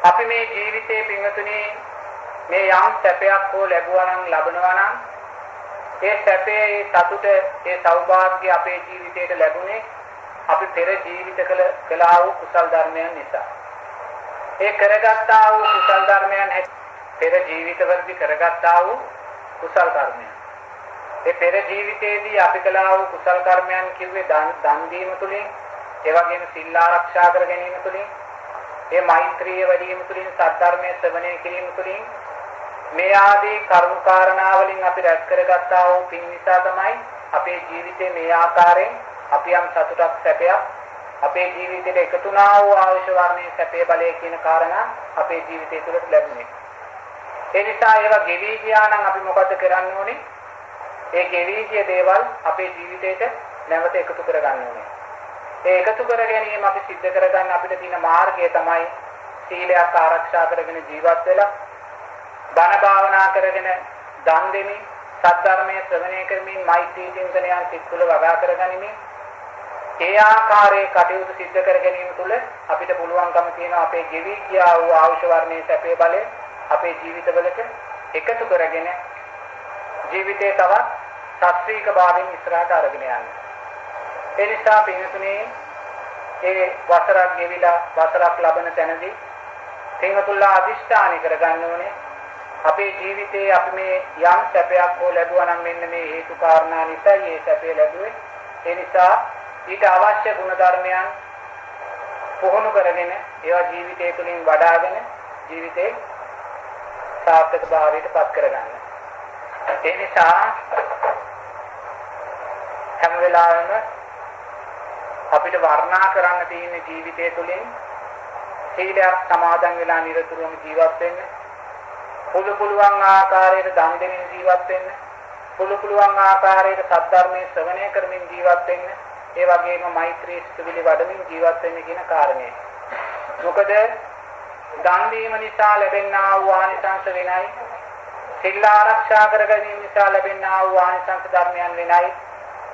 අපි මේ ජීවිතයේ පින්වතුනි මේ යම් සැපයක් හෝ ලැබුවා නම් ලබනවා නම් ඒ සැපේ සතුට ඒ සෞභාග්‍ය අපේ ජීවිතයට ලැබුණේ අපි පෙර ජීවිත කළා වූ කුසල් ධර්මයන් නිසා. ඒ කරගත්තා වූ කුසල් ධර්මයන් පෙර ජීවිතවලදී කරගත්තා වූ කුසල් කර්මයන්. ඒ පෙර ජීවිතයේදී අපි කළා වූ කුසල් කර්මයන් කිව්වේ දන් දීම තුලින්, ඒ වගේම සිල් ආරක්ෂා කර ගැනීම තුලින්, ඒ මෛත්‍රිය වැඩි වීම තුලින්, සද්ධර්මයේ ශ්‍රවණය කිරීම තුලින් මේ ආදී කර්ම කාරණා වලින් අපි රැස් කරගත්තා වූ පින් නිසා තමයි අපේ ජීවිතේ මේ ආකාරයෙන් අපි යම් සතුටක් සැපයක් අපේ ජීවිතේට එකතු වුණා වූ අවශ්‍ය වර්ණයේ සැපේ බලය කියන කාරණා අපේ ජීවිතය තුළ ලැබුණේ. ඒ නිසා ඒවා ගෙවි ගියා නම් අපි මොකද කරන්න ඕනේ? ඒ ගෙවි ගිය දේවල් අපේ ජීවිතේට නැවත එකතු කරගන්න ඕනේ. ඒ එකතු කර ගැනීම අපි සිද්ධ කරගන්න අපිට තියෙන මාර්ගය තමයි සීලයක් ආරක්ෂා කරගෙන ජීවත් වෙලා බණ භාවනා කරගෙන දන් දෙමින් සද්ධර්මයේ ශ්‍රවණය කරමින් මෛත්‍රී චින්තනයන් සිත් තුළ වගා කරගනිමින් ඒ ආකාරයේ කටයුතු සිද්ධ කර ගැනීම තුළ අපිට පුළුවන්කම තියෙනවා අපේ ගෙවි ගියා වූ අවශ්‍ය වර්ණයේ සැපේ බලය අපේ ජීවිතවලට එකතු කරගෙන ජීවිතේ තවත් ශාස්ත්‍රීය භාවයෙන් ඉස්සරහට අරගෙන යන්න. ඒ නිසා පින්තුනේ ඒ වසරක් ගෙවිලා වසරක් ලබන තැනදී පින්තුල්ලා අදිෂ්ඨාන කරගන්න ඕනේ අපේ ජීවිතේ අපි මේ යම් සැපයක් හෝ ලැබුවා නම් මෙන්න මේ හේතු කාරණා නිසා මේ සැපේ ලැබුවේ. ඒ නිසා ඊට අවශ්‍ය ගුණ ධර්මයන් පුහුණු කරගෙන ඒවා ජීවිතය තුළින් වඩාගෙන ජීවිතේ සාර්ථක භාවයට පත් කරගන්න. ඒ නිසා හැම වෙලාවෙම අපිට වර්ණනා කරන්න තියෙන ජීවිතය තුළින් සීලයක් සමාදන් වෙලා නිරතුරුවම ජීවත් වෙන්න. පුළුවන් ආකාරයට දන් දෙමින් ජීවත් වෙන්න. පුළුවන් ආකාරයට සද්ධර්මයේ ශ්‍රවණය කරමින් ජීවත් වෙන්න. ඒ වගේම මෛත්‍රී සිතුවිලි වඩමින් ජීවත් වෙන්න කියන කාරණේ. මොකද දන් දීම නිසා ලැබෙනා වූ ආනිසංස වෙනයි. සිල් ආරක්ෂා කර ගැනීම නිසා ලැබෙනා වූ ආනිසංස ධර්මයන් වෙනයි.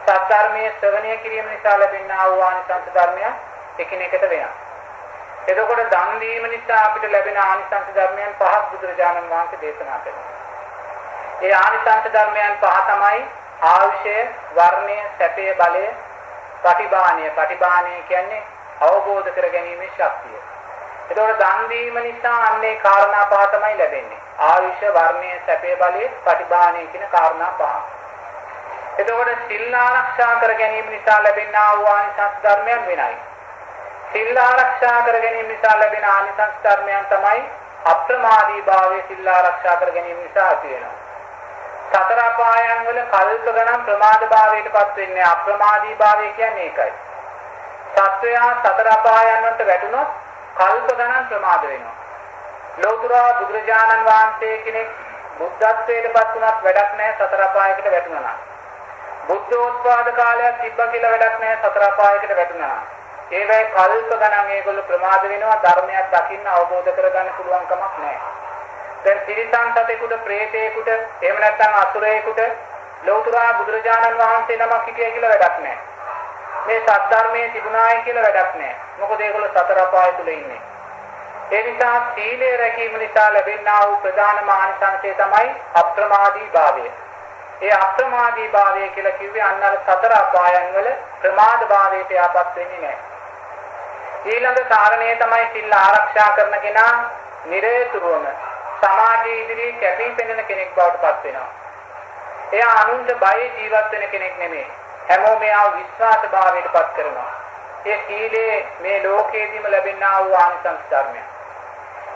සද්ධර්මයේ ශ්‍රවණය කිරීම නිසා ලැබෙනා වූ ආනිසංස ධර්මයන් එකිනෙකට වෙනයි. එතකොට දන් දීම නිසා අපිට ලැබෙන ආනිසංස ධර්මයන් පහක් බුදුරජාණන් වහන්සේ දේශනා කළා. ඒ ආනිසංස ධර්මයන් පහ තමයි ආයුෂය, වර්ණය, සැපය, බලය, පටිභාණය. පටිභාණය කියන්නේ අවබෝධ කර ගැනීමේ ශක්තිය. එතකොට දන් දීම නිසා අන්නේ කාරණා පහ තමයි ලැබෙන්නේ. ආයුෂ, වර්ණය, සැපය, බලය, පටිභාණය කියන කාරණා පහ. එතකොට සිල් ආරක්ෂා කර ගැනීම නිසා ලැබෙනා වූ ආනිසංස ධර්මයන් වෙනයි. සිල් ආරක්ෂා කර ගැනීම නිසා ලැබෙන ආනිසංස ධර්මයන් තමයි අප්‍රමාදී භාවයේ සිල් ආරක්ෂා කර ගැනීම නිසා ඇති වෙනවා. සතර අපායන් වල කල්ප ගණන් ප්‍රමාද භාවයටපත් වෙන්නේ අප්‍රමාදී භාවය කියන්නේ ඒකයි. සත්වයා සතර අපායන් වලට වැටුණොත් කල්ප ගණන් ප්‍රමාද වෙනවා. ලෞතර බුදුරජාණන් වහන්සේ කෙනෙක් බුද්ධත්වයටපත් වුණත් වැඩක් නැහැ සතර අපායකට වැටුණා. බුද්ධෝත්පාද කාලයක් තිබ්බ කියලා වැඩක් නැහැ සතර අපායකට වැටුණා. ඒ වේ කල්ප ගණන් මේගොල්ලෝ ප්‍රමාද වෙනවා ධර්මයක් දකින්න අවබෝධ කරගන්න පුළුවන් කමක් නැහැ. දැන් තිරිසන් සතෙකුට, ප්‍රේතයෙකුට, එහෙම නැත්නම් අසුරයෙකුට ලෞතර බුදුරජාණන් වහන්සේ නමක් හිටියයි කියලා වැඩක් නැහැ. මේ සද්ධර්මයේ තිබුණායි කියලා වැඩක් නැහැ. මොකද ඒගොල්ලෝ සතර අපාය තුල ඉන්නේ. ඒ නිසා සීලය රැකීම නිසා ලැබෙනා වූ ප්‍රධානම ආනිසංසය තමයි අප්‍රමාදී භාවය. ඒ අප්‍රමාදී භාවය කියලා කිව්වේ අන්න අර සතර අපායන් වල ප්‍රමාද භාවයට යටපත් වෙන්නේ නැහැ. ඊළඟ කාරණය තමයි සිල් ආරක්ෂා කරන කෙනා නිරේතුරුවම සමාජයේ ඉදිරියේ කැපී පෙනෙන කෙනෙක් බවට පත් වෙනවා. එයා අනුන්ට බය ජීවත් වෙන කෙනෙක් නෙමෙයි. හැමෝම එයාව විශ්වාස භාවයට පත් කරනවා. ඒ සීලේ මේ ලෝකයේදීම ලැබෙනා වූ ආනිසංස ධර්මය.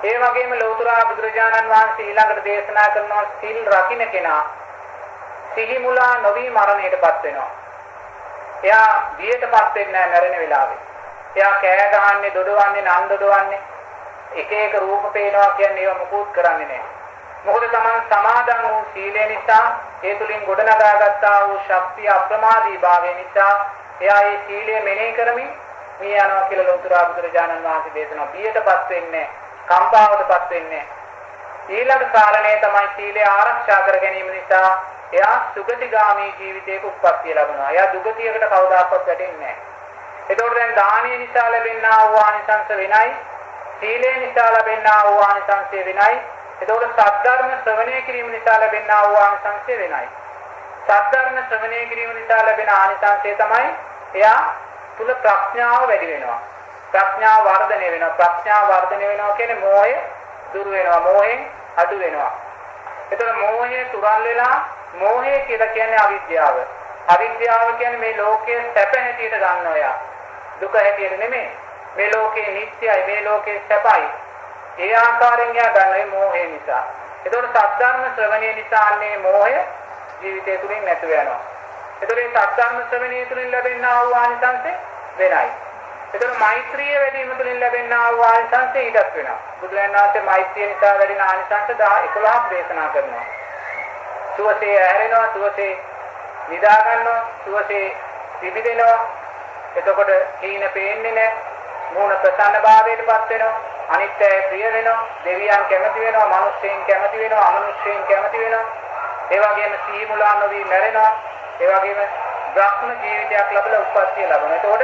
ඒ වගේම ලෞතර බුදුරජාණන් වහන්සේ ඊළඟට දේශනා කරනවා සිල් රකින්න කෙනා සිහි මුලා නොවි මරණයටපත් වෙනවා. එයා බියටපත් වෙන්නේ නැහැ මැරෙන වෙලාවේ. එයා කෑ ගහන්නේ, දොඩවන්නේ, නන් දොඩවන්නේ, එක එක රූප පේනවා කියන්නේ ඒව මොකුත් කරන්නේ නැහැ. මොකද තමන් සමාදන් වූ සීලය නිසා ඒ තුලින් ගොඩනගාගත්තා වූ ශක්තිය අප්‍රමාදී භාවය නිසා එයා ඒ සීලය මෙනෙහි කරමින් මේ යනවා කියලා ලෞතර බුදුරජාණන් වහන්සේ දේශනා බියටපත් වෙන්නේ, කම්පාවටපත් වෙන්නේ. ඊළඟ කාරණේ තමයි සීලය ආරක්ෂා කර ගැනීම නිසා එයා සුගතිගාමී ජීවිතයක උප්පත්තිය ලබනවා. එයා දුගතියකට කවදාකවත් වැටෙන්නේ නැහැ. එතකොට දැන් දානීය නිසා ලැබෙනා වූ ආනිසංස වෙනයි, සීලේ නිසා ලැබෙනා වූ ආනිසංසය වෙනයි. එතකොට සද්ධර්ම ශ්‍රවණය කිරීම නිසා ලැබෙනා වූ ආනිසංසය වෙනයි. සද්ධර්ම ශ්‍රවණය කිරීම නිසා ලැබෙන ආනිසංසය තමයි එයා තුල ප්‍රඥාව වැඩි වෙනවා. ප්‍රඥාව වර්ධනය වෙනවා. ප්‍රඥාව වර්ධනය වෙනවා කියන්නේ මෝහය දුරු වෙනවා. මෝහෙන් අඩු වෙනවා. එතකොට මෝහය තුරල් වෙලා මෝහය කියලා කියන්නේ අවිද්‍යාව. අවිද්‍යාව කියන්නේ මේ ලෝකයේ සැප හැටියට ගන්නවා යා. දුක හැටියට නෙමෙයි. මේ ලෝකේ නිත්‍යයි, මේ ලෝකේ සැපයි. ඒ ආකාරයෙන් යා ගන්නේ මෝහය නිසා. එතකොට සද්ධර්ම ශ්‍රවණය නිසා අන්නේ මෝහය ජීවිතය තුළින් නැතු වෙනවා. එතකොට මේ සද්ධර්ම ශ්‍රවණය තුළින් ලැබෙනා වූ ආනිසංසෙ වෙනයි. එතකොට මෛත්‍රිය වැඩි වීම තුළින් ලැබෙනා වූ ආනිසංසෙ ඊටත් වෙනවා. බුදුරජාණන් වහන්සේ මෛත්‍රිය නිසා වැඩෙන ආනිසංස 11ක් දේශනා කරනවා. සුවසේ ඇහැරෙනවා, සුවසේ නිදා ගන්නවා, සුවසේ පිබිදෙනවා. එතකොට හීන පේන්නේ නැහැ. මූණ ප්‍රසන්න භාවයටපත් වෙනවා. අනිත්‍ය ප්‍රිය වෙනවා. දෙවියන් කැමති වෙනවා, මිනිස්සුන් කැමති වෙනවා, අමනුෂ්‍යයන් කැමති වෙනවා. ඒ වගේම සීමුලා නොවි මැරෙනවා. ඒ වගේම බ්‍රහ්ම ජීවිතයක් ලැබලා උප්පත්තිය ලබනවා. එතකොට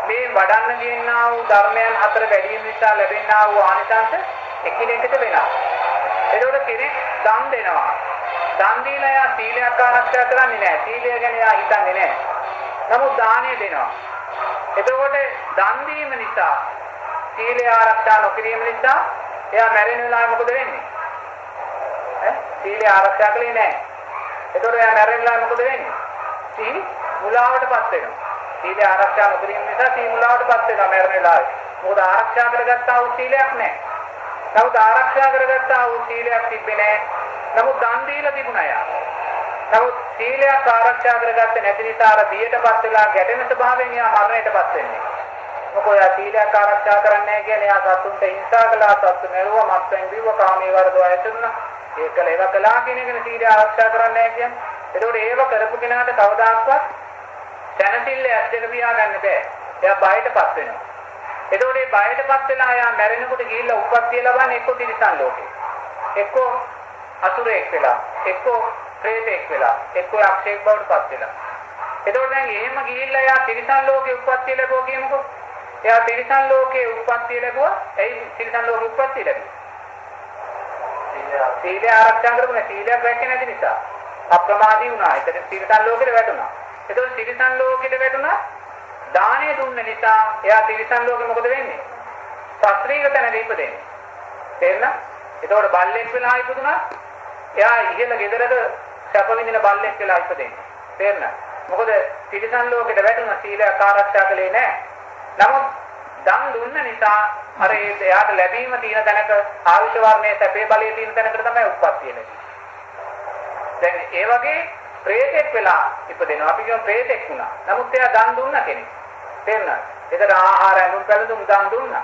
මේ වඩන්න කියනා වූ ධර්මයන් හතර වැඩි වීම නිසා ලැබෙනා වූ ආනිසංස එකිනෙකට වෙනවා. එතකොට කෙනෙක් දන් දෙනවා. දන් දීලා යා සීලයක් ආරක්ෂා කරන්නේ නැහැ. සීලය ගැන යා හිතන්නේ නැහැ. නමුත් දානය දෙනවා. එතකොට දන් දීම නිසා සීලය ආරක්ෂා නොකිරීම නිසා එයා මැරෙන වෙලාවෙ මොකද වෙන්නේ? සීලය ආරක්ෂා කළේ නැහැ. එතකොට එයා මැරෙන වෙලාවෙ මොකද වෙන්නේ? සීල මුලාවටපත් වෙනවා. සීලය ආරක්ෂා නොකිරීම නිසා සීල මුලාවටපත් වෙනවා මැරෙන වෙලාවෙ. මොකද ආරක්ෂා කරගත්තා වූ සීලයක් නැහැ. නමුත් ආරක්ෂා කරගත්තා වූ සීලයක් තිබ්බේ නැහැ. නමුත් දන් දීලා තිබුණා යා. නමුත් සීලයක් ආරක්ෂා කරගත්තේ නැති නිසා අර බියටපත් වෙලා ගැටෙන ස්වභාවයෙන් යා මරණයටපත් වෙන්නේ. මොකෝ යා සීලයක් ආරක්ෂා කරන්නේ නැහැ කියන්නේ යා සතුන්ට හිංසා කළා, සතු මෙරුවා, මත්පැන් බිව්වා, කාමයේ වරදවා ඇතුණා. ඒකල ඒව කළා කියන එකනේ සීලය ආරක්ෂා කරන්නේ නැහැ කියන්නේ. ඒකෝට ඒව කරපු කෙනාට කවදාක්වත් දැනසිල්ල ඇද්දක පියා ගන්න බෑ. එයා බයටපත් වෙනවා. ඒකෝට මේ බයටපත් වෙලා යා මැරෙනකොට ගිහිල්ලා උප්පත්තිය ලබන්නේ එක්ක තිරිසන් ලෝකේ. එක්ක අසුරෙක් වෙලා, එක්ක ප්‍රේතෙක් වෙලා, එක්ක යක්ෂයෙක් බවට පත් වෙලා. එතකොට දැන් එහෙම ගිහිල්ලා යා තිරිසන් ලෝකේ උප්පත්තිය ලැබුවා කියමුකෝ. එයා තිරිසන් ලෝකේ උප්පත්තිය ලැබුවා. එයි තිරිසන් ලෝකේ උප්පත්තිය ලැබුවා. සීලය ආරක්ෂා කරගන්න සීලයක් රැකේ නැති නිසා අප්‍රමාදී වුණා. ඒතර තිරිසන් ලෝකෙට වැටුණා. එතකොට තිරිසන් ලෝකෙට වැටුණා දානය දුන්න නිසා එයා තිරිසන් ලෝකෙ මොකද වෙන්නේ? ශාස්ත්‍රීය තැනක ඉපදෙන්නේ. තේරෙනවද? එතකොට බල්ලෙක් වෙලා ඉපදුණා එයා ඉහළ ගෙදරක සැප විඳින බල්ලෙක් වෙලා ඉපදෙන්නේ. තේරෙනවද? මොකද තිරිසන් ලෝකෙට වැටුණා සීලයක් ආරක්ෂා කළේ නැහැ. නමුත් දන් දුන්න නිසා අර එයාට ලැබීම තියෙන තැනක ආයුෂ වර්ණයේ සැපේ බලයේ තියෙන තැනකට තමයි උප්පත්තිය ලැබෙන්නේ. දැන් ඒ වගේ ප්‍රේතෙක් වෙලා ඉපදෙනවා. අපි කියමු ප්‍රේතෙක් වුණා. නමුත් එයා දන් දුන්න කෙනෙක්. තේරුණාද? ඒතර ආහාර ඇඳුම් පැළඳුම් දන් දුන්නා.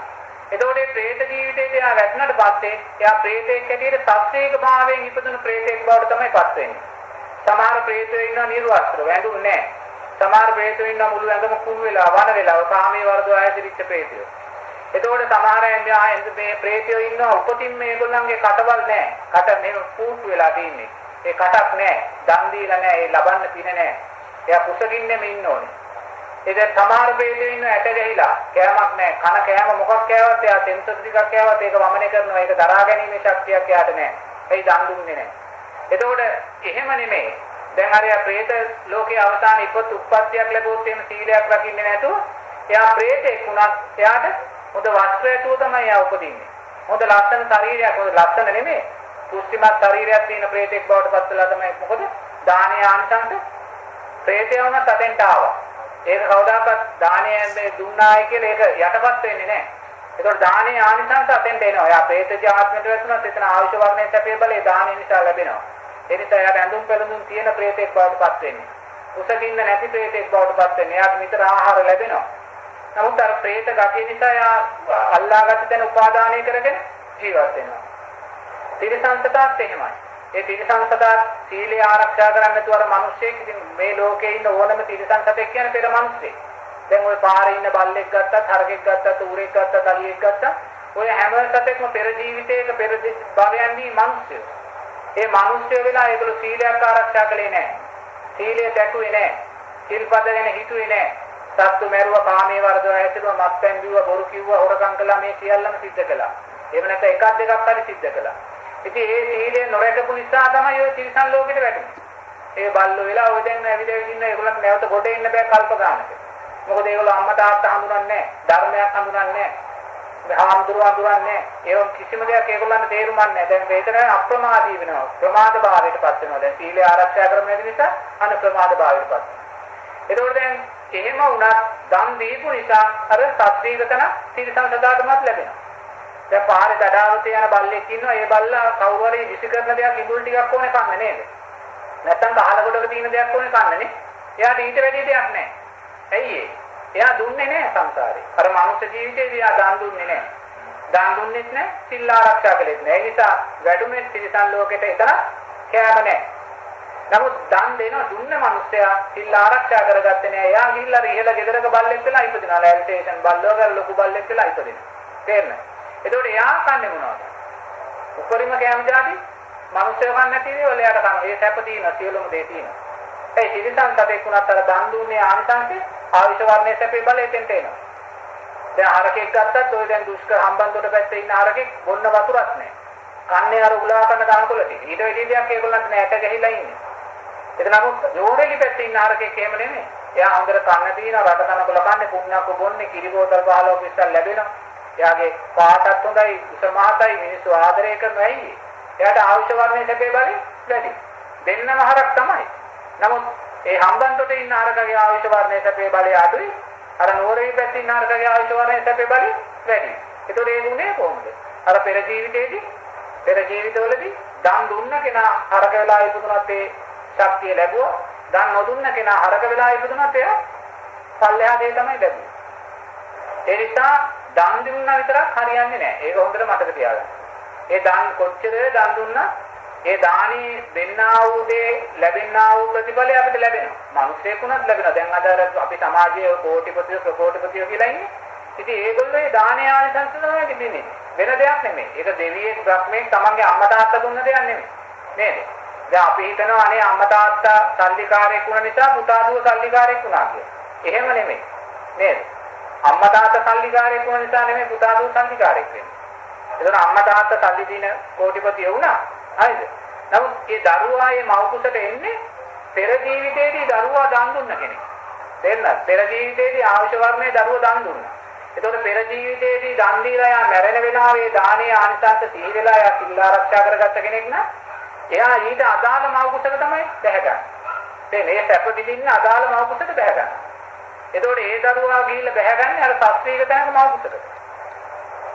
එතකොට මේ ප්‍රේත ජීවිතේට එයා වැටුණාට පස්සේ එයා ප්‍රේතෙක් හැටියට සත්‍යයක භාවයෙන් ඉපදුණු ප්‍රේතෙක් බවට තමයි පත් වෙන්නේ. සමහර ප්‍රේතයෝ ඉන්නවා නිර්වස්ත්‍ර වැඳුන්නේ නැහැ. සමහර ප්‍රේතයෝ ඉන්නවා මුළු ඇඟම කුණු වෙලා වන වෙලා කාමයේ වර්ධව ආයතිරිච්ච ප්‍රේතයෝ. එතකොට සමහර මේ ප්‍රේතයෝ ඉන්නවා උපතින් මේගොල්ලන්ගේ කටවල් නැහැ. කට මේ පුටු වෙලා තින්නේ. ඒ කටක් නැහැ. දන් දීලා නැහැ. ඒ ලබන්න පින නැහැ. එයා කුසගින්නෙම ඉන්න ඕනේ. ඒකෙන් සමහර ප්‍රේතයෝ ඉන්නවා ඇට ගහිලා කෑමක් නැහැ. කන කෑම මොකක් කෑවත් එයා සෙන්සර් ටිකක් කෑවත් ඒක වමනය කරනවා. ඒක දරා ගැනීමේ ශක්තියක් එයාට නැහැ. ඒ දන් දුන්නේ නැහැ. එතකොට එහෙම නෙමෙයි. දැන් හරිය ප්‍රේත ලෝකයේ අවසාන උප්පත්තියක් ලැබුවොත් එහෙම සීලයක් රකින්නේ නැතුව එයා ප්‍රේතෙක් වුණත් එයාට හොඳ වස්ත්‍රය ඇතුව තමයි එයා උපදින්නේ. හොඳ ලස්සන ශරීරයක්, හොඳ ලස්සන නෙමෙයි. පුස්තිමත් ශරීරයක් තියෙන ප්‍රේතෙක් බවට පත් වෙලා තමයි මොකද? දානේ ආනිසංස ප්‍රේතය වුණත් අතෙන්ට ආවා. ඒක කවදාකවත් දානේ දුන්නායි කියලා ඒක යටපත් වෙන්නේ නැහැ. ඒතකොට දානේ ආනිසංස අතෙන්ට එනවා. එයා ප්‍රේත ජාත්මයට වැටුණත් එතන ආයුෂ වර්ණයේ සැපේ බලේ දානේ නිසා ලැබෙනවා. ඒ නිසා එයාට ඇඳුම් පැළඳුම් තියෙන ප්‍රේතෙක් බවට පත් වෙන්නේ. කුසගින්න නැති ප්‍රේතෙක් බවට පත් වෙන්නේ. එයාට නිතර ආහාර ලැබෙනවා. නමුත් අර ප්‍රේත ගතිය නිසා එයා අල්ලාගත්ත තැන උපාදානය කරගෙන ජීවත් වෙනවා. තිරිසන් සතාත් එහෙමයි. ඒ තිරිසන් සතා සීලය ආරක්ෂා කරන්නේ නැතුව අර මිනිස්සෙක් ඉතින් මේ ලෝකේ ඉන්න ඕනම තිරිසන් සතෙක් කියන්නේ පෙර මිනිස්සෙක්. දැන් ওই පාරේ ඉන්න බල්ලෙක් ගත්තත්, හරකෙක් ගත්තත්, ඌරෙක් ගත්තත්, අලියෙක් ගත්තත් ඔය හැම සතෙක්ම පෙර ජීවිතයක පෙර භවයන්දී මිනිස්සුયો. ඒ මිනිස්සුયો වෙලා ඒගොල්ලෝ සීලයක් ආරක්ෂා කළේ නැහැ. සීලය දැකුවේ නැහැ. සිල්පද ගැන හිතුවේ නැහැ. සත්තු මැරුවා, කාමයේ වර්ධව හැසිරුවා, මත්පැන් බිව්වා, බොරු කිව්වා, හොරකම් කළා, මේ සියල්ලම සිද්ධ කළා. එහෙම නැත්නම් එකක් දෙකක් හරි සිද්ධ කළා. ඉතින් ඒ සීලය නොරැකපු නිසා තමයි ඔය තිරිසන් ලෝකෙට වැටුනේ. ඒ බල්ලෝ වෙලා ඔය දැන් ඇවිදගෙන ඉන්න ඒගොල්ලන් නැවත ගොඩ එන්න බෑ කල්ප ගන්නට. මොකද ඒගොල්ලෝ අම්මා තාත්තා හඳුනන්නේ නැහැ, ධර්මයක් හඳුනන්නේ නැහැ, හාමුදුරුවෝ හඳුනන්නේ නැහැ. ඒව කිසිම දෙයක් ඒගොල්ලන්ට තේරුම් නැහැ. දැන් මේකන අප්‍රමාදී වෙනවා. ප්‍රමාද භාවයටපත් වෙනවා. දැන් සීලය ආරක්ෂා කරන නිසා අන ප්‍රමාද භාවයටපත් වෙනවා. ඒකෝට දැන් එහෙම වුණත් දන් දීපු නිසා අර සත්‍රීගතන තිරිසන් සදාටමත් ලැබෙනවා. දැන් පාරේ දඩාවතේ යන බල්ලෙක් ඉන්නවා. ඒ බල්ලා කවුරු හරි විසි කරන දෙයක් ඉඹුල් ටිකක් ඕනේ කන්නේ නේද? නැත්තම් කහල කොටක තියෙන දෙයක් ඕනේ කන්නනේ. එයාට ඊට වැඩි දෙයක් නැහැ. ඇයි ඒ? එයා දුන්නේ නැහැ සංසාරේ. අර මනුෂ්‍ය ජීවිතේදී එයා දන් දුන්නේ නැහැ. දන් දුන්නෙත් නැහැ, සිල් ආරක්ෂා කළෙත් නැහැ. ඒ නිසා වැඩුමේ තිරිසන් ලෝකෙට එතන කෑම නැහැ. නමුත් දන් දෙන දුන්න මනුස්සයා සිල් ආරක්ෂා කරගත්තේ නැහැ. එයා ගිහිල්ලා ඉහළ ගෙදරක බල්ලෙක් වෙලා ඉපදිනවා. රෙල් ස්ටේෂන් බල්ලෝගල ලොකු බල්ලෙක් වෙලා ඉපදිනවා. තේරෙනවද? එතකොට එයා කන්නේ මොනවද? උපරිම කෑම જાති මනුස්සයෝ කන්නේ නැති ඒවා එයාට කන. ඒ සැප තියෙනවා, සියලුම දේ තියෙනවා. ඒ තිරිසන් සතෙක් වුණත් අර දන් දුන්නේ ආනිසංසෙ ආවිෂ වර්ණයේ සැපේ බලයෙන් එනවා. දැන් හරකෙක් ගත්තත් ඔය දැන් දුෂ්කර හම්බන්තොට පැත්තේ ඉන්න හරකෙක් බොන්න වතුරක් නැහැ. කන්නේ අර උලා කන දානකොළ ටික. ඊට වැඩි දෙයක් ඒගොල්ලන්ට නෑ, ඇට ගහිලා ඉන්නේ. ඒක නමුත් ජෝරෙලි පැත්තේ ඉන්න හරකෙක් එහෙම නෙමෙයි. එයා හොඳට කන්න තියෙනවා, රට කනකොළ කන්නේ, පුණ්‍යක්ක බොන්නේ, කිරි බෝතල් 15 පිස්සල් ලැබෙනවා. එයාගේ පාටත් හොඳයි, උස මහතයි, මිනිස්සු ආදරය කරනවා. ඇයි? එයාට ආවිෂ වර්ණයේ සැපේ බලය වැඩි. දෙන්නම හරක් තමයි. නමුත් ඒ හම්බන්තොට ඉන්න හරකගේ ආවිෂ වර්ණයේ සැපේ බලය අඩුයි. අර නෝරේ පැත්තේ ඉන්න හරකගේ ආවිෂ වර්ණයේ සැපේ බලය වැඩි. ඒතකොට ඒ දුන්නේ කොහොමද? අර පෙර ජීවිතවලදී දන් දුන්න කෙනා හරක වෙලා ඉපදුනත් ඒ ශක්තිය ලැබුවා. දන් නොදුන්න කෙනා හරක වෙලා ඉපදුනත් එයා පල්ලෙහා දේ තමයි ලැබුවේ. ඒ නිසා දන් දුන්නා විතරක් හරියන්නේ නැහැ. ඒක හොඳට මතක තියාගන්න. ඒ දන් කොච්චර දන් දුන්නා ඒ දානි දෙන්නා වූ දේ ලැබෙනා වූ ප්‍රතිඵලය අපිට ලැබෙනවා. මිනිස්සෙකුණත් ලැබෙනවා. දැන් අද අපි සමාජයේ කෝටිපතියෝ ප්‍රකෝටිපතියෝ කියලා ඉන්නේ. ඉතින් ඒගොල්ලෝ ඒ දානේ ආනිසංස තමයි දෙන්නේ. වෙන දෙයක් නෙමෙයි. ඒක දෙවියෙක් බ්‍රහ්මෙක් තමන්ගේ අම්මා තාත්තා දුන්න දෙයක් නෙමෙයි. නේද? දැන් අපි හිතනවා අනේ අම්මා තාත්තා සල්ලිකාරයෙක් වුණ නිසා පුතා දුව සල්ලිකාරයෙක් වුණා කියලා. එහෙම නෙමෙයි. නේද? අම්මා තාත්තා සල්ලිකාරයෙක් වුණ නිසා නෙමෙයි පුතා දුව සල්ලිකාරයෙක් වෙන්නේ. ඒතර අම්මා තාත්තා සල්ලි දින කෝටිපතිය වුණා. හරිද? නමුත් ඒ දරුවා මේ මව් කුසට එන්නේ පෙර ජීවිතේදී දරුවා දන් දුන්න කෙනෙක්. තේරුණාද? පෙර ජීවිතේදී ආවිෂ වර්ණයේ දරුවා දන් දුන්නා. ඒතකොට පෙර ජීවිතේදී දන් දීලා යා මැරෙන වෙලාවේ දානේ ආනිසංස සිහි වෙලා යා සිල් ආරක්ෂා කරගත්ත කෙනෙක් නම් එයා ඊට අදාළ මව් කුසට තමයි බැහැගන්නේ. මේ සැප විඳින්න අදාළ මව් කුසට බැහැගන්නේ. ඒතකොට ඒ දරුවා ගිහිල්ලා බැහැගන්නේ අර සත්‍රීක තැනක මව් කුසට.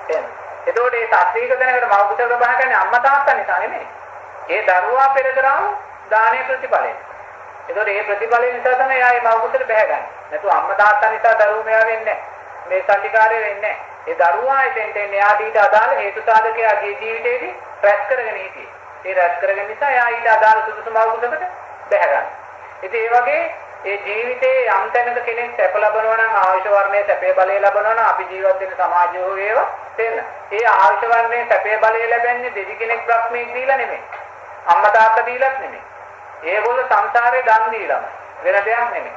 එහෙනම් එතකොට මේ සත්‍රීක දැනකට මව කුසල බහගන්නේ අම්මා තාත්තා නිසා නෙමෙයි. ඒ දරුවා පෙර කරාම දානේ ප්‍රතිඵලය. එතකොට මේ ප්‍රතිඵලය නිසා තමයි ආයේ මව කුසල බහගන්නේ. නැතු අම්මා තාත්තා නිසා දරුවෝ මෙයා වෙන්නේ නැහැ. මේ සල්ලිකාරය වෙන්නේ නැහැ. ඒ දරුවා එතෙන්ට එන්නේ එයාට ඊට අදාළ හේතු සාධකයාගේ ජීවිතේදී රැස් කරගෙන හිටියේ. ඒ රැස් කරගෙන නිසා එයා ඊට අදාළ සුදුසු මව කුසලකට බහගන්නේ. ඉතින් ඒ වගේ ඒ ජීවිතයේ යම් තැනක කෙනෙක් සැප ලබනවා නම් ආයුෂ වර්ණයේ සැපේ බලය ලබනවා නම් අපි ජීවත් වෙන සමාජය වේවා තේන්න. ඒ ආයුෂ වර්ණයේ සැපේ බලය ලැබෙන්නේ දෙවි කෙනෙක් බ්‍රහ්මෙක් දීලා නෙමෙයි. අම්මා තාත්තා දීලත් නෙමෙයි. ඒගොල්ලෝ සංසාරේ දන් දීලාම වෙන දෙයක් නෙමෙයි.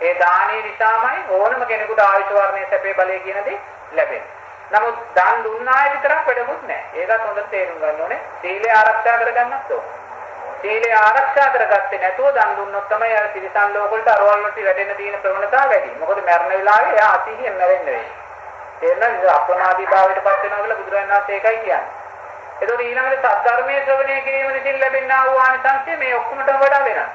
ඒ දානේ නිසාමයි ඕනම කෙනෙකුට ආයුෂ වර්ණයේ සැපේ බලය කියන දේ ලැබෙන්නේ. නමුත් දන් දුන්නාය විතරක් වැඩකුත් නැහැ. ඒකත් හොඳට තේරුම් ගන්න ඕනේ. සීලය ආරක්ෂා කරගන්නත් ඕනේ. සීලය ආරක්ෂා කරගත්තේ නැතුව දන් දුන්නොත් තමයි අර තිරිසන් ලෝක වලට අරවල් වලට වැටෙන්න තියෙන ප්‍රවණතාව වැඩි. මොකද මරණ වෙලාවේ එයා අසීහියෙන් මැරෙන්න වෙන්නේ. තේරෙනවද? අප්‍රමාදී භාවයට පත් වෙනවා කියලා බුදුරජාණන් වහන්සේ ඒකයි කියන්නේ. ඒතකොට ඊළඟට සද්ධර්මයේ ශ්‍රවණය කිරීමෙන් ලැබෙනා වූ ආනිසංසය මේ ඔක්කොමට වඩා වෙනස්.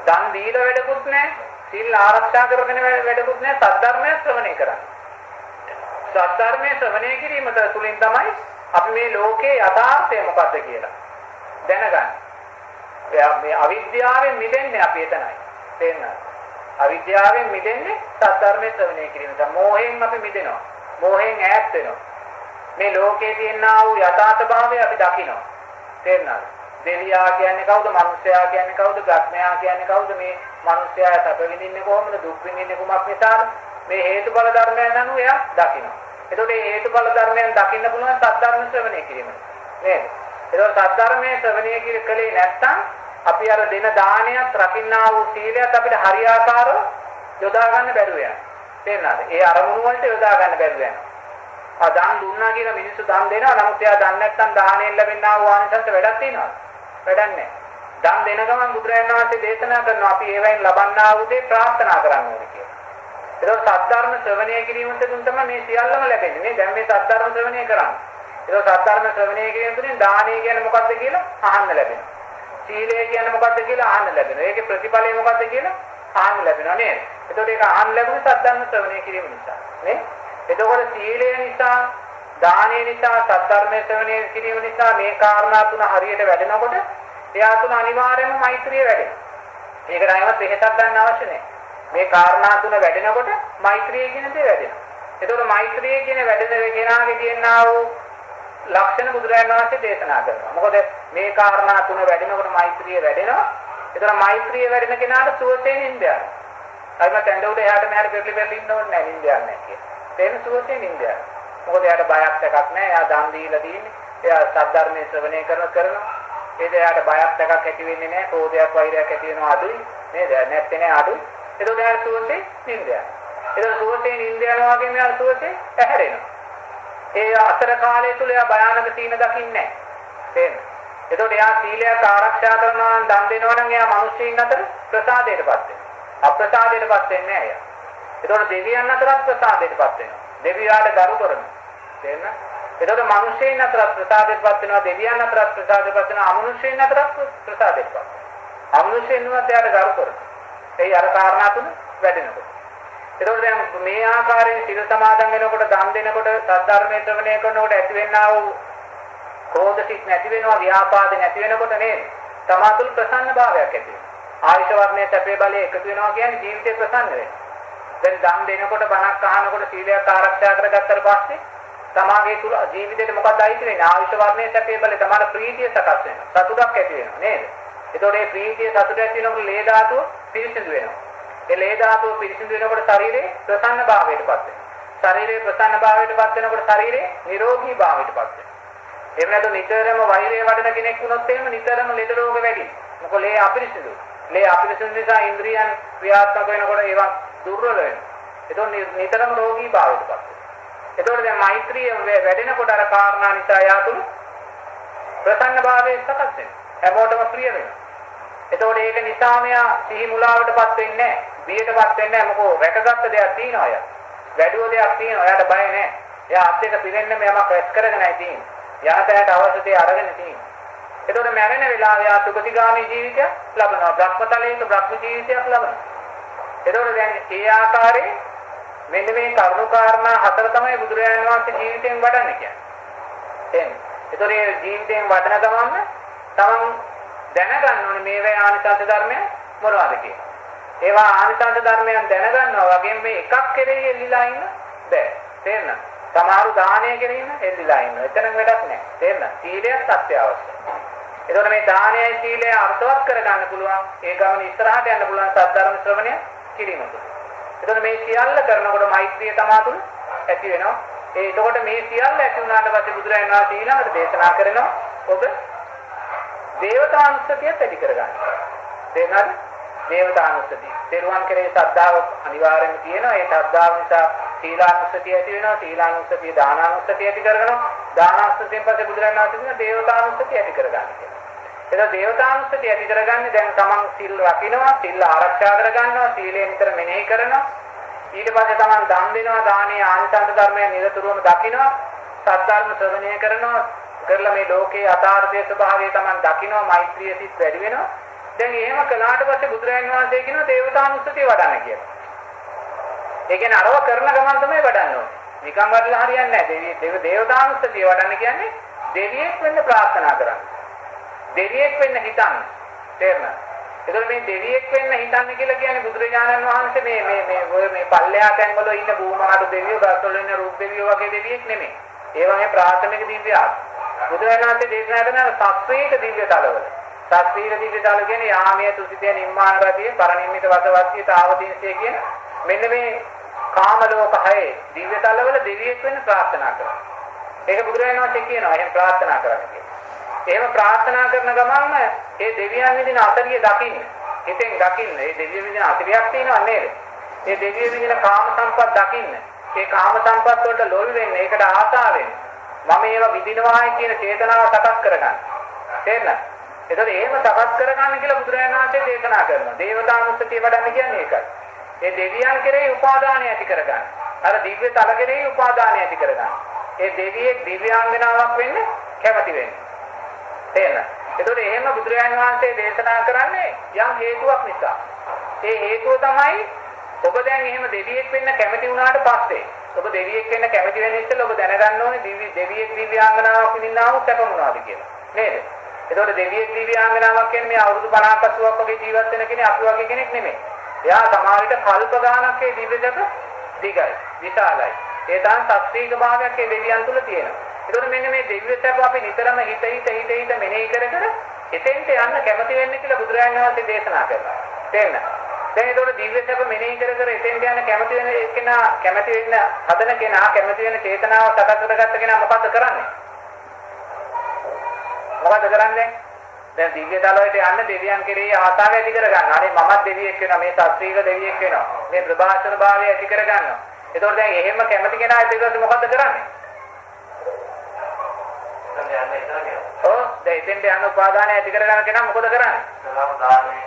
දන් දීලා වැඩකුත් නැහැ. සීල ආරක්ෂා කරගෙන වැඩකුත් නැහැ. සද්ධර්මයේ ශ්‍රවණය කරන්නේ. සද්ධර්මයේ ශ්‍රවණය කිරීම තුළින් තමයි අපි මේ ලෝකේ යථාර්ථය මොකද්ද කියලා දැනගන්න. මේ අවිද්‍යාවෙන් මිදෙන්නේ අපි එතනයි. තේරෙනවද? අවිද්‍යාවෙන් මිදෙන්නේ සද්ධර්මයේ ශ්‍රවණය කිරීම නිසා. මෝහයෙන් අපි මිදෙනවා. මෝහයෙන් ඈත් වෙනවා. මේ ලෝකේ තියෙනා වූ යථාර්ථ භාවය අපි දකිනවා. තේරෙනවද? දෙවියා කියන්නේ කවුද? මිනිසයා කියන්නේ කවුද? ග්‍රහණයා කියන්නේ කවුද? මේ මිනිසයා සැප විඳින්නේ කොහොමද? දුක් විඳින්නේ කුමක් නිසාද? මේ හේතුඵල ධර්මයන් අනුව එයා දකිනවා. එතකොට මේ හේතුඵල ධර්මයන් දකින්න පුළුවන් සද්ධර්ම ශ්‍රවණය කිරීම. නේද? ඒතකොට සද්ධර්මයේ ශ්‍රවණය කලේ නැත්නම් අපි අර දෙන දානයත් රකින්නා වූ සීලයත් අපිට හරියාකාරව යොදා ගන්න බැරුව යනවා. තේරෙනවද? ඒ අරමුණු වලට යොදා ගන්න බැරුව යනවා. දන් දුන්නා කියලා මිනිස්සු දන් දෙනවා. නමුත් එයා දන්නේ නැත්නම් දාණයෙන් ලැබෙනා වූ ආනිසංස වැඩක් තියෙනවද? වැඩක් නැහැ. දන් දෙන ගමන් බුදුරජාණන් වහන්සේ දේශනා කරනවා අපි ඒවෙන් ලබන්නා වූ දේ ප්‍රාර්ථනා කරන්න ඕනේ කියලා. ඒක සද්ධර්ම ශ්‍රවණය කිරීමෙන් තමයි මේ සියල්ලම ලැබෙන්නේ. මේ දැන් මේ සද්ධර්ම ශ්‍රවණය කරන්නේ. ඒක සද්ධර්ම ශ්‍රවණය කිරීම තුළින් දානය කියන්නේ මොකක්ද කියලා අහන්න ලැබෙනවා. සීලය කියන්නේ මොකක්ද කියලා අහන්න ලැබෙනවා. ඒකේ ප්‍රතිඵලය මොකක්ද කියලා අහන්න ලැබෙනවා නේද? එතකොට ඒක අහන්න ලැබුණේ සද්ධර්ම ශ්‍රවණය කිරීම නිසා. නේ? එතකොට සීලය නිසා, දානය නිසා, සද්ධර්ම ශ්‍රවණය කිරීම නිසා මේ කාරණා තුන හරියට වැඩෙනකොට එයා තුන අනිවාර්යයෙන්ම මෛත්‍රිය වැඩෙනවා. ඒකට ආයෙත් වෙහෙසක් ගන්න අවශ්‍ය නැහැ. මේ කාරණා තුන වැඩෙනකොට මෛත්‍රිය කියන දේ වැඩෙනවා. එතකොට මෛත්‍රිය කියන වැඩෙන කෙනාගේ තියෙනා වූ ලක්ෂණ බුදුරජාණන් වහන්සේ දේශනා කරනවා. මොකද මේ කාරණා තුන වැඩෙනකොට මෛත්‍රිය වැඩෙනවා. එතකොට මෛත්‍රිය වැඩෙන කෙනාට සුවසේ නිින්ද යනවා. අයිමත් ඇඬ උඩ එහාට මෙහාට පෙරලි ඉන්න ඕනේ නැහැ නිින්ද යන්නේ නැහැ කියලා. තේන සුවසේ නිින්ද යනවා. මොකද එයාට බයක් එකක් නැහැ. එයා දන් දීලා තියෙන්නේ. එයා සද්ධර්මයේ ශ්‍රවණය කරනවා. ඒක එයාට බයක් එකක් ඇති වෙන්නේ නැහැ. ක්‍රෝධයක් වෛරයක් ඇති වෙනවා අඩුයි. නේද? නැත්te නෑ අඩුයි. එතකොට එයාට සුවසේ නිින්ද යනවා. එතකොට සුවසේ නිින්ද යනවා වගේම එයාට සුවසේ ඇහැරෙනවා. ඒ අතර කාලය තුල එයා භයානක සීන දකින්නේ නැහැ. තේරෙනවද? එතකොට එයා සීලයක් ආරක්ෂා කරනවා නම් දන් දෙනවා නම් එයා මිනිස්සුන් අතර ප්‍රසාදයටපත් වෙනවා. අප්‍රසාදයටපත් වෙන්නේ නැහැ එයා. එතකොට දෙවියන් අතරත් ප්‍රසාදයටපත් වෙනවා. දෙවියාට ගරු කරනවා. තේරෙනවද? එතකොට මිනිස්සුන් අතරත් ප්‍රසාදයටපත් වෙනවා. දෙවියන් අතරත් ප්‍රසාදයටපත් වෙනවා. අමනුෂ්‍යයන් අතරත් ප්‍රසාදයටපත් වෙනවා. අමනුෂ්‍යයන්වත් එයාට ගරු කරනවා. ඒ අර කාරණා තුන වැඩෙනකොට. එතකොට දැන් මේ ආකාරයෙන් සිල් සමාදන් වෙනකොට දන් දෙනකොට සද්ධර්මයේ ශ්‍රවණය කරනකොට ඇතිවෙනා වූ ක්‍රෝධසිත නැති වෙනවා ව්‍යාපාද නැති වෙනකොට නේද? තමාතුල් ප්‍රසන්න භාවයක් ඇති වෙනවා. ආයුෂ වර්ණයේ සැපේ බලය එකතු වෙනවා කියන්නේ ජීවිතේ ප්‍රසන්න වෙනවා. දැන් දන් දෙනකොට බණක් අහනකොට සීලයක් ආරක්ෂා කරගත්තට පස්සේ තමාගේ තුල ජීවිතේට මොකක්ද අයිති වෙන්නේ? ආයුෂ වර්ණයේ සැපේ බලය තමාට ප්‍රීතිය සකස් වෙනවා. සතුටක් ඇති වෙනවා නේද? එතකොට මේ ප්‍රීතිය සතුට ඇති වෙනකොට ලේ ධාතුව පිරිසිදු වෙනවා. ඒ ලේ ධාතුව පිරිසිදු වෙනකොට ශරීරේ ප්‍රසන්න භාවයටපත් වෙනවා. ශරීරේ ප්‍රසන්න භාවයටපත් වෙනකොට ශරීරේ නිරෝගී භාවයටපත් වෙනවා. එහෙම නැත්නම් නිතරම වෛරය වඩන කෙනෙක් වුණොත් එහෙම නිතරම ලෙඩ රෝග වැඩි. මොකද ලේ අපිරිසිදු. ලේ අපිරිසිදු නිසා ඉන්ද්‍රියන් ක්‍රියාත්මක වෙනකොට ඒවා දුර්වල වෙනවා. එතකොට නිතරම රෝගී භාවයටපත් වෙනවා. එතකොට දැන් මෛත්‍රිය වැඩෙනකොට අර කාරණා නිසා යාතුළු ප්‍රසන්න භාවයේ සකස් වෙනවා. හැමෝටම ප්‍රිය වෙනවා. එතකොට ඒක නිසා මෙයා සිහි මුලාවටපත් වෙන්නේ නැහැ. බියටපත් වෙන්නේ නැහැ. මොකෝ රැකගත්ත දෙයක් තියෙනවා යා. වැඩිව දෙයක් තියෙනවා. එයාට බය නැහැ. එයා අත් දෙක පිරෙන්න මෙයාම ක්‍රැෂ් කරගෙනයි තියෙන්නේ. යහතයට අවශ්‍ය දේ අරගෙන තියෙනවා. එතකොට මැරෙන වෙලාවේ යා සුගතිගාමී ජීවිතයක් ලබනවා. බ්‍රහ්මතලයක බ්‍රහ්ම ජීවිතයක් ලබනවා. එතකොට දැන් ඒ ආකාරයේ මෙන්න මේ කරුණු කාරණා හතර තමයි බුදුරජාණන් වහන්සේ ජීවිතයෙන් වඩන්නේ කියන්නේ. එහෙනම් එතකොට මේ ජීවිතයෙන් වඩන ගමන්ම තමන් දැනගන්න ඕනේ මේවේ ආනිසංස ධර්මය මොනවද කියලා. ඒවා ආනිසංස ධර්මයන් දැනගන්නවා වගේම මේ එකක් කෙරෙහි එල්ලිලා ඉන්න බෑ. තේරෙනවද? සමහරු දානය කෙරෙහිම එල්ලිලා ඉන්නවා. එතන වැඩක් නැහැ. තේරෙනවද? සීලයත් අත්‍යවශ්‍යයි. ඒතකොට මේ දානයයි සීලය අර්ථවත් කරගන්න පුළුවන්. ඒ ගමන ඉස්සරහට යන්න පුළුවන් සද්ධර්ම ශ්‍රවණය කිරීම තුළ. එතකොට මේ සියල්ල කරනකොට මෛත්‍රිය තමාතුල ඇති වෙනවා. එතකොට මේ සියල්ල ඇති වුණාට පස්සේ බුදුරජාණන් වහන්සේ ඊළඟට දේශනා කරනවා ඔබ දේවතානුස්සතිය ඇති කරගන්න. තේරුණාද? දේවතානුස්සතිය. තෙරුවන් කෙරේ ශ්‍රද්ධාව අනිවාර්යයෙන්ම තියෙනවා. ඒ ශ්‍රද්ධාව නිසා සීලානුස්සතිය ඇති වෙනවා. සීලානුස්සතිය දානානුස්සතිය ඇති කරගන්නවා. දානානුස්සතියෙන් පස්සේ බුදුරජාණන් වහන්සේ කියන දේවතානුස්සතිය ඇති කරගන්න කියලා. ඒක දේවතානුස්සතිය ඇති කරගන්නේ දැන් තමන් සිල් රකින්නවා, සිල් ආරක්ෂා කරගන්නවා, සීලයෙන් නිතර මෙනෙහි කරනවා. ඊට පස්සේ තමන් දන් දෙනවා, දානීය ආනිසංස ධර්මයන් නිරතුරුවම දකිනවා, සද්ධර්ම ශ්‍රවණය කරනවා. කරලා මේ ලෝකේ යථාර්ථයේ ස්වභාවය Taman දකිනවා මෛත්‍රිය සිත් වැඩි වෙනවා. දැන් එහෙම කළාට පස්සේ බුදුරජාණන් වහන්සේ කියනවා දේවතානුස්සතිය වඩන්න කියලා. ඒ කියන්නේ අරව කරන ගමන් තමයි වඩන්න ඕනේ. නිකන් වඩලා හරියන්නේ නැහැ. දේවතානුස්සතිය වඩන්න කියන්නේ දෙවියෙක් වෙන්න ප්‍රාර්ථනා කරන්න. දෙවියෙක් වෙන්න හිතන්න. තේරෙනවද? ඒතකොට මේ දෙවියෙක් වෙන්න හිතන්න කියලා කියන්නේ බුදුරජාණන් වහන්සේ මේ පල්ලෙහා තැන්වල ඉන්න භූමාඩු දෙවියෝ, ගස්වල ඉන්න රූප දෙවියෝ වගේ දෙවියෙක් නෙමෙයි. ඒවා මේ ප්‍රාථමික දිව්‍ය ආත්ම. බුදුරජාණන් වහන්සේ දේශනා කරන සත්‍වීක දිව්‍ය තලවල. සත්‍වීක දිව්‍ය තල කියන්නේ යාමයේ තුසිතේ නිම්මාන රතිය, පරිනිම්මිත වසවත්තිය, තාවදීන්සේ කියන මෙන්න මේ කාම ලෝක හයේ දිව්‍ය තලවල දෙවියෙක් වෙන්න ප්‍රාර්ථනා කරනවා. ඒක බුදුරජාණන් වහන්සේ කියනවා එහෙම ප්‍රාර්ථනා කරන්න කියලා. එහෙම ප්‍රාර්ථනා කරන ගමන්ම ඒ දෙවියන් විදින අතරිය දකින්න. හිතෙන් දකින්න. ඒ දෙවියන් විදින අතරියක් තියෙනව නේද? ඒ දෙවියෝ විඳින කාම සම්පත් දකින්න. ඒ කාම සම්පත් වලට ලොල් වෙන්න, ඒකට ආසා වෙන්න. මම ඒවා විඳිනවායි කියන චේතනාව සකස් කරගන්න. තේරෙනවද? ඒතකොට එහෙම සකස් කරගන්න කියලා බුදුරජාණන් වහන්සේ දේශනා කරනවා. දේවතානුස්සතිය වඩන්න කියන්නේ ඒකයි. ඒ දෙවියන් කෙරෙහි උපාදානය ඇති කරගන්න. අර දිව්‍ය තල කෙරෙහි උපාදානය ඇති කරගන්න. ඒ දෙවියෙක් දිව්‍යාංගනාවක් වෙන්න කැමති වෙන්න. තේරෙනවද? ඒතකොට එහෙම බුදුරජාණන් වහන්සේ දේශනා කරන්නේ යම් හේතුවක් නිසා. ඒ හේතුව තමයි ඔබ දැන් එහෙම දෙවියෙක් වෙන්න කැමති වුණාට පස්සේ ඔබ දෙවියෙක් වෙන්න කැමති වෙන ඉස්සෙල්ලා ඔබ දැනගන්න ඕනේ දෙවියෙක් දිව්‍යාංගනාවක් විඳින්නා වූ සැප මොනවද කියලා. නේද? ඒතකොට දෙවියෙක් දිව්‍යාංගනාවක් කියන්නේ මේ අවුරුදු 50ක් 80ක් වගේ ජීවත් වෙන කෙනෙක් අපි වගේ කෙනෙක් නෙමෙයි. එයා සමාජයට කල්ප ගානක් ඒ දිව්‍ය සැප දිගයි, විශාලයි. ඒ තරම් ශක්තික භාවයක් ඒ දෙවියන් තුල තියෙනවා. ඒතකොට මෙන්න මේ දිව්‍ය සැප අපි නිතරම හිත මෙනෙහි කර එතෙන්ට යන්න කැමති වෙන්න කියලා බුදුරජාණන් වහන්සේ දේශනා කරනවා. තේරෙනවද? දැන් ඒතකොට දිව්‍ය සැප මෙනෙහි කර එතෙන්ට යන්න කැමති වෙන කෙනා කැමති වෙන්න හදන කෙනා කැමති වෙන චේතනාව සකස් කරගත්ත කෙනා මොකද්ද කරන්නේ? මොකද්ද කරන්නේ? දැන් දිව්‍ය තලවලට යන්න දෙවියන් කෙරෙහි ආසාව ඇති කරගන්න. අනේ මමත් දෙවියෙක් වෙනවා, මේ ශාස්ත්‍රීය දෙවියෙක් වෙනවා. මේ ප්‍රභාෂණ භාවය ඇති කරගන්නවා. ඒතකොට දැන් එහෙම කැමති කෙනා ඒකත් මොකද්ද කරන්නේ? දැන් එතෙන්ට යන උපාදානය ඇති කරගන්න කෙනා මොකද කරන්නේ? සලාම දාන්නේ.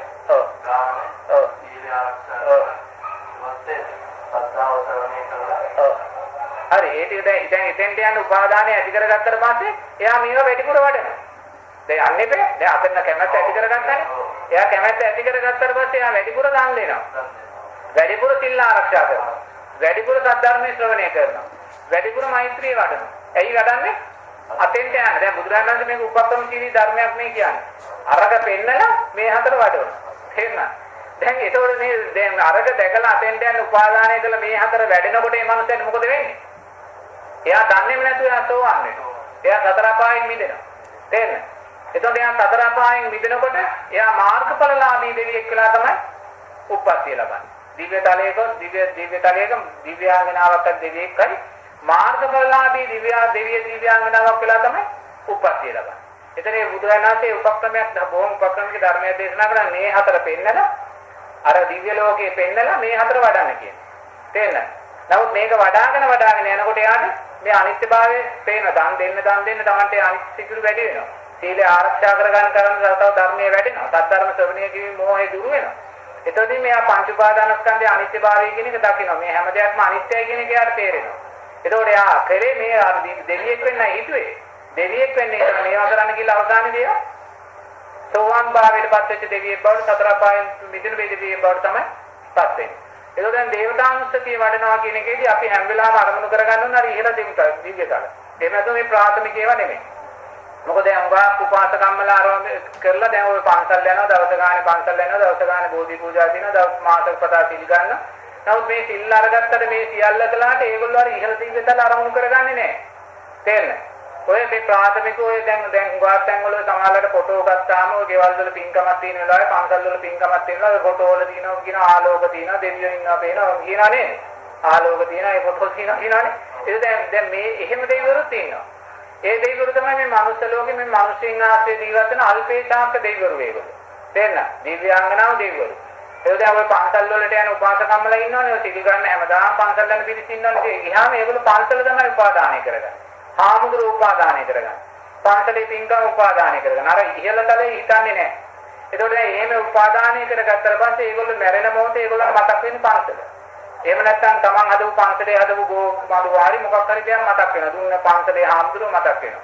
හරි ඒ ටික දැන් එතෙන්ට යන උපාදානය ඇති කරගත්තට පස්සේ එයා මේව වැඩිපුර වඩනවා. දැන් යන්නේ බෑ. දැන් අපෙන් කැමැත්ත ඇති කරගත්තානේ. එයා කැමැත්ත ඇති කරගත්තාට පස්සේ එයා වැඩිපුර දන් දෙනවා. වැඩිපුර සිල් ආරක්ෂා කරනවා. වැඩිපුර සද්ධර්මයේ ශ්‍රවණය කරනවා. වැඩිපුර මෛත්‍රිය වඩනවා. ඇයි වඩන්නේ? අතෙන්ට යන්න. දැන් බුදුරජාණන් වහන්සේ මේක උපක්‍රම සීලී ධර්මයක් මේ කියන්නේ. අරක පෙන්නලා මේ හතර වඩවනවා. තේරුණා? දැන් ඒතකොට මේ දැන් අරක දැකලා අතෙන්ට යන උපාදානය කළ මේ හතර වැඩෙනකොට මේ මනුස්සයාට මොකද වෙන්නේ? එයා දන්නේම නැතුව එයා සෝවන් වෙනවා. එයා සතර අපායෙන් මිදෙනවා. තේරෙනවද? එතකොට එයා සතර අපායෙන් මිදෙනකොට එයා මාර්ගඵලලාභී දෙවියෙක් වෙලා තමයි උප්පත්තිය ලබන්නේ. දිව්‍ය තලයක දිව්‍යාංගනාවක් දෙවියෙක්යි මාර්ගඵලලාභී දිව්‍යාංගනාවක් වෙලා තමයි උප්පත්තිය ලබන්නේ. එතන මේ බුදුරජාණන් වහන්සේ උපක්‍රමයක් බොහොම උපක්‍රමික ධර්මයක් දේශනා කරලා මේ හතර පෙන්නලා අර දිව්‍ය ලෝකයේ පෙන්නලා මේ හතර වඩන්න කියනවා. තේරෙනවද? නමුත් මේක වඩාගෙන යනකොට යාට මේ අනිත්‍යභාවය පේන දන් දෙන්න තමන්ට අනිත්‍ය සිදුරු වැඩි වෙනවා. සීලය ආරක්ෂා කරගන්න තව ධර්මයේ වැඩෙනවා. සද්ධර්ම ශ්‍රවණය කිරීමේ මොහේ දුරු වෙනවා. එතකොටින් මෙයා පංච උපාදානස්කන්ධයේ අනිත්‍යභාවය කියන එක දකිනවා. මේ හැම දෙයක්ම අනිත්‍යයි කියන එක යාට තේරෙනවා. එතකොට එයා කරේ මේ දෙවියෙක් වෙන්න හිතුවේ. දෙවියෙක් වෙන්නේ මේවා කරන්න කියලා අවසානයේදී සෝවාන් භාවයට පත් වෙච්ච දෙවියෙක් බවට සතර අපායන් මිදෙන දෙවියෙක් බවට තමයි පත් වෙන්නේ. ඒක දැන් දේවතානුස්සතිය වඩනවා කියන එකේදී අපි හැම වෙලාවෙම අරමුණු කරගන්න ඕන අර ඉහළ දිව්‍ය තල. එහෙම නැත්නම් මේ ප්‍රාථමික ඒවා නෙමෙයි. මොකද දැන් උගා උපාසකම්මලා ආරම්භ කරලා දැන් ඔය පන්සල් යනවා දවස් ගානේ බෝධි පූජා දිනවා දවස් මාසයක් පතා සිල් ගන්න. නමුත් මේ සිල් අරගත්තට මේ සියල්ල කළාට ඒගොල්ලෝ අර ඉහළ දිව්‍ය තල අරමුණු කරගන්නේ නැහැ. තේරෙනවද? ඔය මේ ප්‍රාථමික ඔය දැන් උගා තැන් වල සමහරවල්ලාට ෆොටෝ ගත්තාම ඔය ගෙවල් වල පින්කමක් තියෙන වෙලාවේ පන්සල් වල පින්කමක් තියෙනවා ඔය ෆොටෝ වල තියෙනවා කියන ආලෝක තියෙනවා දෙවියෝ ඉන්නවා පේනවා කියනවා නේද? ආලෝක තියෙනවා ඒ ෆොටෝ තියෙනවා කියනවානේ. ඒක දැන් මේ එහෙම දෙවිවරුත් ඉන්නවා. ඒ දෙවිවරු තමයි මේ මනුස්ස ලෝකේ මේ මිනිස්සුන් ආශ්‍රේ ජීවත් වෙන අල්පේශාංක දෙවිවරු ඒගොල්ලෝ. තේරෙනවද? දිව්‍යාංගනාව දෙවිවරු. ඒක දැන් ඔය පන්සල් වලට යන උපාසකම්මලා ඉන්නවනේ ඔය සිල් ගන්න හැමදාම පන්සල් යන පිරිස ඉන්නවනේ. ඒ ගියාම ඒගොල්ලෝ පන්සල තමයි උපාදානය කරගන්නේ. ආමුදුර උපාදානය කරගන්නේ. පන්සලේ පින්කම් උපාදානය කරගන්න. අර ඉහළ තලයේ හිතන්නේ නැහැ. ඒතකොට එහෙම උපාදානය කරගත්තට පස්සේ ඒගොල්ලෝ මැරෙන මොහොතේ ඒගොල්ලන්ට මතක් වෙන්නේ පන්සල. එහෙම නැත්නම් තමන් හදපු පන්සලේ හදපු මාළුවාරි මොකක් හරි දෙයක් මතක් වෙනවා. දුන්න පන්සලේ ආමුදුර මතක් වෙනවා.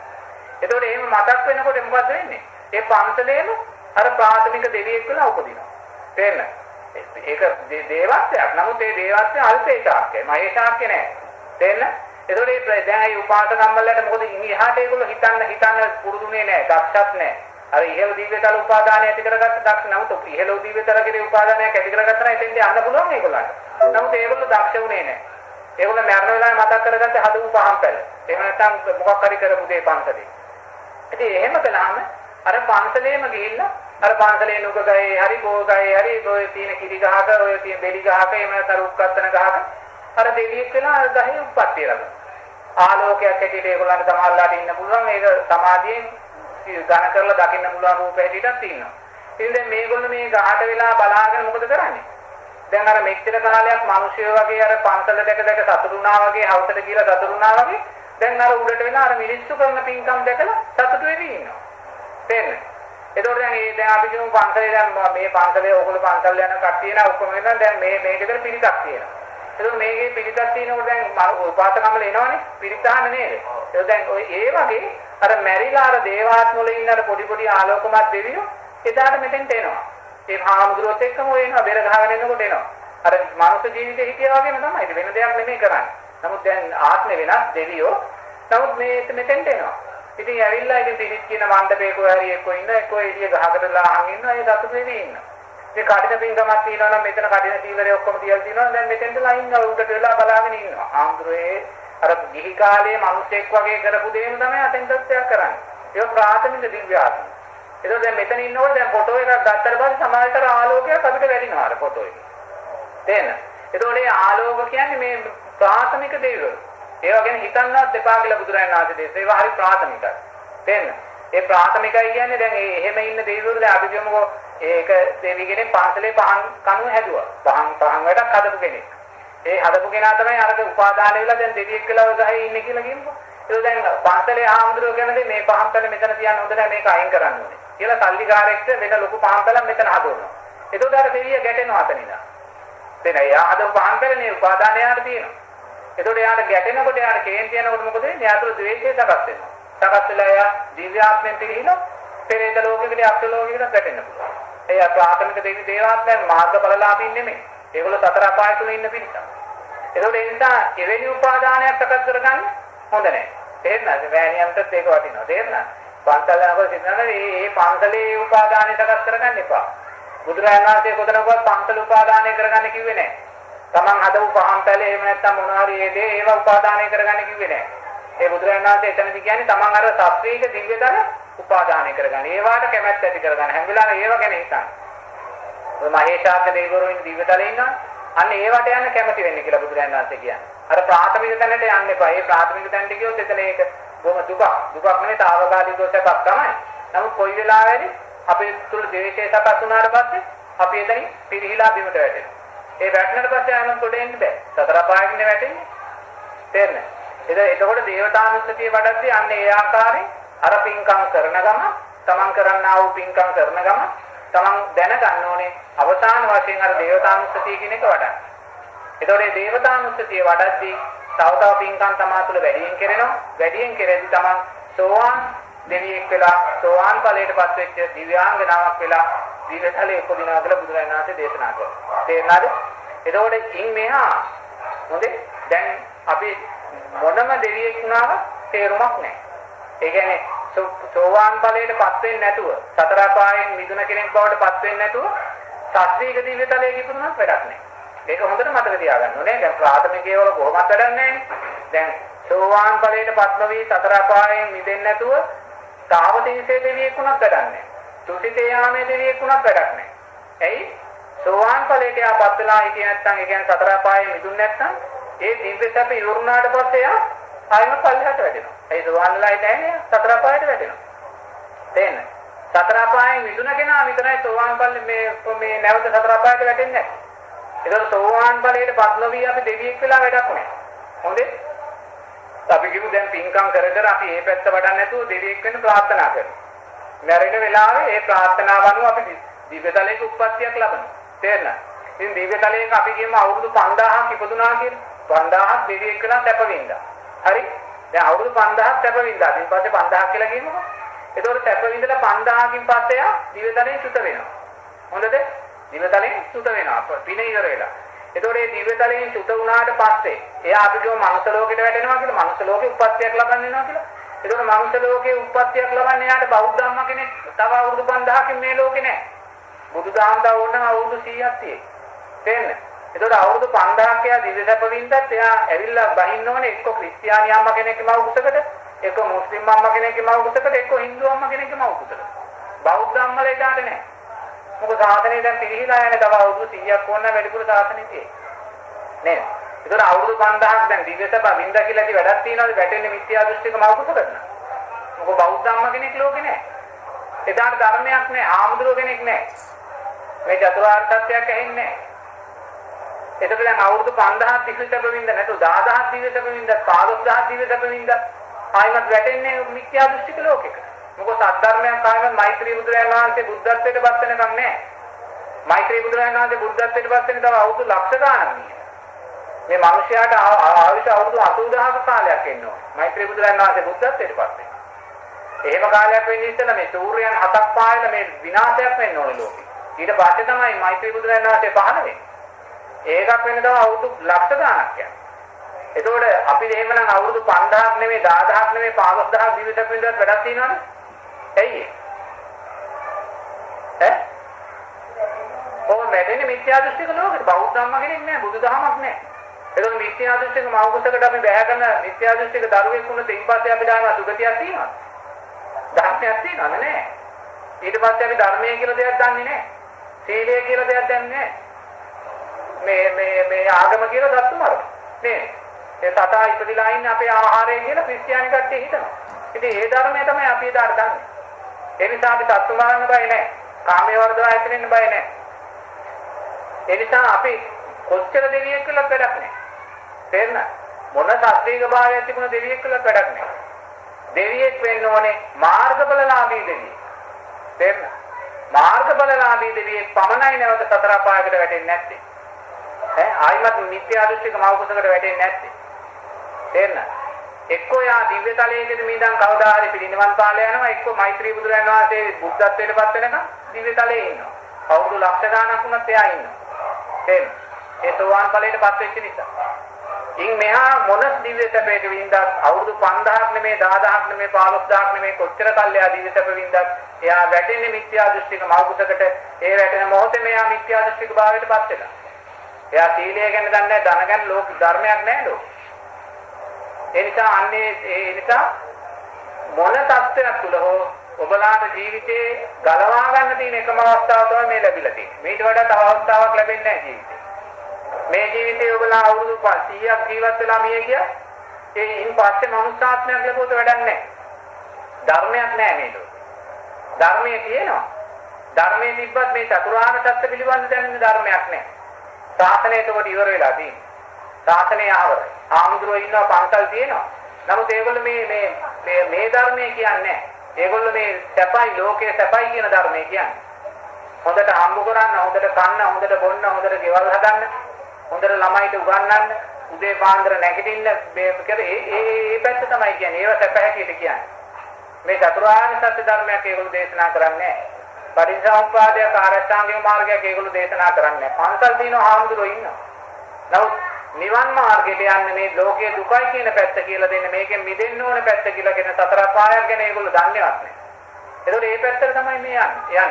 ඒතකොට එහෙම මතක් වෙනකොට මොකද වෙන්නේ? ඒ පන්සලේම අර ප්‍රාථමික දෙවියෙක් වෙලා උපදිනවා. තේරෙනවද? ඒක දේවත්වයක්. නමුත් ඒ දේවත්වය අල්පේශාක්‍යයි. මහේශාක්‍ය නෑ. තේරෙනවද? ඒතකොට මේ දැන් ඒ උපාසකම්මලට මොකද ඉහාට ඒගොල්ලෝ හිතන්න පුරුදුනේ නෑ. දක්ෂත් නෑ. අර ඉහළ දිව්‍යතල උපාදානය ඇති කරගත්ත දක්ෂ නමුත් ඉහළ දිව්‍යතල කෙරේ උපාදානයක් ඇති කරගත්තා නම් එතෙන්ට යන්න පුළුවන් ඒගොල්ලන්ට. නමුත් ඒගොල්ලෝ දක්ෂ වුණේ නෑ. ඒගොල්ලෝ මරණ වෙලාවේ මතක් කරගත්ත හදපු පහන් පැල. එහෙම නැත්නම් මොකක් හරි කරපු දේ පන්සලේ. ඉතින් එහෙම කළාම අර පන්සලේම ගිහිල්ලා අර පන්සලේ නුග ගහේ හරි බෝ ගහේ හරි ඔය තියෙන කිරි ගහක ඔය තියෙන බෙලි ගහක එහෙම නැත්නම් රුක්කත්තන ගහක අර දෙවියෙක් වෙලා ගහේ උප්පත්තිය ලබනවා. ආලෝකයක් ඇටියට ඒගොල්ලන්ට සමාල්ලාට ඉන්න පුළුවන්. ඒක සමාධියෙන් ගණ කරලා දකින්න පුළුවන් රූප ඇටියටත් තියෙනවා. ඉතින් දැන් මේගොල්ලෝ මේ ගහට වෙලා බලාගෙන මොකද කරන්නේ? දැන් අර මෙච්චර කාලයක් මිනිස්සු වගේ අර පන්සල දැක දැක සතුටුනා වගේ හවුසට ගිහලා සතුටුනා වගේ දැන් අර උඩට වෙලා අර මිනිස්සු කරන පින්කම් දැකලා සතුටු වෙවි ඉන්නවා. තේරෙන්නේ? ඒතකොට දැන් අපි කියමු පන්සලේ දැන් මේ පන්සලේ ඕගොල්ලෝ පන්සල් යන කට්ටිය නා ඔක්කොම වෙනවා දැන් මේ ගෙදර පිරිසක් තියෙනවා. ඒක මේකේ පිරිසක් තියෙනකොට දැන් උපාසකම්ල එනවනේ පිරිස ගන්න නේද? ඒක දැන් ඔය ඒ වගේ අර මැරිලා අර දේවාත්ම වල ඉන්න අර පොඩි ආලෝකමත් දෙවියෝ එදාට මෙතෙන්ට එනවා. ඒ හාමුදුරුවොත් එක්කම ඔය එනවා බෙර ගහගෙන එනකොට එනවා. අර මනුස්ස ජීවිතේ හිටියා වගේම තමයි. ඒක වෙන දෙයක් නෙමෙයි කරන්නේ. නමුත් දැන් ආත්මේ වෙනස් දෙවියෝ. නමුත් මේ මෙතෙන්ට එනවා. ඉතින් ඇවිල්ලා ඉතින් පිළිත් කියන මණ්ඩපේ කොහේ හරි එක්ක ඉන්න එක්ක එළිය ගහකටලා අහන් ඉන්නවා. ඒ සතුටු වෙවි ඉන්නවා. මේ කඩින පින්කමක් තියෙනවා නම් මෙතන කඩින තීවරය ඔක්කොම තියලා තියෙනවා. දැන් මෙතෙන්ට ලයින් උඩට වෙලා බලාගෙන ඉන්නවා. ආන්දරේ අර ගිහි කාලේ මිනිස්සෙක් වගේ කරපු දේම තමයි අතෙන්ටත් කරන්නේ. ඒක ප්‍රාථමික දිව්‍ය ආත්ම. ඒක දැන් මෙතන ඉන්නකොට දැන් ෆොටෝ එකක් ගත්තට පස්සේ සමාජතර ආලෝකයක් අපිට වැටෙනවා අර ෆොටෝ එකේ. තේන්න. ඒතකොට මේ ආලෝක කියන්නේ මේ ප්‍රාථමික දේවල්. ඒවා ගැන හිතන්නත් එපා කියලා බුදුරජාණන් වහන්සේ දේශනා. ඒවා හරි ප්‍රාථමිකයි. තේන්න. ඒ ප්‍රාථමිකයි කියන්නේ දැන් එහෙම ඉන්න දේවල් දැන් අපි කියමුකෝ ඒක දෙවි කෙනෙක් පන්සලේ පහන් කණුව හැදුවා. පහන් වැඩක් හදපු කෙනෙක්. ඒ හදපු කෙනා තමයි අරක උපාදාන වෙලා දැන් දෙවියෙක් කියලා ඔය ගහේ ඉන්නේ කියලා කියමුකෝ. ඒක දැන් පන්සලේ ආම්දුරෝ කියන්නේ මේ පහන්තල මෙතන තියන්න හොඳ නැහැ මේක අයින් කරන්න ඕනේ. කියලා සල්ලිකාරයෙක්ට වෙන ලොකු පහන්තලක් මෙතන හදවනවා. ඒකෝට අර දෙවිය ගැටෙනවා අතනින්ද. දැන් එයා හදපු පහන්තලනේ උපාදානය යාට තියෙනවා. ඒකෝට එයාට ගැටෙනකොට එයාට කේන්ති යනකොට මොකද වෙන්නේ? එයාට ද්වේෂය සකස් වෙනවා. සකස් වෙලා එයා දිව්‍ය ආත්මෙන් පිරිහිලා පෙරේත ලෝකෙකට අක්ෂ ලෝකෙකට වැටෙන්න පුළුවන්. ඒ ප්‍රාථමික දෙවි දේවාත්මයන් මාර්ගඵලලාභීන් නෙමෙයි. ඒගොල්ලෝ සතර අපාය තුල ඉන්න පිරිසක්. ඒකෝට ඒ නිසා එවැනි උපාදානයක් සකස් කරගන්න හොඳ නැහැ. තේරෙනවද? වෑනියන්ටත් ඒක වටිනවා. තේරෙනවද? පන්සල යනකොට සිතනවා මේ පන්සලේ උපාදානය සකස් කරගන්න එපා. බුදුරජාණන් වහන්සේ කොතනකවත් පන්සල උපාදානය කරගන්න කිව්වේ නැහැ. Taman හදපු පහන්සලේ එහෙම නැත්නම් මොනවා හරි ඒ දේ ඒවා උපාදානය කරගන්න කිව්වේ නැහැ. ඒ බුදුරජාණන් වහන්සේ එතනදි කියන්නේ Taman අර සත්‍වීක දිව්‍යතර උපාදානය කරගන්න. ඒවාට කැමැත්ත ඇති කරගන්න. හැම වෙලාවෙම ඒව ගැන හිතන්න. ඔය මහේශාක්‍ය දෙවිවරු ඉන්න දිව්‍යතලේ ඉන්නවා. අන්න ඒවට යන්න කැමති වෙන්නේ කියලා බුදුරජාණන් වහන්සේ කියන්නේ. අර ප්‍රාථමික තැනට යන්න එපා. ඒ ප්‍රාථමික තැනට ගියොත් එතන ඒක බොහොම දුකක් නෙවෙයි తాවකාලිකව සැපක් තමයි. නමුත් කොයි වෙලාවෙරි අපේ තුල ද්වේෂය සකස් වුණාට පස්සේ අපි එතනින් පිරිහිලා බිමට වැටෙනවා. ඒ වැටෙනාට පස්සේ ආනන් කොට එන්න බෑ. සතර පායකින් වැටෙන්නේ. තේරෙන්නේ? එතකොට දේවතානුස්සතිය වඩද්දී අන්න ඒ ආකාරයෙන් අර පින්කම් කරන ගම තමන් කරන්නා වූ පින්කම් කරන ගම තමන් දැනගන්න ඕනේ අවසාන වශයෙන් අර දේවතානුස්සතිය කියන එක වඩන්න. එතකොට මේ දේවතානුස්සතිය වඩද්දී තව තව පින්කම් තමා තුළ වැඩියෙන් කෙරෙනවා. වැඩියෙන් කෙරෙද්දී තමන් සෝවාන් දෙවියෙක් වෙලා සෝවාන් ඵලයටපත් වෙච්ච දිව්‍යාංගනාවක් වෙලා දිව්‍යතලයේ උපදිනවා කියලා බුදුරජාණන් වහන්සේ දේශනා කළා. තේරුණාද? එතකොට ඉන් මෙහා හොඳේ දැන් අපි මොනම දෙවියෙක් වුණාම තේරුමක් නැහැ. ඒ කියන්නේ සෝවාන් ඵලයටපත් වෙන්නේ නැතුව සතර අපායෙන් මිදුන කෙනෙක් බවට පත් වෙන්නේ නැතුව ශාස්ත්‍රීය දිව්‍යතලයේ ඉපදුනත් වැඩක් නැහැ. ඒක හොඳට මතක තියාගන්න ඕනේ. දැන් ප්‍රාථමිකයේ වල කොහොමද වැඩක් නැහැ. දැන් සෝවාන් ඵලයටපත් නොවි සතර අපායෙන් මිදෙන්නේ නැතුව තාවතින්සේ දෙවියෙක් වුණත් වැඩක් නැහැ. තුසිතේ යාමේ දෙවියෙක් වුණත් වැඩක් නැහැ. ඇයි? සෝවාන් ඵලයට යාපත් වෙලා හිටියේ නැත්නම් ඒ කියන්නේ සතර අපායෙන් මිදුන්නේ නැත්නම් ඒ දිව්‍ය සැප ඉවරුණාට පස්සේ යා ආයම පල්ලෙහාට වැටෙනවා. ඒ සෝවාන් වෙලා ඉන්නේ සතර අපායට වැටෙනවා. තේන්න. සතර අපායෙන් මිදුන කෙනා විතරයි සෝවාන් ඵලෙ මේ නැවත සතර අපායට වැටෙන්නේ නැහැ. ඒක සෝවාන් ඵලයට පත් නොවි අපි දෙවියෙක් වෙලා වැඩක් නැහැ. හොඳේ? අපි කිව්ව දැන් පින්කම් කර කර අපි මේ පැත්ත වඩන්න නැතුව දෙවියෙක් වෙන්න ප්‍රාර්ථනා කරනවා. මැරෙන වෙලාවේ ඒ ප්‍රාර්ථනාව අනුව අපි දිව්‍යතලයක උප්පත්තියක් ලබනවා. තේරෙනවද? ඉතින් දිව්‍යතලයක අපි කියමු අවුරුදු 5000ක් ඉපදුනා කියලා. 5000ක් දෙවියෙක් වෙලා සැප වින්දා. හරි? දැන් අවුරුදු 5000ක් සැප වින්දා. ඊට පස්සේ 5000ක් කියලා කියමුකෝ. ඒතකොට සැප වින්දලා 5000කින් පස්සේ යා දිව්‍යතලයෙන් චුත වෙනවා. හොඳද? දිව්‍යතලයෙන් චුත වෙනවා. පින ඉවර වෙලා. ඒතකොට මේ දිව්‍යතලයෙන් චුත වුණාට පස්සේ එයා අපි කියමු මනුස්ස ලෝකෙට වැටෙනවා කියලා. මනුස්ස ලෝකේ උප්පත්තියක් ලබන්න වෙනවා කියලා. ඒතකොට මනුස්ස ලෝකේ උප්පත්තියක් ලබන්න යාට බෞද්ධ ධම්ම කෙනෙක් තව අවුරුදු 5000කින් මේ ලෝකේ නැහැ. බුදුදහම දා ඕනනම් අවුරුදු 100ක් තියෙයි. තේරෙන්නේ? ඒතකොට අවුරුදු 5000ක් එයා දිව්‍ය සැප වින්දත් එයා ඇවිල්ලා බහින්න ඕනේ එක්ක ක්‍රිස්තියානි අම්මා කෙනෙක්ගේ මව කුසකට, එක්ක මුස්ලිම් අම්මා කෙනෙක්ගේ මව කුසකට, එක්ක හින්දු අම්මා කෙනෙක්ගේ මව කුසකට. බෞද්ධ අම්මලා එදාට නැහැ. මොකද සාසනය දැන් පිළිහිලා යන්නේ තව අවුරුදු 100ක් ඕන නම් වැඩිපුර සාසනෙ තියෙයි. නේද? ඒතකොට අවුරුදු 5000ක් දැන් දිව්‍ය සැප වින්දා කියලා ඉතින් වැඩක් තියනවාද? වැටෙන්නේ මිත්‍යා දෘෂ්ටික මව කුසකට න ะ. මොකද බෞද්ධ අම්මා කෙනෙක් ලෝකේ නැහැ. එදාට ධර්මයක් නැහැ, ආමුදුර කෙනෙක් නැහැ. මේ චතුරාර්ය සත්‍යයක් ඇහෙන්නේ නැහැ. එතකොට දැන් අවුරුදු 5000ක් දිවිසපෙමින්ද නැතු 10000ක් දිවිසපෙමින්ද 15000ක් දිවිසපෙමින්ද ආයිමත් වැටෙන්නේ මිත්‍යා දෘෂ්ටික ලෝකෙක. මොකද සද්ධර්මයක් ආයිමත් මෛත්‍රී බුදුරජාණන් වහන්සේ බුද්ධත්වයට පත් වෙනකම් නෑ. මෛත්‍රී බුදුරජාණන් වහන්සේ බුද්ධත්වයට පත් වෙන තව අවුරුදු ලක්ෂ ගාණක් නෑ. මේ මිනිස්යාට ආයුෂ අවුරුදු 80000ක කාලයක් එන්න ඕනේ. මෛත්‍රී බුදුරජාණන් වහන්සේ බුද්ධත්වයට පත් වෙන්න. එහෙම කාලයක් වෙන්නේ ඉස්සෙල්ලා මේ සූර්යයන් හතක් පායලා මේ විනාශයක් වෙන්න ඕනේ ලෝකෙ. ඊට පස්සේ තමයි මෛත්‍රී බුදුරජාණන් වහන්සේ පහළ වෙන්නේ. ඒකක් වෙන්න තව අවුරුදු ලක්ෂ ගාණක් යනවා. එතකොට අපි එහෙමනම් අවුරුදු 5000ක් නෙමෙයි 10000ක් නෙමෙයි 15000ක් ජීවිතයක් වින්දාත් වැඩක් තියෙනවනේ. ඇයි ඒ? වැඩෙන්නේ මිත්‍යා දෘෂ්ටික ලෝකෙට. බෞද්ධ ධර්ම කෙනෙක් නෑ, බුදුදහමක් නෑ. ඒකම මිත්‍යා දෘෂ්ටික මවකුසකට අපි බැහැ කරන මිත්‍යා දෘෂ්ටික දරුවෙක් වුණොත් ඊට පස්සේ අපි දානවා සුගතියක් තියෙනවා. ධර්මයක් තියෙනවද නෑ. ඊට පස්සේ අපි ධර්මයේ කියලා දෙයක් දන්නේ නෑ. සීලය කියලා දෙයක් දන්නේ නෑ. මේ ආගම කියලා දත්තු මරන. නේ. ඒ සතා ඉපදිලා ඉන්නේ අපේ ආහාරය කියලා ක්‍රිස්තියානි කට්ටිය හිතනවා. ඉතින් ඒ ධර්මය තමයි අපි එදාට දන්නේ. ඒ නිසා අපි සත්තු මරන්න බය නෑ. කාමයේ වර්ධව ඇතිවෙන්න බය නෑ. ඒ නිසා අපි කොච්චර දෙවියෙක් කියලා වැඩක් නෑ. තේරෙනවද? මොන ශාස්ත්‍රීය භාවයක් තිබුණ දෙවියෙක් කියලා වැඩක් නෑ. දෙවියෙක් වෙන්න ඕනේ මාර්ගඵලලාභී දෙවියෙක්. තේරෙනවද? මාර්ගඵලලාභී දෙවියෙක් පමණයි නැවත සතර අපායකට වැටෙන්නේ නැත්තේ. ආයිමත් මිත්‍යා දෘෂ්ටික මවකුසකට වැටෙන්නේ නැත්තේ. තේරෙනවද? එක්කෝ යා දිව්‍ය තලයේදී මිඳන් කවදා හරි පිරිනිවන් පාලා යනවා, එක්කෝ මෛත්‍රී බුදුරජාණන් වහන්සේ බුද්ධත්වයට පත් වෙනකම් දිව්‍ය තලයේ ඉන්නවා. අවුරුදු ලක්ෂ ගණනක් වුණත් එයා ඉන්නවා. තේරෙනවද? ඒ සෝවාන් ඵලයට පත් වෙච්ච නිසා. ඉන් මෙහා මොන දිව්‍ය සැපයක වින්දත් අවුරුදු 5000ක් නෙමෙයි 10000ක් නෙමෙයි 15000ක් නෙමෙයි කොච්චර කල් එයා දිව්‍ය සැප වින්දත් එයා වැටෙන්නේ මිත්‍යා දෘෂ්ටික මවකුසකට. ඒ වැටෙන මොහොතේ මෙයා මිත්‍යා දෘෂ්ටික භාවයට පත් වෙනවා. එයා සීලය ගැන දන්නේ නැහැ, ධන ගැන ලෝක ධර්මයක් නැහැ ලෝක. ඒ නිසා මොන තත්ත්වයක් තුල හෝ ඔබලාට ජීවිතේ ගලවා ගන්න තියෙන එකම අවස්ථාව තමයි මේ ලැබිලා තියෙන්නේ. මේට වඩා තව අවස්ථාවක් ලැබෙන්නේ නැහැ ජීවිතේ. මේ ජීවිතේ ඔබලා අවුරුදු 100ක් ජීවත් වෙලා මිය ගියා. ඒයින් පස්සේ මනුස්සාත්මයක් ලැබුවොත් වැඩක් නැහැ. ධර්මයක් නැහැ මේ ලෝකේ. ධර්මයේ තියෙනවා. ධර්මයේ තිබ්බත් මේ චතුරාර්ය සත්‍ය පිළිබඳ දැනෙන ධර්මයක් නැහැ. ශාසනය එතකොට ඉවර වෙලා තියෙනවා. ශාසනය ආවරයි. ආමුද්‍රෝ ඉන්නවා, පන්සල් තියෙනවා. නමුත් ඒගොල්ලෝ මේ ධර්මයේ කියන්නේ නැහැ. ඒගොල්ලෝ මේ සැපයි ලෝකයේ සැපයි කියන ධර්මයේ කියන්නේ. හොඳට හම්බ කරන්න, හොඳට කන්න, හොඳට බොන්න, හොඳට ගෙවල් හදන්න, හොඳට ළමයිට උගන්වන්න, උදේ පාන්දර නැගිටින්න ඒ පැත්ත තමයි කියන්නේ. ඒව සැප හැටියට කියන්නේ. මේ චතුරාර්ය සත්‍ය ධර්මයක් ඒගොල්ලෝ දේශනා කරන්නේ නැහැ. පටිච්චසමුප්පාදයක්, ආරෂ්ඨාංගික මාර්ගයක් ඒගොල්ලෝ දේශනා කරන්නේ නැහැ. පන්සල් දිනන හාමුදුරුවෝ ඉන්නවා. නමුත් නිවන් මාර්ගයට යන්නේ මේ ලෝකයේ දුකයි කියන පැත්ත කියලා දෙන්නේ, මේකෙන් මිදෙන්න ඕන පැත්ත කියලා කියන සතර පායක් ගැන ඒගොල්ලෝ දන්නේවත් නැහැ. ඒතකොට මේ පැත්තට තමයි මේ යන්නේ.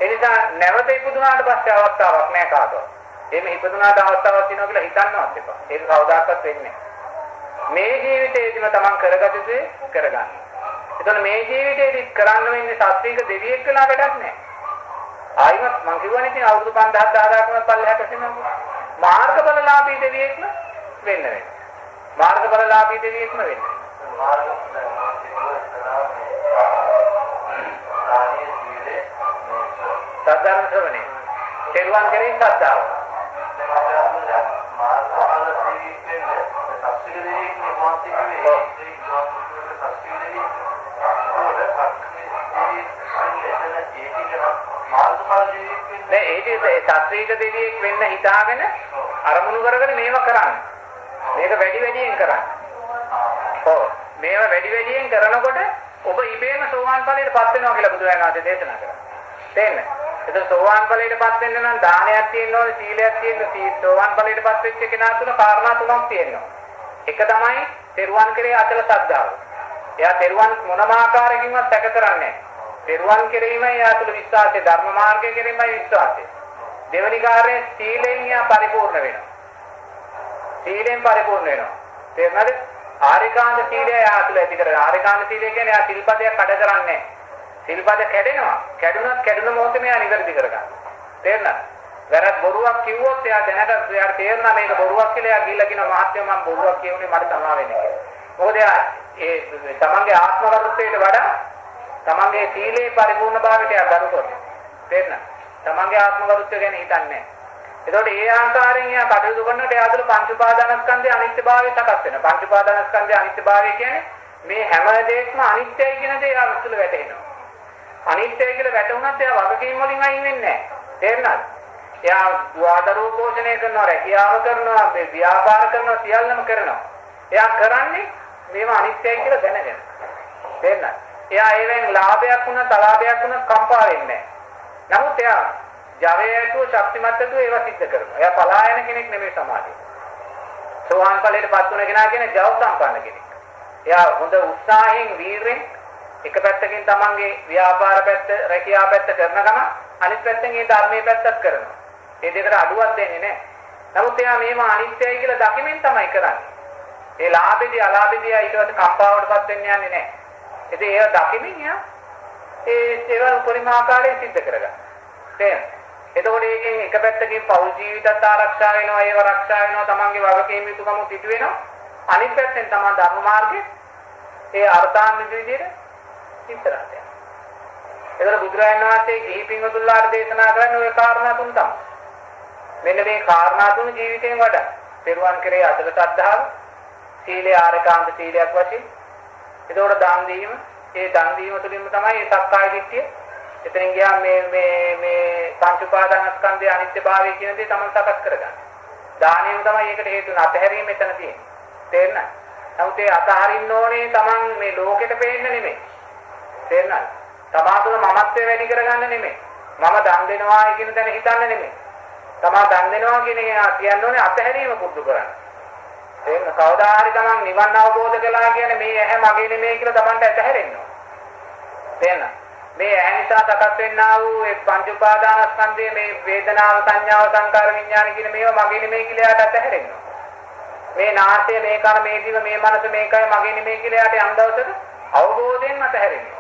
ඒ නිසා නැවත ඉපදුනාට පස්සේ අවස්ථාවක් නැහැ කාටවත්. එහෙම ඉපදුනාට අවස්ථාවක් තියෙනවා කියලා හිතන්නවත් එපා. ඒක කවදාකවත් වෙන්නේ නැහැ. මේ ජීවිතේදීම තමන් කරගත යුතු කරගන්න. ඒතකොට මේ ජීවිතේදී කරන්න වෙන්නේ සත්‍වික දෙවියෙක් කියලා වැඩක් නැහැ. ආයිමත් මං කියවනේ ඉතින් අවුරුදු 5000 10000ක් පල්ලෙහාට එනවා. මාර්ගඵලලාභී දෙවියෙක්ම වෙන්න වෙනවා. මාර්ගඵලලාභී දෙවියෙක්ම වෙන්න. සද්ධර්ම ශ්‍රවණය. තෙරුවන් කෙරෙහි ශ්‍රද්ධාව. ශාස්ත්‍රීය දෙවියෙක් වෙන්න හිතාගෙන අරමුණු කරගෙන මේව කරන්නේ. මේක වැඩි වැඩියෙන් කරන්නේ. ඔව්. මේව වැඩි වැඩියෙන් කරනකොට ඔබ ඉබේම සෝවාන් ඵලයට පත් වෙනවා කියලා බුදුරජාණන් වහන්සේ දේශනා කරා. තේරෙන්නේ? ඒක සෝවාන් ඵලයට පත් වෙන්න නම් දානයක් තියෙන්න ඕනේ, සීලයක් තියෙන්න ඕනේ. සෝවාන් ඵලයට පත් වෙච්ච කෙනා තුළ කාරණා තුනක් තියෙනවා. එක තමයි තෙරුවන් කෙරෙහි අචල ශ්‍රද්ධාව. එයා තෙරුවන් මොනම ආකාරයකින්වත් සැක කරන්නේ නැහැ. තෙරුවන් කෙරෙහිමයි එයා තුළ විශ්වාසය, ධර්ම මාර්ගය කෙරෙහිමයි විශ්වාසය. දෙවනි කාර්යය සීලෙන් එයා පරිපූර්ණ වෙනවා. සීලෙන් පරිපූර්ණ වෙනවා. තේරුණාද? ආරිකාන්ත සීලය එයා තුළ ඇති කරගන්න. ආරිකාන්ත සීලය කියන්නේ එයා සිල්පදයක් කඩ කරන්නේ නැහැ. සිල්පද කැඩෙනවා. කැඩුන මොහොතේ මෙයා නිවැරදි කරගන්න. තේරුණාද? වැරද්ද බොරුවක් කිව්වොත් එයා දැනට එයාට තේරෙනවා මේක බොරුවක් කියලා. එයා ගිහිල්ලා කියනවා මහත්මයා මම බොරුවක් කියුනේ මට තමා වෙන්නේ කියලා. මොකද එයා ඒ තමන්ගේ ආත්මවරුත්වයට වඩා තමන්ගේ සීලේ පරිපූර්ණභාවයට එයා ගරු කරනවා. තේරුණාද? තමන්ගේ ආත්මවරුත්වය ගැන හිතන්නේ නැහැ. එතකොට ඒ ආකාරයෙන් යා කටයුතු කරනකොට එයා තුළ පංච උපාදානස්කන්ධයේ අනිත්‍යභාවය සකස් වෙනවා. පංච උපාදානස්කන්ධයේ අනිත්‍යභාවය කියන්නේ මේ හැම දෙයක්ම අනිත්‍යයි කියන දේ යා තුළ වැටහෙනවා. අනිත්‍යයි කියලා වැටුණත් එයා වගකීම් වලින් අයින් වෙන්නේ නැහැ. තේරුණාද? එයා දුආදරෝ පෝෂණය කරනවා, රැකියාව කරනවා, මේ ව්‍යාපාර කරනවා, සියල්ලම කරනවා. එයා කරන්නේ මේවා අනිත්‍යයි කියලා දැනගෙන. තේරුණාද? එයා ඒවෙන් ලාභයක් වුණා, තලාභයක් වුණා කම්පා වෙන්නේ නැහැ. නමුත් එයා ජවයේතු ශක්තිමත්තු ඒවා සිද්ධ කරනවා. එයා පලායන කෙනෙක් නෙමෙයි සමාජයේ. සෝවාන් ඵලයටපත් වුණ කෙනා කියන්නේ ජව සම්පන්න කෙනෙක්. එයා හොඳ උත්සාහයෙන් වීරයෙන් එක පැත්තකින් තමන්ගේ ව්‍යාපාර පැත්ත, රැකියාව පැත්ත කරන ගමන් අනිත් පැත්තෙන් ඒ ධර්මයේ පැත්තත් කරනවා. මේ දෙකට අඩුවක් දෙන්නේ නැහැ. නමුත් එයා මේව අනිත්‍යයි කියලා දකිමින් තමයි කරන්නේ. ඒ ලාභෙදී අලාභෙදී ඊට පස්සේ කම්පාවටපත් වෙන්න යන්නේ නැහැ. ඉතින් ඒව දකිමින් යා ඒවා උපරිම ආකාරයෙන් සිද්ධ කරගන්න. තේරෙනවද? එතකොට ඒකෙන් එක පැත්තකින් පෞල් ජීවිතත් ආරක්ෂා වෙනවා, ඒව ආරක්ෂා වෙනවා, තමන්ගේ වගකීම් යුතුකම් පිටු වෙනවා. අනිත් පැත්තෙන් තමයි ධර්ම මාර්ගයේ ඒ අර්ථාන්විත විදිහට ඉස්සරහට යනවා. ඒතර බුදුරජාණන් වහන්සේ ගිහි පින්වතුන්ලාට දේශනා කරන්නේ ওই කාරණා තුන තමයි. මෙන්න මේ කාරණා තුන ජීවිතයෙන් වඩා පෙරවන් කරේ අදල සද්ධාව, සීලය ආරකාන්ත සීලයක් වශයෙන්. එතකොට දාන දීම, ඒ දාන දීම තුළින්ම තමයි මේ සක්කාය දිට්ඨිය. එතනින් ගියා මේ පංච උපාදානස්කන්ධයේ අනිත්‍යභාවය කියන දේ තමයි සකස් කරගන්නේ. දානෙම තමයි ඒකට හේතු වෙන අතහැරීම එතන තියෙන්නේ. තේරෙනවද? නමුත් ඒ අතහරින්න ඕනේ Taman මේ ලෝකෙට පේන්න නෙමෙයි. තේරෙනවද? තමා තුළ මමත්වය වැඩි කරගන්න නෙමෙයි. මම දන් දෙනවා කියන දේ හිතන්න නෙමෙයි. තමා දන් දෙනවා කියන ඕනේ අතහැරීම පුරුදු කරන්න. තේරෙනවද? කවදා හරි Taman නිවන් අවබෝධ කළා කියන්නේ මේ ඇහැ මගේ නෙමෙයි කියලා Tamanට අතහැරෙන්න ඕනේ. තේරෙනවද? මේ ඇහැ නිසා සකස් වෙන්නා වූ ඒ පංච උපාදානස්කන්ධයේ මේ වේදනාව, සංඥාව, සංකාර, විඥාන කියන මේවා මගේ නෙමෙයි කියලා යාට අතහැරෙන්න ඕනේ. මේ නාසය, මේ කන, මේ දිව, මේ මනස, මේකයි මගේ නෙමෙයි කියලා යාට යම් දවසක අවබෝධයෙන් අතහැරෙන්න ඕනේ.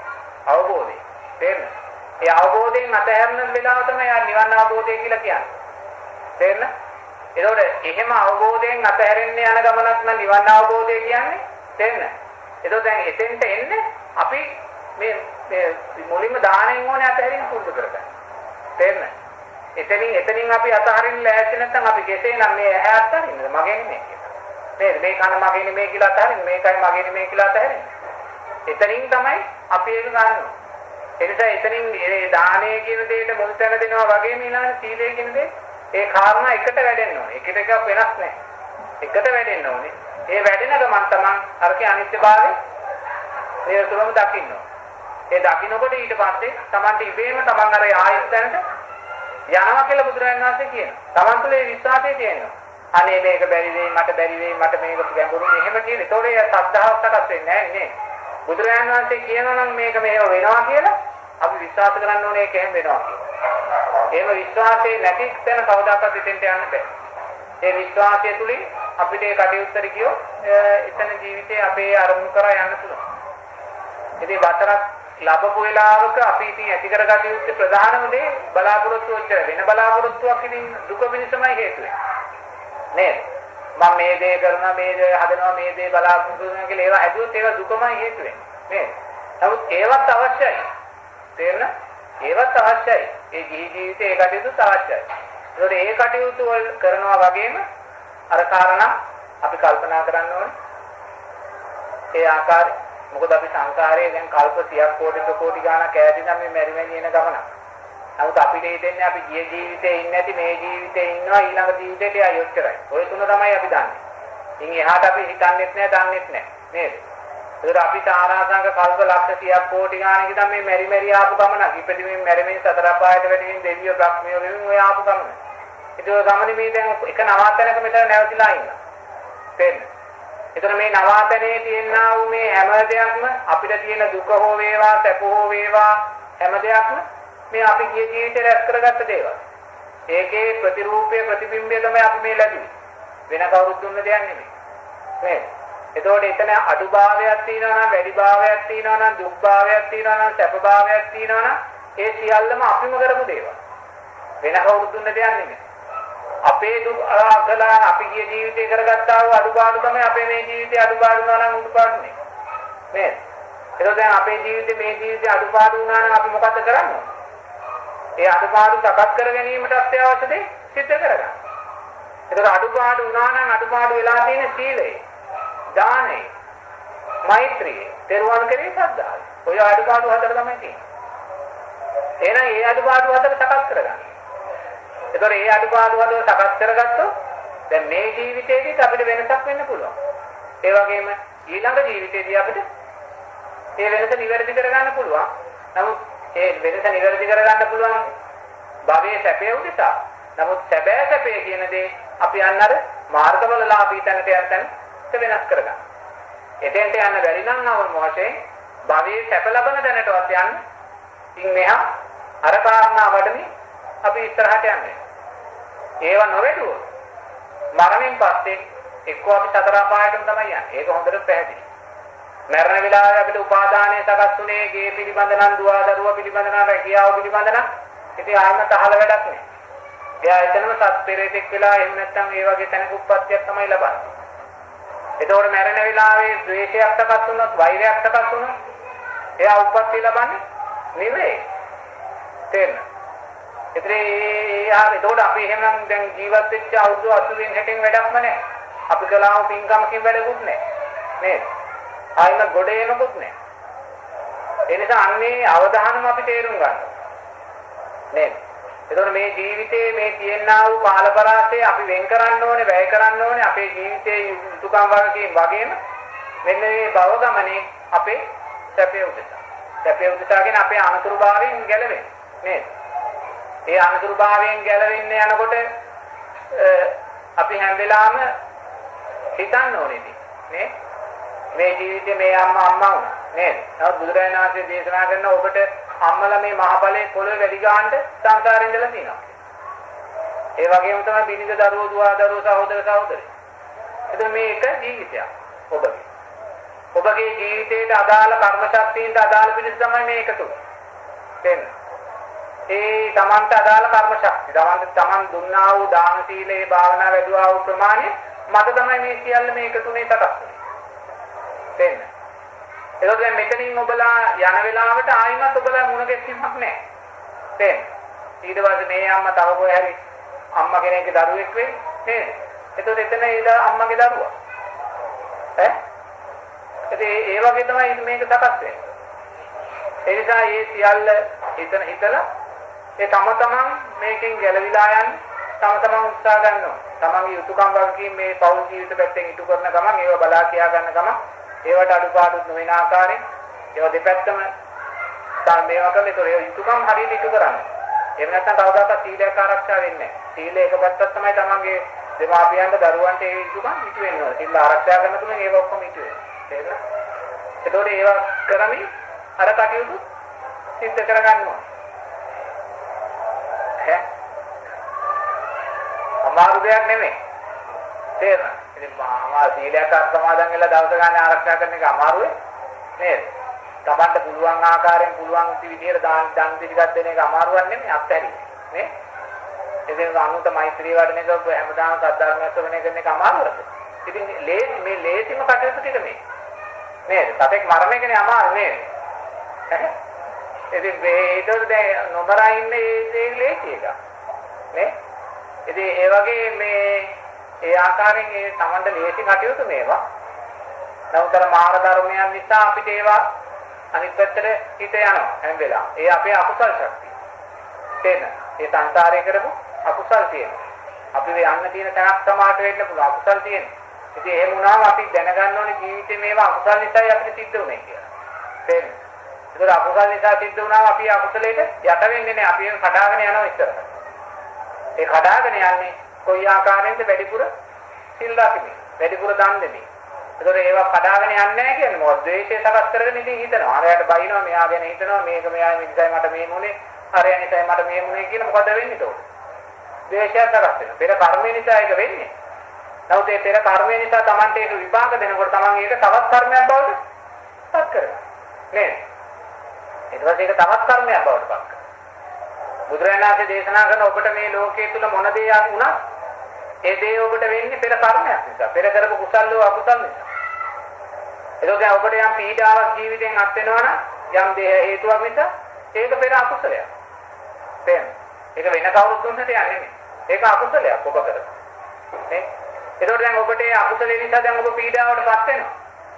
අවබෝධය. තේරෙනවද? ඒ අවබෝධයෙන් අතහැරන වෙලාව තමයි යා නිවන් අවබෝධය කියලා කියන්නේ. තේරෙනවද? ඒතකොට එහෙම අවබෝධයෙන් අතහැරෙන්න යන ගමනක් නම් නිවන් අවබෝධය කියන්නේ. තේරෙනවද? ඒතකොට දැන් එතෙන්ට එන්නේ අපි මේ මුලින්ම දාණයෙන් ඕනේ අතහැරින් පුරුදු කරගන්න. තේරෙනවද? එතනින් අපි අතහරින්න ලෑස්ති නැත්නම් අපි කෙසේනම් මේ ඇහැ අතහරින්නද? මගේ නෙමෙයි කියලා. නේද? මේ කන මගේ නෙමෙයි කියලා අතහරින්න, මේකයි මගේ නෙමෙයි කියලා අතහරින්න. එතනින් තමයි අපි ඒක ගන්නවා. ඒ නිසා එතනින් මේ දානය කියන දෙයට මුල් තැන දෙනවා වගේම ඊළඟ සීලය කියන දේ ඒ කාරණා එකට වැඩෙන්න ඕනේ. එකට එකක් වෙනස් නැහැ. එකට වැඩෙන්න ඕනේ. ඒ වැඩෙන ගමන් තමන් අරකේ අනිත්‍යභාවය නිරතුරුවම දකින්න ඕනේ. ඒ දකින්නකොට ඊට පස්සේ තමන්ට ඉබේම තමන් අර ආයතනට යනවා කියලා බුදුරජාණන් වහන්සේ කියනවා. තමන් තුළ ඒ විශ්වාසය තියෙනවා. අනේ මේක බැරි වෙයි, මට බැරි වෙයි, මට මේක ගැඹුරුයි එහෙම කියන. ඒතකොට ඒ සද්ධාව සකස් වෙන්නේ නැහැ නේ. බුදුරජාණන් වහන්සේ කියනවා නම් මේක මෙහෙම වෙනවා කියලා අපි විශ්වාස කරන්න ඕනේ ඒක එහෙම වෙනවා කියලා. එහෙම විශ්වාසයේ නැති තැන කවදාකවත් එතෙන්ට යන්න බෑ. ඒ විශ්වාසය තුලින් අපිට ඒ කටයුත්තට ගියොත් එතන ජීවිතේ අපේ අරමුණු කරා යන්න පුළුවන්. ඉතින් වතරක් ලැබපු වෙලාවක අපි ඉතින් ඇති කරගත යුත්තේ ප්‍රධානම දේ බලාපොරොත්තු වෙච්ච වෙන බලාපොරොත්තුවක් ඉතින් දුක පිණිසමයි හේතු වෙන්නේ. නේද? මම මේ දේ කරනවා, මේ දේ හදනවා, මේ දේ බලාපොරොත්තු වෙනවා කියලා ඒවා හැදුවොත් ඒවා දුකමයි හේතු වෙන්නේ. නේද? නමුත් ඒවත් අවශ්‍යයි. තේරෙනවද? ඒවත් අවශ්‍යයි. ඒ ජීවිතේ ඒ කටයුතුත් අවශ්‍යයි. ඒකෝට ඒ කටයුතු වල කරනවා වගේම අර කාරණා අපි කල්පනා කරන්න ඕනේ. ඒ ආකාරය මොකද අපි සංසාරයේ දැන් කල්ප 30ක් කෝටි ගාණක් ඈතින් මේ මෙරිමෙන් යන ගමන. නමුත් අපිට හිතෙන්නේ අපි ගිය ජීවිතේ ඉන්නේ නැති මේ ජීවිතේ ඉන්නවා ඊළඟ ජීවිතේට ආයෙ ඔච්චරයි. ඔය තුන තමයි අපි දන්නේ. ඉතින් එහාට අපි හිතන්නේත් නැහැ, දන්නේත් නැහැ. නේද? ඒකට අපි තාරාසංග කල්ප ලක්ෂ 30ක් කෝටි ගාණක් ඉඳන් මේ මෙරි ආපු ගමනක්. ඉපදෙමින් මෙරිමින් සතර අපායට වැටෙමින් දෙවියෝ බ්‍රහ්මියෝ වෙමින් ඔය ආපු ගමන. ඒක ගමනේ මේ දැන් එක නවාතැනක මෙතන නැවතිලා ඉන්නවා. තේරෙනවද? එතන මේ නවාතනේ තියෙනා වූ මේ හැම දෙයක්ම අපිට තියෙන දුක හෝ වේවා, සැප හෝ වේවා හැම දෙයක්ම මේ අපි ගිය ජීවිතේ රැස් කරගත්ත දේවල්. ඒකේ ප්‍රතිරූපය ප්‍රතිබිම්බය තමයි අපි මේ ලැබුවේ. වෙන කවුරුත් දුන්න දෙයක් නෙමෙයි. නේද? එතකොට එතන අඩුභාවයක් තියෙනවා නම්, වැඩිභාවයක් තියෙනවා නම්, දුක්භාවයක් තියෙනවා නම්, සැපභාවයක් තියෙනවා නම් ඒ සියල්ලම අපිම කරපු දේවල්. වෙන කවුරුත් දුන්න දෙයක් නෙමෙයි. අපේ දුක් අගලා අපි ගිය ජීවිතේ කරගත්තා වූ අඩුපාඩු තමයි අපේ මේ ජීවිතේ අඩුපාඩු වුණා නම් උඩුපාඩුනේ. නේද? ඒක දැන් අපේ ජීවිතේ මේ ජීවිතේ අඩුපාඩු වුණා නම් අපි මොකද කරන්නේ? ඒ අඩුපාඩු සකස් කර ගැනීමට අත්‍යවශ්‍ය දේ සිද්ධ කරගන්න. ඒක අඩුපාඩු වුණා නම් අඩුපාඩු වෙලා තියෙන සීලය, දානය, මෛත්‍රිය, තෙරුවන් කෙරෙහි ශ්‍රද්ධාව. ඔය අඩුපාඩු හතර තමයි තියෙන්නේ. එහෙනම් ඒ අඩුපාඩු හතර සකස් කරගන්න. ඒතකොට ඒ අඩුපාඩු හතර සකස් කරගත්තොත් දැන් මේ ජීවිතේදීත් අපිට වෙනසක් වෙන්න පුළුවන්. ඒ වගේම ඊළඟ ජීවිතේදී අපිට ඒ වෙනස නිවැරදි කරගන්න පුළුවන්. නමුත් ඒ වෙනස නිවැරදි කරගන්න පුළුවන් භවයේ සැපේ උදෙසා. නමුත් සැබෑ සැපේ කියන දේ අපි අන්නර මාර්ගවලලාභී තැනට යන්න වෙනස් කරගන්න. එතෙන්ට යන්න බැරි නම් අවම වශයෙන් භවයේ සැප ලබන දැනටවත් යන්න. ඉතින් මෙහා අර කාරණා වඩමින් අපි ඉස්සරහට යන්නේ. ඒව නොවැඩුවොත් මරණයෙන් පස්සේ එක්කෝ අපි සතර අපායටම තමයි යන්නේ. ඒක හොඳට පැහැදිලි. මරණ වෙලාවේ අපිට උපාදානයේ සකස් වුණේ ගේ පිළිබඳ නම්, දුව දරුවා පිළිබඳ නම්, රැකියාව පිළිබඳ නම් ඉතින් ආයම තහල වැඩක් නෑ. එයා එතනම සත් පෙරේතෙක් වෙලා එහෙම නැත්නම් ඒ වගේ තැනක උප්පත්තියක් තමයි ලබන්නේ. එතකොට මරණ වෙලාවේ ද්වේෂයක් සකස් වුණොත්, වෛරයක් සකස් වුණොත් එයා උප්පත්තිය ලබන්නේ නෙවෙයි. තේරෙනවද? එතකොට අපි එහෙනම් දැන් ජීවත් වෙච්ච අවුරුදු 80 60 වැඩක්ම නැහැ. අපි කලාව පින්කමකින් වැඩකුත් නැහැ. නේද? ආයෙම ගොඩ එනකුත් නැහැ. ඒ නිසා අන්නේ අවධානම අපි තේරුම් ගන්න. නේද? එතකොට මේ ජීවිතයේ මේ තියෙනා වූ කාලපරාසය අපි වෙන් කරන්න ඕනේ, වැය කරන්න ඕනේ අපේ ජීවිතයේ යුතුයකම් වගේම මෙන්න මේ භව ගමනේ අපේ සැපේ උදෙසා. සැපේ උදෙසා කියන අපේ අනතුරුභාවයෙන් ගැලවෙන්න. නේද? ඒ අනතුරුභාවයෙන් ගැලවෙන්න යනකොට අපි හැම වෙලාවෙම හිතන්න ඕනේ නේ මේ ජීවිතේ මේ අම්මා වුණා නේද? නමුත් බුදුරජාණන් වහන්සේ දේශනා කරන ඔබට අම්මලා මේ මහපලයේ පොළොවේ වැඩි ගන්නට සංසාරේ ඉඳලා තියෙනවා. ඒ වගේම තමයි බිනිඳ දරුවෝ, දුව දරුවෝ, සහෝදර සහෝදරි. එතකොට මේ එක ජීවිතයක් ඔබගේ. ඔබගේ ජීවිතයට අදාළ කර්ම ශක්තියින්ට අදාළ පිණිස තමයි මේ එකතු වෙන්නේ. ඒ තමන්ට අදාළ කර්ම ශක්තිය, තමන් දුන්නා වූ දාන සීලේ භාවනා වැඩුවා වූ ප්‍රමාණය මත තමයි මේ සියල්ල මේ එකතුනේ සකස් වෙන්නේ. ඒක දැන් මෙතනින් ඔබලා යන වෙලාවට ආයිමත් ඔබලා මුණ ගැසීමක් නැහැ. තේරෙනවද? ඊට පස්සේ මේ අම්මා තව කොහේ හරි අම්මා කෙනෙක්ගේ දරුවෙක් වෙයි නේද? එතකොට එතන ඒ අම්මගේ දරුවා. ඈ? ඒ වගේ තමයි මේක සකස් වෙන්නේ. ඒ නිසා මේ සියල්ල හිතලා ඒ තමන් මේකෙන් ගැලවිලා යන්න තමන් උත්සාහ ගන්නවා. තමන්ගේ යුතුයකම් වගකීම් මේ පෞල් ජීවිත පැත්තෙන් ඉටු කරන ගමන් ඒව බලා කියා ගන්න ගමන් ඒවට අඩුපාඩු නොවන ආකාරයෙන් ඒවා දෙපැත්තම මේවා කරලා ඒක යුතුයකම් හරියට ඉටු කරන්න. එහෙම නැත්නම් කවදාකවත් සීලයක් ආරක්ෂා වෙන්නේ නැහැ. සීලය එක පැත්තක් තමයි තමන්ගේ දෙමාපියන්ට දරුවන්ට ඒ යුතුයකම් ඉටු වෙනවා. සීල ආරක්ෂා කරන තුනේ ඒව ඔක්කොම ඉටු වෙනවා. තේරෙනවද? ඒතකොට ඒවා කරමින් අර කටයුතු සිද්ධ කරගන්නවා. අමාරු දෙයක් නෙමෙයි. තේරෙනවද? ඉතින් මහා සීලයක් සමාදන් වෙලා දවස ගන්න ආරක්ෂා කරන එක අමාරුයි නේද? තමන්ට පුළුවන් ආකාරයෙන් පුළුවන් විදිහට දන් පිළිගත් දෙන එක අමාරුවක් නෙමෙයි අත්හැරි නේ? ඉතින් අනුත මෛත්‍රී වඩන එක හැමදාම සද්ධර්මයක් ශ්‍රවණය කරන එක අමාරුද? ඉතින් මේ ලේසිම කටයුතු ටික මේ නේද? සතෙක් මරණ එකනේ අමාරු නේද? ඉතින් මේකට දැන් නොබරා ඉන්නේ ඒ ලේසි එක නේ? ඉතින් ඒ වගේ මේ ඒ ආකාරයෙන් ඒ තමන්ට ලේසි කටයුතු මේවා. නමුත් මාර ධර්මයන් නිසා අපිට ඒවා අනිත් පැත්තට හිත යනවා හැම වෙලාවෙම. ඒ අපේ අකුසල් ශක්තිය. තේරෙනවද? ඒ සංසාරේ කරපු අකුසල් තියෙනවා. අපි යන්න තියෙන තැනක් සමාට වෙන්න පුළුවන් අකුසල් තියෙනවා. ඉතින් එහෙම වුණාම අපි දැනගන්න ඕනේ ජීවිතේ මේවා අකුසල් නිසායි අපිට සිද්ධ වුනේ කියලා. තේරෙනවද? ඒතර අකුසල් නිසා සිද්ධ වුණාම අපි අකුසලයට යට වෙන්නේ නැහැ. අපි ඒක කඩාගෙන යනවා ඉස්සරහට. ඒ කඩාගෙන යන්නේ කොයි ආකාරයෙන්ද වැඩිපුර සිල් රකිමින්, වැඩිපුර දන් දෙමින්. ඒතර ඒවා කඩාගෙන යන්නේ නැහැ කියන්නේ මොකද? ද්වේෂය සකස් කරගෙන ඉතින් හිතනවා. අරයට බයිනවා, මෙයා ගැන හිතනවා, මේක මෙයා නිසායි මට මේ මොනේ, අරය නිසායි මට මේ මොනේ කියලා මොකද වෙන්නේ තෝ? ද්වේෂය සකස් වෙනවා. පෙර කර්මය නිසා ඒක වෙන්නේ. නමුත් ඒ පෙර කර්මය නිසා Tamante ඒක විපාක දෙනකොට Taman ඒක තවත් කර්මයක් බවට පත් කරනවා. නේද? ඊට පස්සේ ඒක තවත් කර්මයක් බවට පත් කරනවා. බුදුරජාණන් වහන්සේ දේශනා කරන ඔබට මේ ලෝකයේ තුල මොන දේ වුණත් ඒ දේ ඔබට වෙන්නේ පෙර කර්මයක් නිසා. පෙර කරපු කුසල් හෝ අකුසල් නිසා. ඒක දැන් ඔබට යම් පීඩාවක් ජීවිතෙන් අත් වෙනවා නම් යම් හේතුවක් නිසා ඒක පෙර අකුසලයක්. තේරෙනවද? ඒක වෙන කවුරුත් දුන්නට යන්නේ නෙමෙයි. ඒක අකුසලයක් ඔබ කරන. නේ? ඒතකොට දැන් ඔබට ඒ අකුසලේ නිසා දැන් ඔබ පීඩාවටපත් වෙනවා.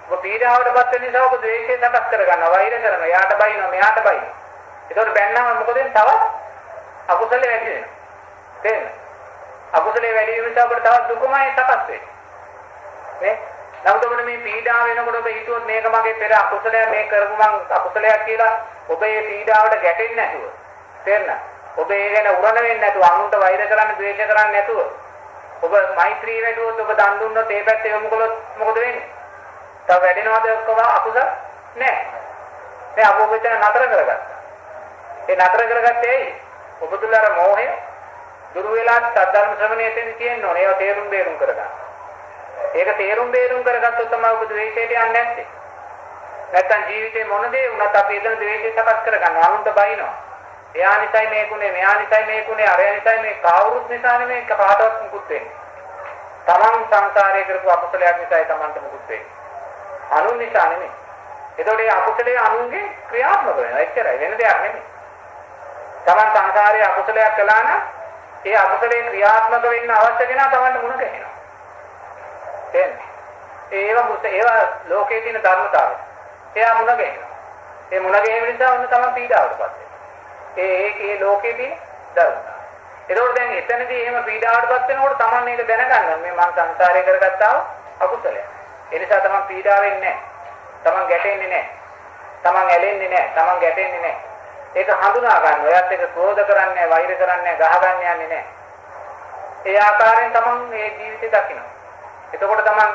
ඔබ පීඩාවටපත් වෙන නිසා ඔබ ද්වේෂය සකස් කරගන්නවා, වෛර කරනවා, යාට බයිනවා, මෙයාට බයිනවා. ඒතකොට බැන්නාම මොකද වෙන්නේ? තවත් අකුසලේ වැඩි වෙනවා. තේරෙනවද? අකුසලේ වැඩි වීම නිසා ඔබට තවත් දුකමයි සකස් වෙන්නේ. නේ? නමුත් ඔබට මේ පීඩාව වෙනකොට ඔබ හිතුවොත් මේක මගේ පෙර අකුසලයක්, මේ කරපු මං අකුසලයක් කියලා ඔබ මේ පීඩාවට ගැටෙන්නේ නැතුව. තේරෙනවද? ඔබ ඒ ගැන උරණ වෙන්නේ නැතුව, අනුන්ට වෛර කරන්න, ද්වේෂ කරන්නේ නැතුව. ඔබ මෛත්‍රී වැඩුවොත්, ඔබ දන් දුන්නොත්, ඒ පැත්තේ යොමු කළොත් මොකද වෙන්නේ? තව වැඩෙනවද ඔක්කොම අකුසල? නැහැ. මේ අපෝපචන නතර කරගත්තා. ඒ නතර කරගත්තේ ඇයි? ඔබ තුල අර මෝහය දුරු වෙලා සද්ධර්ම ශ්‍රවණයෙන් තියෙන්න ඕනේ. ඒවා තේරුම් බේරුම් කරගන්න. ඒක තේරුම් බේරුම් කරගත්තොත් තමයි ඔබ ද්වේෂයට යන්නේ නැත්තේ. නැත්තම් ජීවිතේ මොන දේ වුණත් අපි එතන ද්වේෂය සකස් කරගන්නවා. අනුන්ට බයිනවා. එයා නිසයි මේකුනේ, මෙයා නිසයි මේකුනේ, අරයා නිසයි මේ කවුරුත් නිසා නෙමෙයි කාටවත් මුකුත් වෙන්නේ. තමන් සංසාරයේ කරපු අකුසලයක් නිසායි තමන්ට මුකුත් වෙන්නේ. අනුන් නිසා නෙමෙයි. ඒතකොට මේ අකුසලයේ අනුන්ගේ ක්‍රියාත්මක වෙනවා. එච්චරයි, වෙන දෙයක් නෙමෙයි. තමන් සංසාරයේ අකුසලයක් කළා නම් ඒ අකුසලයේ ක්‍රියාත්මක වෙන්න අවශ්‍ය කෙනා තමන්ට මුණ ගැහෙනවා. තේරෙන්නේ? ඒවා ලෝකයේ තියෙන ධර්මතාවය. එයා මුණ ගැහෙනවා. ඒ මුණ ගැහිම නිසා ඔන්න තමන් පීඩාවටපත් වෙනවා. ඒ ලෝකයේ තියෙන ධර්මතාවය. ඒකෝට දැන් එතනදී එහෙම පීඩාවටපත් වෙනකොට තමන් මේක දැනගන්න මේ මං සංසාරේ කරගත්තා අකුසලයක්. ඒ නිසා තමන් පීඩාව වෙන්නේ නැහැ. තමන් ගැටෙන්නේ නැහැ. තමන් ඇලෙන්නේ නැහැ. තමන් ගැටෙන්නේ නැහැ. ඒක හඳුනා ගන්න. ඔයත් එක ක්‍රෝධ කරන්නේ නැහැ, වෛර කරන්නේ නැහැ, ගහ ගන්න යන්නේ නැහැ. ඒ ආකාරයෙන් තමන් මේ ජීවිතේ දකිනවා. එතකොට තමන්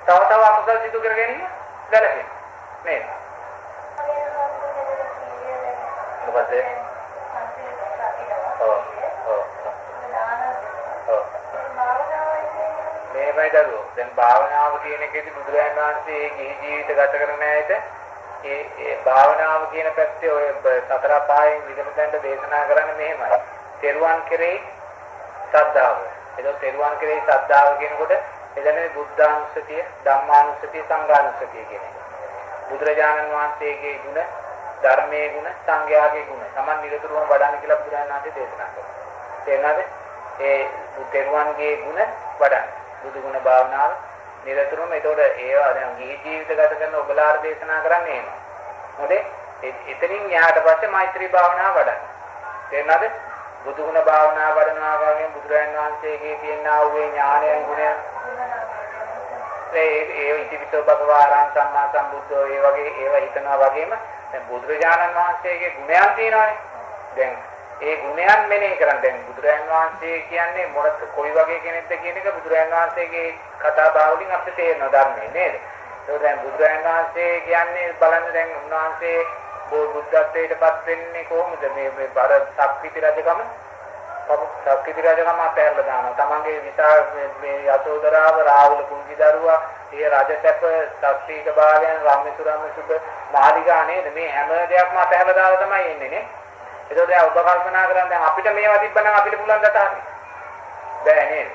තව අකුසල සිදු කර ගැනීම වැළකෙනවා. නේද? මොකද? මේවයි දරුවෝ. දැන් භාවනාව කියන එකේදී බුදුරජාණන් වහන්සේ ගිහි ජීවිත ගත කරන ඇයට ඒ භාවනාව කියන පැත්තේ ඔය සතර පහෙන් විදමෙන්ට දේශනා කරන්නේ මෙහෙමයි. තෙරුවන් කෙරෙහි ශ්‍රද්ධාව. ඒක තෙරුවන් කෙරෙහි ශ්‍රද්ධාව කියනකොට එදැනේ බුද්ධානුස්සතිය, ධම්මානුස්සතිය, සංඝානුස්සතිය කියන එක. බුදුරජාණන් වහන්සේගේ ගුණ, ධර්මයේ ගුණ, සංඝයාගේ ගුණ Taman නිරතුරුවම වඩන්න කියලා බුදුරජාණන් වහන්සේ දේශනා කළා. තේරුණාද? ඒ තෙරුවන්ගේ ගුණ වඩන්න. බුදු ගුණ භාවනාව නිරතුරුවම ඒතකොට ඒවා දැන් ගිහි ජීවිත ගත කරන ඔබලාට දේශනා කරන්නේ එහෙම. හොඳේ? එතනින් යාට පස්සේ මෛත්‍රී භාවනාව වඩන්න. තේරුණාද? බුදු ගුණ භාවනාව වඩනවා වගේම බුදුරජාණන් වහන්සේගේ තියෙනා වූ ඥානයන් ගුණයන් ඒ ඉතිවිතෝ භගවාරං සම්මා සම්බුද්ධෝ ඒ වගේ ඒවා හිතනවා වගේම දැන් බුදුරජාණන් වහන්සේගේ ගුණයන් තියෙනවානේ. දැන් ඒ ගුණයන් මෙනෙහි කරන් දැන් බුදුරජාණන් වහන්සේ කියන්නේ මොනත් කොයි වගේ කෙනෙක්ද කියන එක බුදුරජාණන් වහන්සේගේ කතා බහ වලින් අපිට තේරෙනවා ධර්මයේ නේද? ඒක දැන් බුදුරජාණන් වහන්සේ කියන්නේ බලන්න දැන් උන්වහන්සේ බුද්ධත්වයටපත් වෙන්නේ කොහොමද මේ බර සක්විති රජකම අතහැරලා දානවා. තමන්ගේ විශාල මේ යසෝදරාව රාහුල කුංජි දරුවා ඒ රජසැප ශක්තික භාවයන් රාමේසුරාම සුබ මාලිගා නේද මේ හැම දෙයක්ම අතහැරලා දාලා තමයි එන්නේ නේ. ඒකෝ දැන් ඔබ කල්පනා කරන් දැන් අපිට මේවා තිබ්බනම් අපිට පුළුවන් දතාන්නේ බෑ නේද?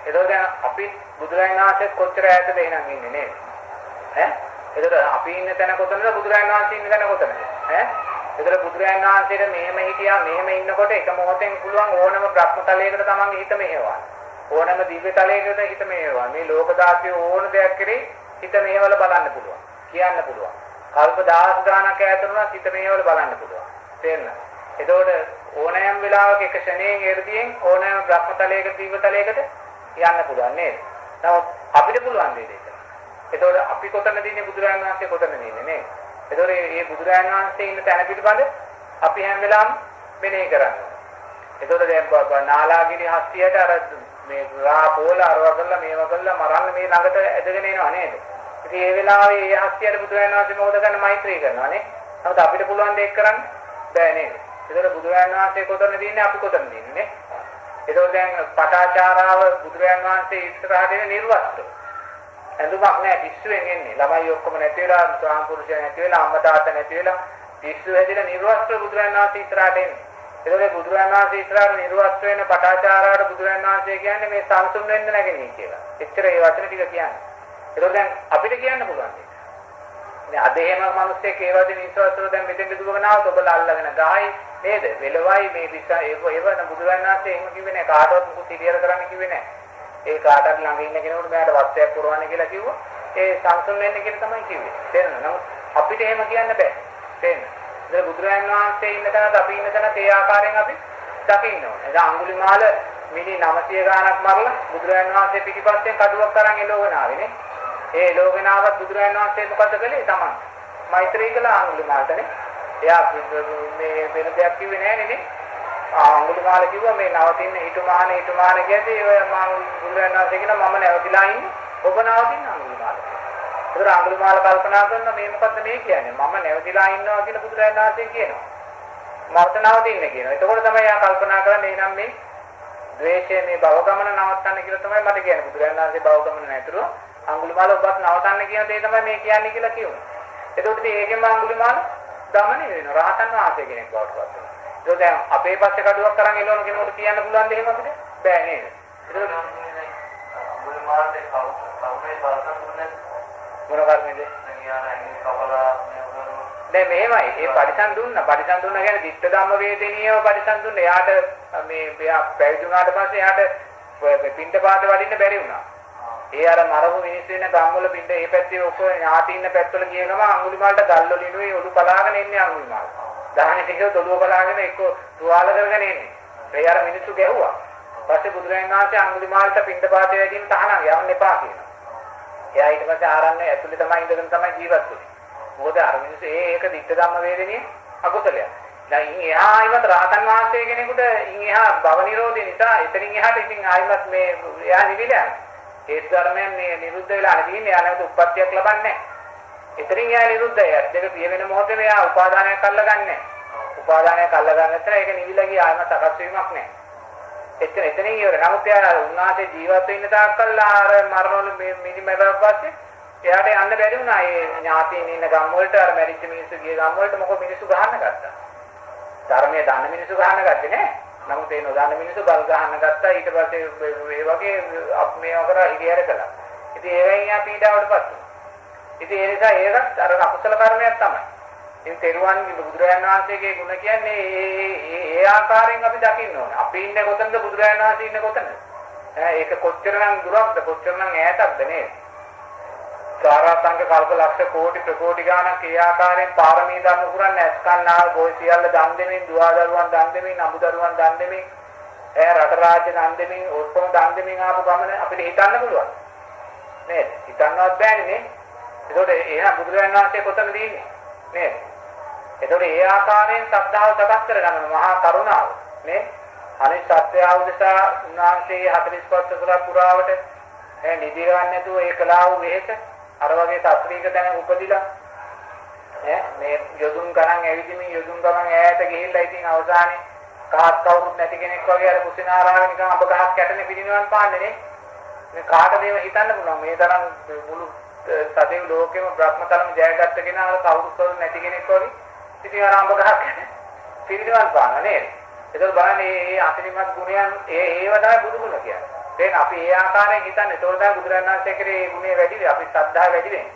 ඒකෝ දැන් අපි බුදුරජාණන් වහන්සේ කොච්චර ඈතද එහෙනම් ඉන්නේ නේද? ඈ ඒතර අපි ඉන්න තැන කොතනද බුදුරජාණන් වහන්සේ ඉන්න තැන කොතනද? ඈ ඒතර බුදුරජාණන් වහන්සේට මෙහෙම හිටියා මෙහෙම ඉන්නකොට එක මොහොතෙන් පුළුවන් ඕනම බ්‍රහ්මතලයකට තමන්ගේ හිත මෙහෙවන්න. ඕනම දිව්‍ය තලයකට හිත මෙහෙවන්න. මේ ලෝක දාසිය ඕන දෙයක් කෙරේ හිත මෙහෙවල බලන්න පුළුවන්. කියන්න පුළුවන්. කල්ප දහස් ගානක් ඈතරුණා හිත මෙහෙවල බලන්න පුළුවන්. තේරෙනවද? ඒතකොට ඕනෑම වෙලාවක එක ක්ෂණයෙන් එ르දීන් ඕනෑම බ්‍රහ්මතලයකට දිව්‍ය තලයකට යන්න පුළුවන් නේද? නමුත් අපිට පුළුවන් දෙයක්. ඒතකොට අපි කොතනද ඉන්නේ බුදුරජාණන් වහන්සේ කොතනද ඉන්නේ නේද? ඒතකොට මේ බුදුරජාණන් වහන්සේ ඉන්න තැන පිටපඳ අපි හැම වෙලාවෙම මෙනෙහි කරන්නේ. ඒතකොට දැන් නාලාගිරි හස්තියට අර මේ රාපෝල අරවා කරලා මේවා කරලා මරන්න මේ ළඟට ඇදගෙන එනවා නේද? ඉතින් මේ වෙලාවේ මේ හස්තියට බුදුරජාණන් වහන්සේ මොකද කරන්නේ? මෛත්‍රී කරනවා නේ. නමුත් අපිට පුළුවන් දෙයක් කරන්න බෑ නේද? ඒතකොට බුදුරජාණන් වහන්සේ කොතනද ඉන්නේ අපි කොතනද ඉන්නේ නේ? ඒතකොට දැන් පටාචාරාව බුදුරජාණන් වහන්සේ ඉස්සරහට එන නිර්වස්ත්‍ර ඇඳුමක් නැහැ පිස්සුවෙන් එන්නේ. ළමයි ඔක්කොම නැති වෙලා, ස්වාම පුරුෂය නැති වෙලා, අම්මා තාත්තා නැති වෙලා පිස්සු හැදිලා නිර්වස්ත්‍ර බුදුරජාණන් වහන්සේ ඉස්සරහට එන්නේ. ඒකෝනේ බුදුරජාණන් වහන්සේ ඉස්සරහට නිර්වස්ත්‍ර වෙන පටාචාරාවට බුදුරජාණන් වහන්සේ කියන්නේ මේ සංසුන් වෙන්න නැගෙනී කියලා. එච්චර ඒ වචන ටික කියන්නේ. ඒකෝ දැන් අපිට කියන්න පුළුවන්. මේ අද එහෙම මිනිස්සෙක් ඒ වගේ විශ්වාසවල දැන් මෙතෙන් දුවගෙන ආවොත් ඔබලා අල්ලගෙන ගහයි නේද? වෙලවයි මේ විශ්වා ඒවන බුදුරජාණන් වහන්සේ එහෙම කිව්වේ නෑ. කාටවත් මුකුත් ඉදිරියට කරන්න කිව්වේ නෑ. ඒ කාටවත් ළඟ ඉන්න කෙනෙකුට මෙයාට වස්ත්‍රයක් පුරවන්න කියලා කිව්වා. ඒ සංසුන් වෙන්න කියලා තමයි කිව්වේ. තේරෙනවද? නමුත් අපිට එහෙම කියන්න බෑ. තේරෙනවද? ඒක බුදුරජාණන් වහන්සේ ඉන්න තැනත් අපි ඉන්න තැනත් ඒ ආකාරයෙන් අපි දකින්න ඕනේ. දැන් අඟුලිමාල මිනි 900 ගාණක් මරලා බුදුරජාණන් වහන්සේ පිටිපස්සෙන් කඩුවක් අරන් එළවගෙන ආවේනේ. ඒ එළවගෙන ආවත් බුදුරජාණන් වහන්සේ මොකද කළේ? තමන් මෛත්‍රී කළා අඟුලිමාලටනේ. එයා මේ වෙන දෙයක් කිව්වේ නෑනේ නේ. අඟුලිමාල කිව්වා මේ නවතින්න හිටුමාන කියද්දී මම බුදුරජාණන් වහන්සේ කියනවා මම නැවතිලා ඉන්නේ. ඔබ නවතින්න අඟුලිමාල. ඒතර අඟුලිමාල කල්පනා කරනවා මේ මොකද්ද මේ කියන්නේ? මම නැවතිලා ඉන්නවා කියලා බුදුරජාණන් වහන්සේ කියනවා. මට නවතින්න කියනවා. එතකොට තමයි එයා කල්පනා කරන්නේ එනම් මේ ද්වේෂය මේ භව ගමන නවත්තන්න කියලා තමයි මට කියන්නේ. බුදුරජාණන් වහන්සේ භව ගමන නැතුව අඟුලිමාල ඔබත් නවතන්න කියන දේ තමයි මේ කියන්නේ කියලා කියනවා. එතකොට ඒකෙන්ම අඟුලිමාල දමනය වෙනවා. රහතන් වහන්සේ කෙනෙක් බවට පත් වෙනවා. ඒක දැන් අපේ පස්සේ කඩුවක් අරන් එළවන කෙනෙකුට කියන්න පුළුවන් දෙයක් අපිට බෑ නේද? ඒක අඟුලිමාලේ කවුරුේ බලන්න දුන්නේ මොන කර්මයේද? දැන් මෙහෙමයි. ඒ පරිසම් දුන්නා කියන්නේ ditta ධම්ම වේදනීයව පරිසම් දුන්නා. එයාට එයා පැවිදි වුණාට පස්සේ එයාට පින්ඩ පාත වඩින්න බැරි වුණා. ඒ අර මරපු මිනිස්සු ඉන්න ගම්වල පින්ඩ ඒ පැත්තේ ඔක්කොම ඥාති ඉන්න පැත්තවල ගිය ගම අඟුලිමාලට ගල්වලිනුයි ඔලු බලාගෙන ඉන්නේ අඟුලිමාල. දහනේ ටික ඔලුව බලාගෙන එක්ක තුවාල කරගෙන ඉන්නේ. ඒ අර මිනිස්සු ගැහුවා. පස්සේ බුදුරජාණන් වහන්සේ අඟුලිමාලට පින්ඩ පාතේ වැඩිම තහනම් යවන්න එපා කියනවා. එයා ඊට පස්සේ ආරණ්‍ය ඇතුලේ තමයි ඉඳගෙන තමයි ජීවත් වෙන්නේ. මොකද අර මිනිස්සු ඒක ditta ධම්ම වේදනීය අකුසලයක්. දැන් එහා ආයිමත් රහතන් වහන්සේ කෙනෙකුට එහා භව නිරෝධය නිසා එතනින් එහාට ඉතින් ආයිමත් මේ එයා නිවිලා යනවා. ඒ ධර්මයෙන් මේ නිරුද්ධ වෙලා නැතිනේ එයා නැවත උප්පත්තියක් ලබන්නේ නැහැ. එතනින් එයා නිරුද්ධයි. දෙක පිය වෙන මොහොතේ එයා උපාදානයක් අල්ලගන්නේ නැහැ. උපාදානයක් අල්ලගන්න නැත්නම් ඒක නිවිලා ගිය ආයිමත් සකස් වීමක් නැහැ. එතනින් ඉවර. නමුත් එයා උන්වහන්සේ ජීවත් වෙන්න තාක්කල් අර මරණවල මිනිමරව පස්සේ එයාට යන්න බැරි වුණා. ඒ ඥාතීන් ඉන්න ගම් වලට අර මැරිච්ච මිනිස්සු ගිය ගම් වලට මොකද මිනිස්සු ගහන්න ගත්තා. ධර්මයේ දන්න මිනිස්සු ගහන්න ගත්තේ නෑ. නමුත් ඒ නොදන්න මිනිස්සු බල් ගහන්න ගත්තා. ඊට පස්සේ මේ වගේ මේවා කරා හිරියර කළා. ඉතින් ඒවෙන් යා පීඩාවටපත් වුණා. ඉතින් ඒ නිසා ඒකත් අර අකුසල කර්මයක් තමයි. ඉතින් තෙරුවන් බුදුරජාණන් වහන්සේගේ ගුණ කියන්නේ ඒ ආකාරයෙන් අපි දකින්න ඕනේ. අපි ඉන්නේ කොතනද බුදුරජාණන් වහන්සේ ඉන්නේ කොතනද? ඒක කොච්චරනම් දුරක්ද කොච්චරනම් ඈතක්ද නේද? සාරාංශක කල්ප ලක්ෂ කෝටි ප්‍රකෝටි ගාණක් ඒ ආකාරයෙන් පාරමී ධර්ම පුරන්නේ අස්කන්නාල් බොයි සියල්ල දන් දෙමින් දුවා දරුවන් දන් දෙමින් අඹ දරුවන් දන් දෙමින් රට රාජ්‍ය දන් දෙමින් ඔක්කොම දන් දෙමින් ආපු ගමන අපිට හිතන්න පුළුවන් නේද? හිතන්නවත් බෑනේ නේ. ඒකෝට එහෙනම් බුදුරජාණන් වහන්සේ කොතනද ඉන්නේ නේද? ඒතකොට ඒ ආකාරයෙන් ශ්‍රද්ධාව සකස් කරගන්න මහා කරුණාව නේ අනිත් සත්‍යය උදෙසා උන්වහන්සේ 45 පුරාවට නිදි ගන්න නැතුව ඒ කලාව වෙහෙස අර වගේ සත්‍රීක තැන උපදිලා මේ යොදුන් ගණන් ඇවිදිමින් යොදුන් ගමන් ඈත ගිහිල්ලා ඉතින් අවසානයේ කාත් කවුරුත් නැති කෙනෙක් වගේ අර කුසිනාරාවේ නිකන් අඹ ගහක් කැටනේ පිටිනවන් පාන්නේ නේ. මේ කාටද ඒව හිතන්න පුළුවන් මේ තරම් මුළු සතේ ලෝකෙම බ්‍රහ්මතරම ජයගත්ත කෙනා කවුරුත් නැති කෙනෙක් වගේ ඉතින් අර අඹ ගහක් පිටිනවන් පාන නේද? ඒක බලන්නේ මේ අතිරිමත් ගුණයන් ඒව තමයි බුදු ගුණ කියන්නේ. දැන් අපි ඒ ආකාරයෙන් හිතන්නේ ඒතකොට තමයි බුදුරජාණන් වහන්සේ කරේ මේ ගුණය වැඩි වෙයි අපි ශ්‍රද්ධාව වැඩි වෙන්නේ.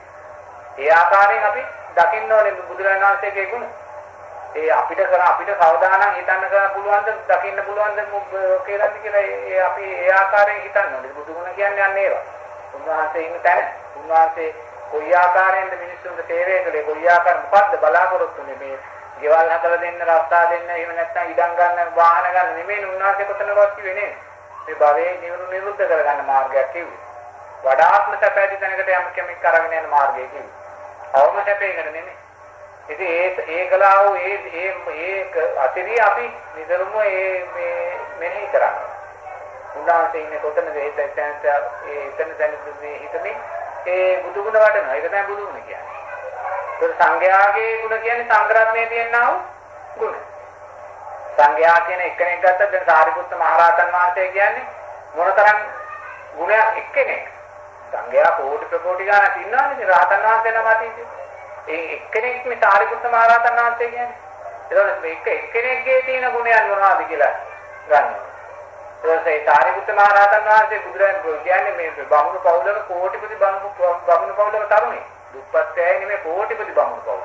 ඒ ආකාරයෙන් අපි දකින්න ඕනේ බුදුරජාණන් වහන්සේගේ ගුණ. ඒ අපිට කවදානම් හිතන්න කරන්න පුළුවන්ද දකින්න පුළුවන්ද කියලා ඒ අපි ඒ ආකාරයෙන් හිතන්න ඕනේ. බුදු ගුණ කියන්නේ අන්න ඒවා. උන්වහන්සේ ඉන්න තැන උන්වහන්සේ කොයි ආකාරයෙන්ද මිනිස්සුන්ට සේවය කළේ කොයි ආකාර මොකද්ද බලාපොරොත්තු වෙන්නේ මේ ගෙවල් හදලා දෙන්න රස්තා දෙන්න එහෙම නැත්නම් ඉඩම් ගන්න වාහන ගන්න නෙමෙයි උන්වහන්සේ කොතනවත් කිව්වේ නේ. මේ භවයේ නිරුද්ධ කරගන්න මාර්ගයක් කිව්වේ. වඩාත්ම සැපැති තැනකට යම් කෙනෙක් අරගෙන යන මාර්ගය කිව්වේ. අවම සැපේකට නෙමෙයි. ඉතින් ඒ කලාව ඒ අතිරිය අපි නිතරම මේ මෙනෙහි කරන්නේ. උන්වහන්සේ ඉන්නේ කොතනද එතන මේ හිතමින් ඒ බුදු ගුණ වඩනවා. ඒක තමයි බුදු ගුණ කියන්නේ. ඒක සංඝයාගේ ගුණ කියන්නේ සංග්‍රහණයේ තියෙනා වූ ගුණ. සංඝයා කියන එක්කෙනෙක් ගත්තත් දැන් සාරිපුත්ත මහරහතන් වහන්සේ කියන්නේ මොනතරම් ගුණයක් එක්කෙනෙක්. සංඝයා කෝටි ප්‍රකෝටි ගණන් ඉන්නවනේ රහතන් වහන්සේ නම අතීතේ. ඒ එක්කෙනෙක් මේ සාරිපුත්ත මහරහතන් වහන්සේ කියන්නේ. ඒතකොට මේක එක්කෙනෙක්ගේ තියෙන ගුණයන් මොනවද කියලා ගන්නවා. ඒ සාරිපුත්ත මහරහතන් වහන්සේ බුදුරජාණන් කියන්නේ මේ බමුණු පවුලක කෝටිපති බමුණු පවුලක තරුණේ දුප්පත් ඇයි නෙමෙයි කෝටිපති බමුණු පවුල.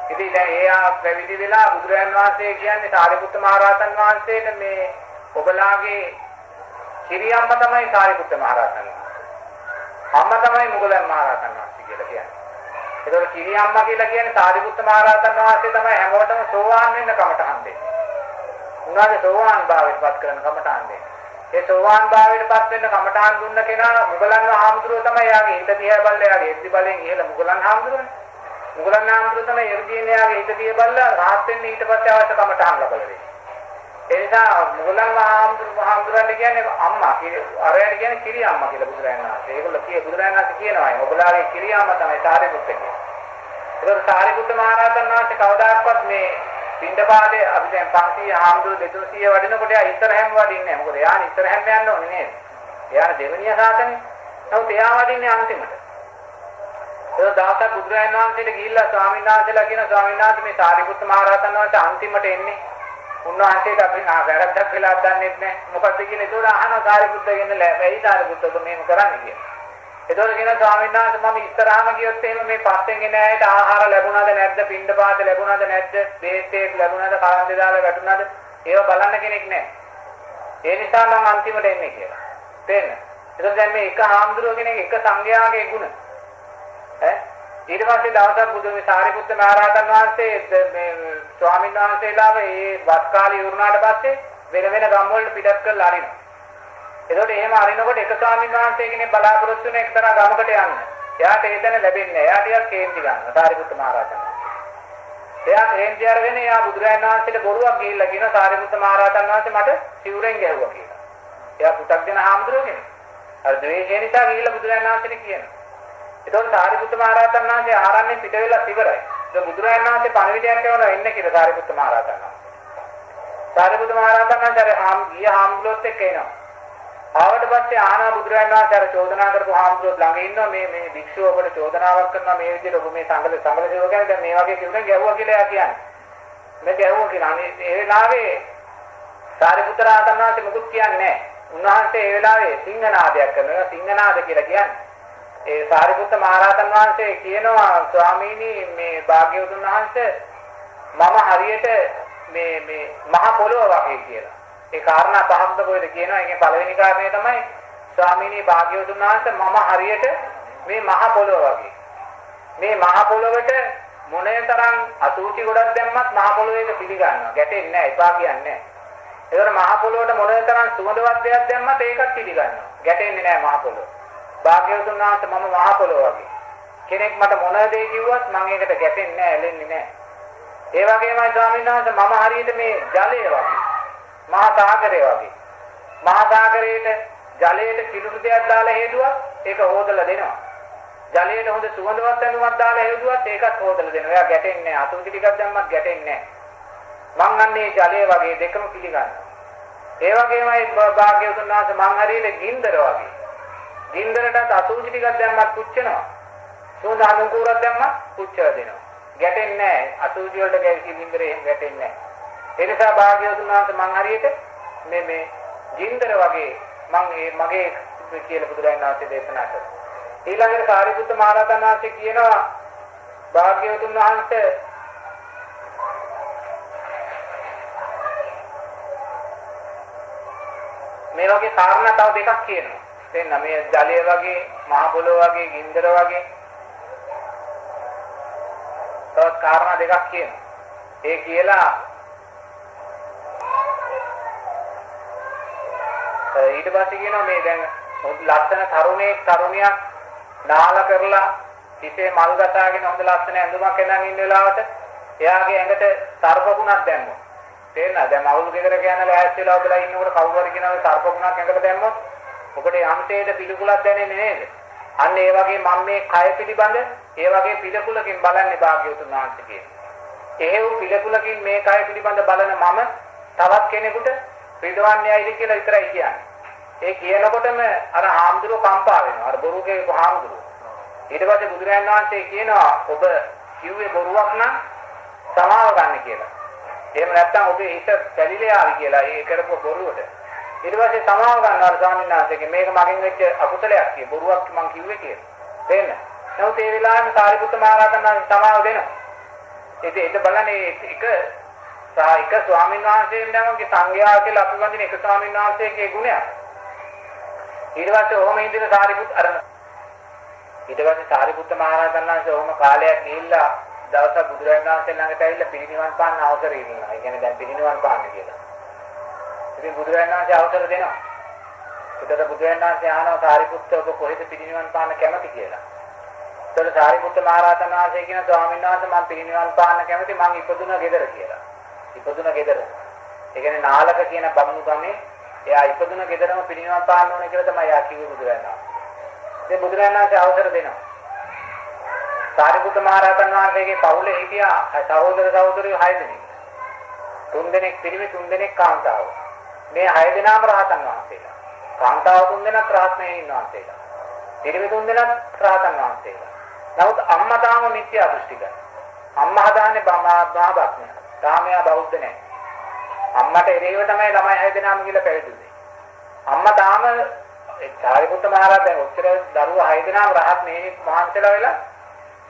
ඉතින් දැන් එයා පැවිදි වෙලා බුදුරජාණන් වහන්සේ කියන්නේ සාරිපුත්ත මහ රහතන් වහන්සේට මේ ඔබලාගේ කිරියම්ම තමයි සාරිපුත්ත මහ රහතන් වහන්සේ. අම්මා තමයි මුගලන් මහ රහතන් වහන්සේ කියලා කියන්නේ. ඒතකොට කිරියම්මා කියලා කියන්නේ සාරිපුත්ත මහ රහතන් වහන්සේ තමයි හැමෝටම සෝවාන් වෙන්න කමටහන් දෙන්නේ. උනාගේ සෝවාන් භාවයට පත් කරන කමටහන් දෙන්නේ. ඒ සෝවාන් භාවයට පත් වෙන්න කමටහන් දුන්න කෙනා මුගලන් හාමුදුරුවෝ තමයි යාගේ හිත දිහා බලලා යාගේ එද්දි බලෙන් ඉහළ මුගලන් හාමුදුරුවනේ. මුගලන් හාමුදුරුවෝ තමයි එර්ජීනේ යාගේ හිත දිහා බලලා රහත් වෙන්න ඊට පස්සේ අවශ්‍ය කමටහන් ලබා දෙන්නේ. ඒ නිසා මුගලන් හාමුදුරුවෝ කියන්නේ අම්මා අරයට කියන්නේ කිරි අම්මා කියලා බුදුරජාණන් වහන්සේ. ඒගොල්ලෝ කියේ බුදුරජාණන් වහන්සේ කියනවා ඔබලාගේ කිරි අම්මා තමයි සාරිපුත්ත කියන්නේ. ඒක සාරිපුත්ත මහ රහතන් වහන්සේ කවදාක්වත් මේ පින්ඩපාතේ අපි දැන් 500 හාමුදුරුවෝ 200 වඩිනකොට එයා ඉස්සරහැම වඩින්නේ නැහැ. මොකද එයානේ ඉස්සරහැම යන්න ඕනේ නේද? එයානේ දෙවෙනිය සාතනේ. නමුත් එයා වඩින්නේ අන්තිමට. ඒ දවසක් බුදුරජාණන් වහන්සේට ගිහිල්ලා ස්වාමීන් වහන්සේලා කියන ස්වාමීන් වහන්සේ මේ සාරිපුත්ත මහ රහතන් වහන්සේ අන්තිමට එන්නේ. උන්වහන්සේට අපි වැරද්දක් වෙලා දන්නේ නැහැ. මොකද්ද කියලා ඒතකොට අහනවා සාරිපුත්ත කියන්නේ ඇයි සාරිපුත්ත ඔබ මේක කරන්නේ කියලා. ඒතකොට කියන ස්වාමීන් වහන්සේ මම ඉස්සරහම ගියොත් එහෙම මේ පස්සෙන් එන අයට ආහාර ලැබුණාද නැද්ද? පින්ඩපාත ලැබුණාද නැද්ද? බේත් ලැබුණාද? කරන්දේ දාලා වැටුණාද? ඒව බලන්න කෙනෙක් නැහැ. ඒ නිසා මම අන්තිමට එන්නේ කියලා. තේන්න. එතකොට දැන් මේ එක හාමුදුරුවෝ කෙනෙක් එක සංඝයාගේ ගුණ. ඊට පස්සේ දවසක් බුදුමේ සාරිපුත්ත මහ රහතන් වහන්සේ මේ ස්වාමීන් වහන්සේලාව ඒ වස් කාලේ ඉවරනාට පස්සේ වෙන වෙන ගම් වලට පිටත් කරලා අරිනවා. එතකොට එහෙම අරිනකොට එක ස්වාමීන් වහන්සේ කෙනෙක් බලාපොරොත්තු වෙන එක්තරා ගමකට යන්න. එයාට ඒ තැන ලැබෙන්නේ නැහැ. එයා ටිකක් කේන්ති ගන්නවා සාරිපුත්ත මහ රහතන් වහන්සේ. එයා කේන්ති අරගෙන එයා බුදුරජාණන් වහන්සේට බොරුවක් ගිහිල්ලා කියන සාරිපුත්ත මහ රහතන් වහන්සේ මට සිවුරෙන් ගැහුවා කියලා. එයා පු탁 දෙන හාමුදුරුවෝ කෙනෙක්. අර ද්වේෂය නිසා ගිහිල්ලා බුදුරජාණන් වහන්සේට කියනවා. එතකොට සාරිපුත්ත මහ රහතන් වහන්සේ ආරණ්‍යෙ පිට වෙලා ඉවරයි. ඒක බුදුරජාණන් වහන්සේ පණිවිඩයක් කරනවා එන්න කියලා සාරිපුත්ත මහ රහතන් වහන්සේ. සාරිපුත්ත මහ රහතන් වහන්සේ ගිය හාමුදුරුවොත් එක්ක එනවා. ආවට පස්සේ ආනා බුදුරජාණන් වහන්සේ අර චෝදනා කරපු හාමුදුරුවෝ ළඟ ඉන්නවා මේ භික්ෂුව ඔබට චෝදනාවක් කරනවා මේ විදිහට ඔබ මේ සංගල සේවක ගැන දැන් මේ වගේ කිව්වොත් ගැහුවා කියලා එයා කියන්නේ. මේ ගැහුවා කියලා. ඒ වෙලාවේ සාරිපුත්ත රහතන් වහන්සේ මුකුත් කියන්නේ නැහැ. උන්වහන්සේ ඒ වෙලාවේ සිංහනාදයක් කරනවා. සිංහනාද කියලා කියන්නේ ඒ සාරිපුත්ත මහ රහතන් වහන්සේ කියනවා ස්වාමීනි මේ භාග්‍යවතුන් වහන්සේ මම හරියට මේ මහ පොළොව වගේ කියලා. ඒ කාරණා පහක්ද කොහෙද කියනවා. ඒකේ පළවෙනි කාරණේ තමයි ස්වාමීනි භාග්‍යවතුන් වහන්සේ මම හරියට මේ මහ පොළොව වගේ. මේ මහ පොළොවට මොනේතරම් අසුචි ගොඩක් දැම්මත් මහ පොළොවේක පිළිගන්නවා. ගැටෙන්නේ නැහැ. එපා කියන්නේ නැහැ. ඒතර මහ පොළොවට මොනේතරම් සුවඳවත් දෙයක් දැම්මත් ඒකත් පිළිගන්නවා. ගැටෙන්නේ නැහැ මහ පොළොව. භාග්‍යවතුන් වහන්සේ මම මහ පොළොව වගේ. කෙනෙක් මට මොන දේ කිව්වත් මම ඒකට ගැටෙන්නේ නැහැ, ඇලෙන්නේ නැහැ. ඒ වගේමයි ස්වාමීන් වහන්සේ මම හරියට මේ ජලය වගේ. මහා සාගරය වගේ. මහා සාගරයේට ජලයට කිලුරු දෙයක් දාලා හේදුවත් ඒක හොදලා දෙනවා. ජලයට හොඳ සුවඳවත් ඇඳුමක් දාලා හේදුවත් ඒකත් හොදලා දෙනවා. එයා ගැටෙන්නේ නැහැ. අතුරුටි ටිකක් දැම්මත් ගැටෙන්නේ නැහැ. මං අන්නේ ජලය වගේ දෙකම පිළිගන්නවා. ඒ වගේමයි භාග්‍යවතුන් වහන්සේ මං හරියට ගින්දර වගේ. ගින්දරට අසුචි ටිකක් දැම්මත් පුච්චනවා. සුවඳ අනුකූලක් දැම්මත් පුච්චලා දෙනවා. ගැටෙන්නේ නැහැ. අසුචි වලට ගැටි ගින්දරේ ගැටෙන්නේ නැහැ. ඒ නිසා භාග්‍යවතුන් වහන්සේ මං හරියට මේ ගින්දර වගේ මගේ කියලා බුදුරජාණන් වහන්සේ දේශනා කළා. ඊළඟට සාරිපුත්ත මහ රහතන් වහන්සේ කියනවා භාග්‍යවතුන් වහන්සේ මේ වගේ කාරණා තව දෙකක් කියනවා. එතන මේ ජලය වගේ, මහ පොළොව වගේ, ගින්දර වගේ තවත් කාරණා දෙකක් කියනවා. ඒ කියලා ඊට පස්සේ කියනවා මේ දැන් ලස්සන තරුණියක් නාල කරලා හිතේ මල් ගසාගෙන හොඳ ලස්සන ඇඳුමක් ඇඳන් ඉන්න වෙලාවට එයාගේ ඇඟට සර්පකුණක් දැම්මොත් තේරෙනවද? දැන් මවුල් ගෙදර යන ලෑස්ති වෙලා ඔබලා ඉන්නකොට කවුරු හරි කියනවා සර්පකුණක් ඇඟට දැම්මොත් ඔබට යම්තේද පිළිකුලක් දැනෙන්නේ නේද? අන්න ඒ වගේ මම මේ කය පිළිබඳ ඒ වගේ පිළිකුලකින් බලන්නේ භාග්‍යවතුන් වහන්සේ කියන්නේ. එහෙව් පිළිකුලකින් මේ කය පිළිබඳ බලන මම තවත් කෙනෙකුට රිදවන්නේයිද කියලා විතරයි කියන්නේ. ඒ කියනකොටම අර හාමුදුරුවෝ කම්පා වෙනවා. අර බොරුගේ හාමුදුරුවෝ. ඊට පස්සේ බුදුරජාණන් වහන්සේ කියනවා ඔබ කිව්වේ බොරුවක් නම් සමාව ගන්න කියලා. එහෙම නැත්නම් ඔබේ හිත පැලිලා ආවි කියලා ඒ කරපු බොරුවට. ඊට පස්සේ සමාව ගන්නවා ස්වාමීන් වහන්සේගේ මේක මගෙන් වෙච්ච අකුසලයක් කිය බොරුවක් මං කිව්වේ කියලා. තේන්න. නමුත් ඒ වෙලාවේ සාරිපුත්ත මහ රහතන් වහන්සේ සමාව දෙනවා. ඒක බලන්නේ එක ස්වාමීන් වහන්සේ නමගේ සංඝයා කියලා අපි වඳින එක ස්වාමීන් වහන්සේගේ ගුණයක්. ඊට පස්සේ ඔහොම ඉඳලා සාරිපුත් අරන. ඊට පස්සේ සාරිපුත්ත මහ රහතන් වහන්සේ ඔහොම කාලයක් ගිහිල්ලා දවසක් බුදුරජාණන් වහන්සේ ළඟට ඇවිල්ලා පිරිනිවන් පාන්න අවසර ඉල්ලනවා. ඒ කියන්නේ දැන් පිරිනිවන් පාන්න කියලා. ඉතින් බුදුරජාණන් වහන්සේ අවසර දෙනවා. ඒතර බුදුරජාණන් වහන්සේ අහනවා සාරිපුත්ත ඔබ කොහෙද පිරිනිවන් පාන්න කැමති කියලා. ඒතර සාරිපුත්ත මහ රහතන් වහන්සේ කියන ස්වාමීන් වහන්සේ මම පිරිනිවන් පාන්න කැමති මං ඉපදුන ගෙදර කියලා. ඉපදුන ගෙදර. ඒ කියන්නේ නාලක කියන බමුණු ගමේ එයා ඉපදුන ගෙදරම පිරිනිවන් පාන්න ඕනේ කියලා තමයි යා කිව්වේ බුදුරජාණන් වහන්සේ. ඉතින් බුදුරජාණන් වහන්සේ අවසර දෙනවා. සාරිපුත්ත මහ රහතන් වහන්සේගේ පවුලේ හිටියා සහෝදර සහෝදරියෝ 6 දෙනෙක්. 3 දෙනෙක් පිරිමි 3 දෙනෙක් කාන්තාව. මේ 6 දෙනාම රහතන් වහන්සේලා. කාන්තාව 3 දෙනෙක් රහත්මයන් වහන්සේලා. පිරිමි 3 දෙනෙක් රහතන් වහන්සේලා. නමුත් අම්මා තාම මිත්‍යා දෘෂ්ටිකයි. අම්මා හදාන්නේ මහා බ්‍රහ්මයා. තාමයා බෞද්ධ නැහැ. අම්මට එරෙහිව තමයි ළමයි 6 දෙනාම කියලා පැවිදිුනේ. අම්මා තාම සාරිපුත්ත මහ රහතන් ඔච්චර දරුවෝ 6 දෙනාම රහත් මේ මහන්සලා වෙලා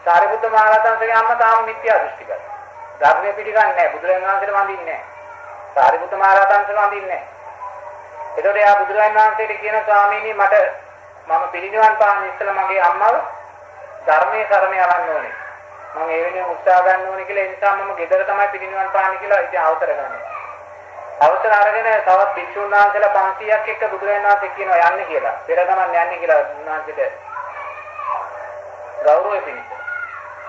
සාරිපුත්ත මහ රහතන්ගේ අම්මා තාම මිත්‍යා දෘෂ්ටිකයි. ධර්මයේ පිළිගන්නේ නැහැ. බුදුරජාණන් වහන්සේට වඳින්නේ නැහැ. සාරිපුත්ත මහ රහතන්ට වඳින්නේ නැහැ. ඒතකොට එයා බුදුරජාණන් වහන්සේට කියන ස්වාමීනි මම පිළිනිවන් පාන්න ඉස්සෙල්ලා මගේ අම්මව ධර්මයේ සරණ යවන්න ඕනේ. මම ඒ වෙනුවෙන් උත්සාහ ගන්න ඕනේ කියලා ඒ නිසා මම ගෙදර තමයි පිළිනිවන් පාන්නේ කියලා ඉතින් අවසර ගන්නවා. අවසර අරගෙන තවත් භික්ෂුන් වහන්සේලා 500ක් එක්ක බුදුරජාණන් වහන්සේ කියනවා යන්න කියලා. පෙර ගමන් යන්නේ කියලා උන්වහන්සේට ගෞරවය පිණිස.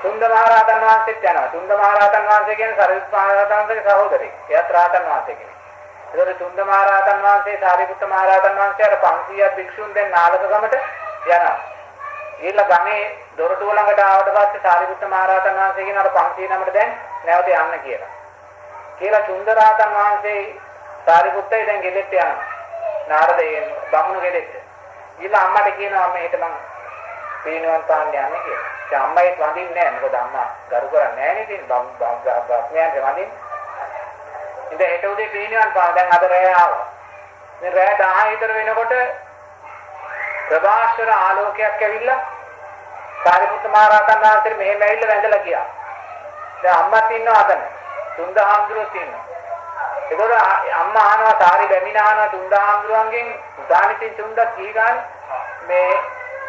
සුන්ද මහ රහතන් වහන්සේත් යනවා. සුන්ද මහ රහතන් වහන්සේ කියන්නේ සාරිපුත්ත මහ රහතන් වහන්සේගේ සහෝදරයෙක්. එයාත් රහතන් වහන්සේ කෙනෙක්. ඒතකොට සුන්ද මහ රහතන් වහන්සේ සාරිපුත්ත මහ රහතන් වහන්සේ අර 500ක් භික්ෂුන් දැන් නාලක ගමට යනවා. ඊළ ගමේ දොරටුව ළඟට ආවට පස්සේ සාරිපුත්ත මහ රහතන් වහන්සේ කියන අර 500 නමට දැන් නැවත යන්න කියලා. කියලා සුන්ද රහතන් වහන්සේ සාරිපුත්තයි දැන් ගෙදෙට්ට යනවා. නාරදයෙන් බමුණු ගෙදෙට්ට. ඊළ අම්මට කියනවා අම්ම හෙට මං පිරිනිවන් පාන්න යන්නේ කියලා. ඒ අම්මයිත් වඳින්නේ නැහැ. මොකද අම්මා ගරු කරන්නේ නැහැ නේද? ඉතින් බ්‍රහ්මයන්ට වඳින්නේ. ඉතින් හෙට උදේ පිරිනිවන් පාන දැන් අද රැය ආවා. දැන් රැය 10 විතර වෙනකොට ප්‍රභාස්වර ආලෝකයක් ඇවිල්ලා සාරිපුත්ත මහ රහතන් වහන්සේ මෙහෙම ඇවිල්ලා වැඳලා ගියා. දැන් අම්මත් ඉන්නවා අතන. තුන්දහාමුදුරුවෝත් ඉන්නවා. ඒකෝර අම්මා ආනවා සාරි බැමිණ ආනවා තුන්දහාමුදුරුවන්ගෙන් උදානිතින් තුන්දක් ගිහි ගානේ මේ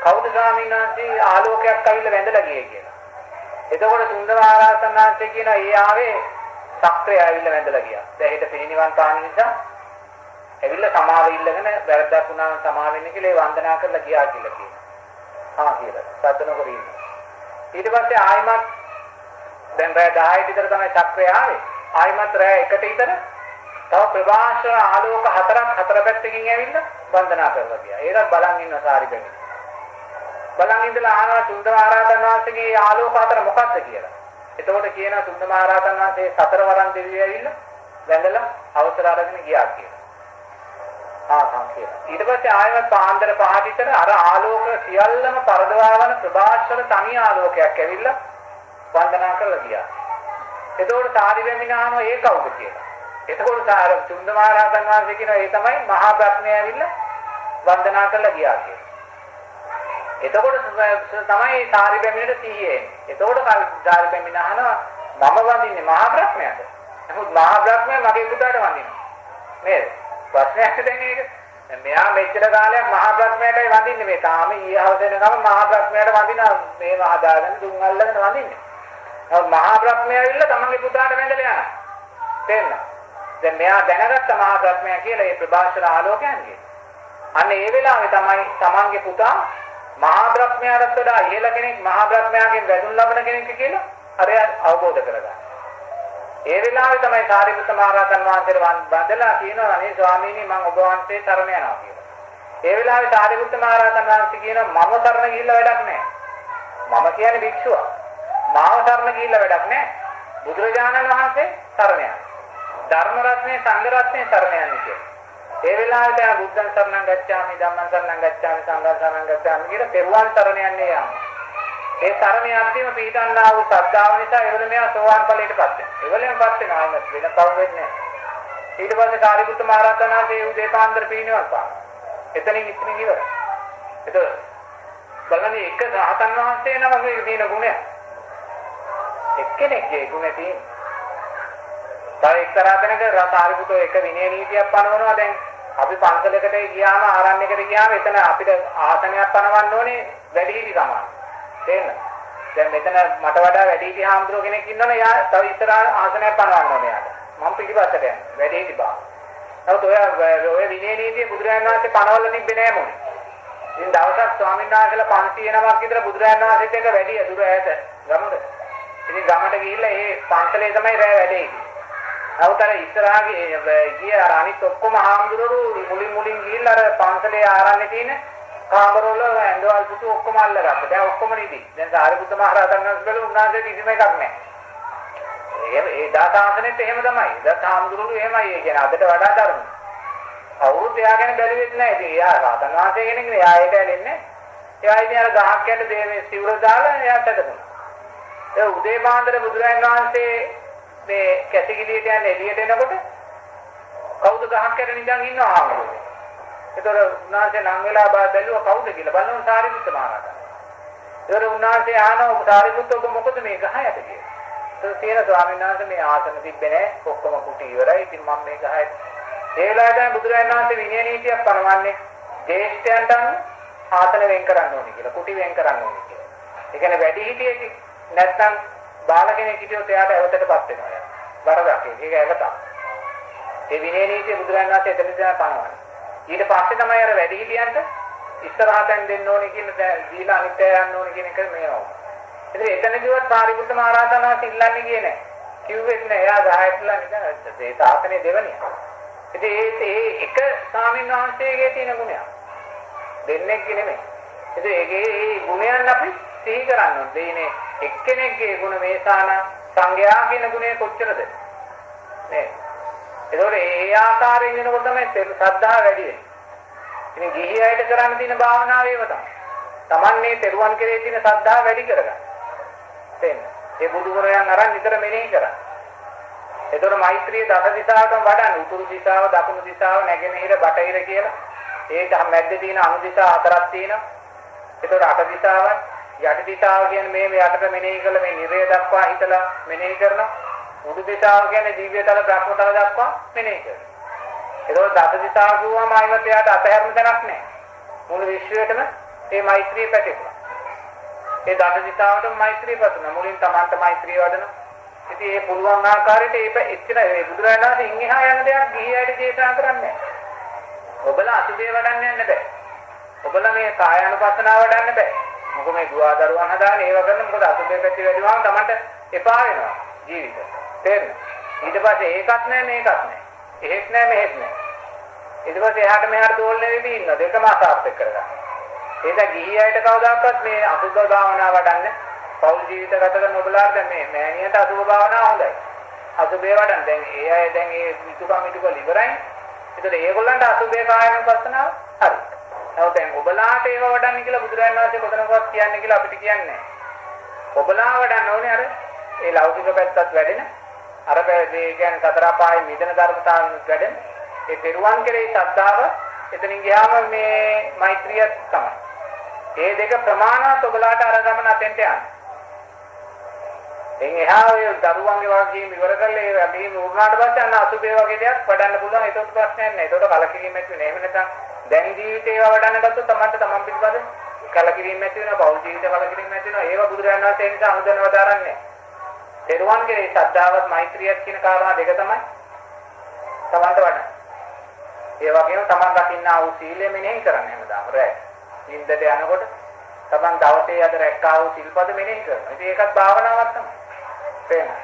කවුද ස්වාමීන් වහන්සේ ආලෝකයක් ඇවිල්ලා වැඳලා ගියේ කියලා. එතකොට තුන්ද මහ රහතන් වහන්සේ කියනවා ඒ ආවේ සක්‍රය ඇවිල්ලා වැඳලා ගියා. දැන් හෙට පිරිනිවන් පාන නිසා ඇවිල්ලා සමාව ඉල්ලගෙන වැරද්දක් වුණා සමාව වෙන්න කියලා ඒ වන්දනා කරලා ගියා කියලා කියනවා. කියලා. සද්දන කර ඉන්නවා. ඊට පස්සේ ආයිමත් දැන් රෑ 10 විතර තමයි චක්‍රය ආවේ. ආයිමත් රෑ 1ට විතර තව ප්‍රභාස්වර ආලෝක හතර පැත්තකින් ඇවිල්ලා වන්දනා කරලා ගියා. ඒකත් බලන් ඉන්න සාරි බැගින්. බලන් ඉඳලා ආනවා සුන්ද මහ රහතන් වහන්සේගේ ආලෝක හතර මොකක්ද කියලා. එතකොට කියනවා සුන්ද මහ රහතන් වහන්සේ සතරවරන් දෙවියෝ ඇවිල්ලා වැඳලා අවසර අරගෙන ගියා කියලා. ඊට පස්සේ ආයෙත් පාන්දර 5 විතර අර ආලෝක සියල්ලම පරදවාවන ප්‍රභාස්වර තනි ආලෝකයක් ඇවිල්ලා වන්දනා කරලා ගියා. එතකොට සාරි බැමිණාම ඒ කවුද කියලා. එතකොට සුන්ද මහ රහතන් වහන්සේ කියනවා ඒ තමයි මහා බ්‍රහ්මයා ඇවිල්ලා වන්දනා කරලා ගියා කියලා. එතකොට තමයි සාරි බැමිණට සිහියේ එන්නේ. එතකොට සාරි බැමිණ අහනවා මම වඳින්නේ මහා බ්‍රහ්මයාට. නමුත් මහා බ්‍රහ්මයා මගේ පුතාට වඳිනවා. නේද? ප්‍රශ්නයක් දැන් ඒක. මෙයා මෙච්චර කාලයක් මහා බ්‍රහ්මයාටයි වඳින්නේ මේ. තාම ඊ හවස වෙනකම් මහා බ්‍රහ්මයාට වඳිනවා. මේව හදාගෙන දුම් අල්ලගෙන වඳින්නේ. නමුත් මහා බ්‍රහ්මයා ඇවිල්ලා තමන්ගේ පුතාට වැඳලා යනවා. තේරෙනවද? දැන් මෙයා දැනගත්ත මහා බ්‍රහ්මයා කියලා ඒ ප්‍රභාස්වර ආලෝකයන්ගේ. අන්න ඒ වෙලාවේ තමයි තමන්ගේ පුතා මහා බ්‍රහ්මයාට වඩා ඉහළ කෙනෙක් මහා බ්‍රහ්මයාගෙන් වැඳුම් ලබන කෙනෙක් කියලා අර අවබෝධ කරගන්න. ඒ වෙලාවේ තමයි සාරිපුත්ත මහ රහතන් වහන්සේට වන්දලා කියනවා අනේ ස්වාමීනි මම ඔබ වහන්සේ සරණ යනවා කියලා. ඒ වෙලාවේ සාරිපුත්ත මහ රහතන් වහන්සේ කියනවා මම සරණ ගිහිල්ලා වැඩක් නැහැ. මම කියන්නේ භික්ෂුවක්. මාව සරණ ගිහිල්ලා වැඩක් නැහැ. බුදුරජාණන් වහන්සේ සරණ යනවා. ධර්ම රත්නේ සංඝ රත්නේ සරණ යන්නේ කියලා. ඒ වෙලාවේ දැන් බුද්ධං සරණං ගච්ඡාමි ධම්මං සරණං ගච්ඡාමි සංඝං සරණං ගච්ඡාමි කියලා පෙරුවන් සරණ යන්නේ යනවා. ඒ සරණ යද්දීම පිටන්නා වූ ශ්‍රද්ධාව නිසා ඒවල මෙයා සෝවාන් ඵලයටපත් වෙනවා. ඒවලෙන්පත් වෙනවා ආයෙත් වෙන පව වෙන්නේ නැහැ. ඊට පස්සේ සාරිපුත්ත මහ රහතන් වහන්සේ උදේ පාන්දර පිරිනිවන් පානවා. එතනින් ඉතින් ඉවරයි. ඒක බලන්න එක රහතන් වහන්සේ නමක තියෙන ගුණය. එක්කෙනෙක්ගේ ගුණ තියෙන. තව එක්තරා තැනක සාරිපුතෝ එක විනය නීතියක් පනවනවා. දැන් අපි පන්සලකට ගියාම ආරණ්‍යයකට ගියාම එතන අපිට ආසනයක් පනවන්න ඕනේ වැඩිහිටි ගමන. තේරෙනවද? දැන් මෙතන මට වඩා වැඩිහිටි හාමුදුරුවෝ කෙනෙක් ඉන්නවනේ. යා තව ඉස්සරහා ආසනයක් පනවන්න ඕනේ යාට. මම පිටිපස්සට යන්නේ වැඩිහිටි බා. නමුත් ඔය විනය නීතිය බුදුරජාණන් වහන්සේ පනවලා තිබ්බේ නෑ මොනේ. ඉතින් දවසක් ස්වාමීන් වහන්සේලා 500 නමක් විතර බුදුරජාණන් වහන්සේත් එක්ක වැඩි දුර ඈත ගමද. ඉතින් ගමට ගිහිල්ලා ඒ පන්සලේ තමයි රැ වැඩේ ඉන්නේ. නමුත් අර ඉස්සරහාගේ ගිය අර අනිත් ඔක්කොම හාමුදුරුවෝ මුලින් ගිහිල්ලා අර පන්සලේ ආරන්නේ තියෙන කාමරවල ඇඳවල් පුතු ඔක්කොම අල්ලගත්තා. දැන් ඔක්කොම නිදි. දැන් සාරිපුත්ත මහ රහතන් වහන්සේ උන්වහන්සේ කිසිම එකක් නැහැ. ඒ දාසාසනෙත් එහෙම තමයි. දත් හාමුදුරුවෝ එහෙමයි. ඒ කියන්නේ අදට වඩා ධර්ම. අවුරුදු එයා ගැන බැලුවෙත් නැහැ. ඉතින් එයා රහතන් වහන්සේ කෙනෙක් නේ. එයා ඒක ඇලෙන්නේ. එයා ඉතින් අර ගහක් යට මේ සිවුර දාලා එයාට ඇදපුණා. ඒ උදේ පාන්දර බුදුරජාණන් වහන්සේ මේ කැසිකිලියට යන එළියට එනකොට කවුද ගහක් යට නිදන් ඉන්නවා ආමරෝ. ඒතර උන්වහන්සේ නම් වෙලා බැලුවා කවුද කියලා බලනවා සාරිපුත්ත මහ රහතන්. ඒතර උන්වහන්සේ අහනවා සාරිපුත්ත ඔබ මොකද මේ ගහ යට කියලා. ඒතර තියෙන ස්වාමීන් වහන්සේ මේ ආසන තිබ්බේ නැහැ. ඔක්කොම කුටි ඉවරයි. ඉතින් මම මේ ගහ යට ඒ වෙලාවට බුදුරජාණන් වහන්සේ විනය නීතියක් පනවන්නේ ජේෂ්ඨයන්ට ආසන වෙන් කරන්න ඕනේ කියලා, කුටි වෙන් කරන්න ඕනේ කියලා. ඒ කියන්නේ වැඩි හිටියෙක් නැත්නම් බාල කෙනෙක් හිටියොත් එයාට ඇවතටපත් වෙනවා. වරදක් ඒක ඇවතක්. ඒ විනය නීතිය බුදුරජාණන් වහන්සේ එතනදී පනවන්නේ. ඊට පස්සේ තමයි අර වැඩි හිටියන්ට ඉස්සරහටෙන් දෙන්න ඕනේ කියන දීලා අනිත්‍ය යන්න ඕනේ කියන එක මේවා. ඉතින් එතනදිවත් පාරිපුත්ත මහ රහතන් වහන්සේ ඉල්ලන්නේ කියේ නැහැ. කිව්වෙත් නැහැ. එයා ගහයටලා නිකන් ඒ තාතනේ දෙවනිය. ඉතින් ඒ එක ස්වාමීන් වහන්සේගේ තියෙන ගුණයක්. දෙන්නෙක්ගේ නෙමෙයි. ඉතින් ඒ ගුණයන් අපි සිහි කරන්න ඕනේ. ඉන්නේ එක්කෙනෙක්ගේ ගුණ මේසාන සංඝයා කියන ගුණය කොච්චරද? නේ. ඒතකොට ඒ ආකාරයෙන් වෙනකොට තමයි ශ්‍රද්ධාව වැඩි වෙන්නේ. ඉතින් ගිහි අයට කරන්න තියෙන භාවනාව ඒව තමයි. Tamanne තෙරුවන් කෙරේ තියෙන ශ්‍රද්ධාව වැඩි කරගන්න. තේන්න. ඒ බුදු ගුණයන් අරන් නිතර මෙනෙහි කරන්න. ඒතකොට මෛත්‍රිය දස දිශාවටම වඩන්න. උතුරු දිශාව, දකුණු දිශාව, නැගෙනහිර, බටහිර කියලා. ඒක මැද්දේ තියෙන අනු දිශා හතරක් තියෙනවා. ඒතකොට අට දිශාවන්, යටි දිශාව කියන්නේ මේ යටට මෙනෙහි කළ මේ නිරය දක්වා හිතලා මෙනෙහි කරනවා. උඩු දිශාව කියන්නේ දිව්‍යතල බ්‍රහ්මතල දක්වා මෙනෙහි කරනවා. ඒතකොට දස දිශාව කියුවම ආයිමත් එයාට අතහැරෙන්න තැනක් නැහැ. මුළු විශ්වයටම මේ මෛත්‍රිය පැතිරෙනවා. ඒ දස දිශාවටම මෛත්‍රිය පැතිරෙනවා. මුලින් Tamanta මෛත්‍රිය වඩනවා. ඉතින් මේ පුළුවන් ආකාරයට එච්චර ඒ බුදුරජාණන් වහන්සේ ඉන්හිහා යන දෙයක් ගිහියට දේශනා කරන්නේ නැහැ. ඔබලා අසුබේ වඩන්න යන්න බෑ. ඔබලා මේ කායානුපස්සනාව වඩන්න බෑ. මොකද මේ දුවා දරුවන් හදාගෙන ඒව කරන මොකද අසුබේ පැති වැඩි වුණාම Tamanට එපා වෙනවා ජීවිතේ. තේරෙනවද? ඊට පස්සේ ඒකත් නැහැ මේකත් නැහැ. එහෙත් නැහැ මෙහෙත් නැහැ. ඊට පස්සේ එහාට මෙහාට දෝලණය වෙවි ඉන්නවා. දෙකම අසාර්ථක කරගන්න. ඒක ගිහියට කවදාකවත් මේ අසුබ භාවනාව වඩන්නේ පෞල් ජීවිත ගත කරන ඔබලාට දැන් මේ මෑණියට අසුබ භාවනාව හොඳයි. අසුබේ වඩන් දැන් ඒ අය දැන් ඒ විතුකම් ඉවරයි. ඒතර ඒගොල්ලන්ට අසුබේ කායනුපස්සනාව හරි. නමුත් දැන් ඔබලාට ඒව වඩන්න කියලා බුදුරජාණන් වහන්සේ කොතනකවත් කියන්නේ කියලා අපිට කියන්නේ නැහැ. ඔබලා වඩන්න ඕනේ අර ඒ ලෞකික පැත්තත් වැඩෙන අර මේ කියන්නේ සතර පායේ මිදෙන ධර්මතාවෙන් වැඩෙන ඒ පෙරුවන් කෙරෙහි ශ්‍රද්ධාව එතනින් ගියාම මේ මෛත්‍රිය තමයි. ඒ දෙක ප්‍රමාණවත් ඔබලාට අර ගමන අතෙන්ට යන්න. එන් එහා ඔය දරුවන්ගේ වගකීම් ඉවර කරලා ඒ වගකීම් උරුණාට පස්සේ අන්න අසුබේ වගේ දෙයක් වඩන්න පුළුවන්. ඒකට ප්‍රශ්නයක් නැහැ. ඒකට කලකිරීමක් වෙන්නේ. එහෙම නැත්නම් දැන් ජීවිතේ ඒවා වඩන්න ගත්තොත් තමන්ට තමන් පිළිබඳ කලකිරීමක් ඇති වෙනවා. පෞල් ජීවිත කලකිරීමක් ඇති වෙනවා. ඒවා බුදුරජාණන් වහන්සේ නිසා අනුදැනව දාරන්නේ. තෙරුවන් කෙරේ ශ්‍රද්ධාවත් මෛත්‍රියත් කියන කාරණා දෙක තමයි තමන්ට වඩන්න. ඒ වගේම තමන් රකින්නා වූ සීලය මෙනෙහි කරන්න හැමදාම රැ. නිින්දට යනකොට තමන් දවසේ අද රැක්කා වූ සිල්පද මෙනෙහි කරනවා. ඉතින් ඒකත් භාවනාවක් තමයි. තේරෙනවද?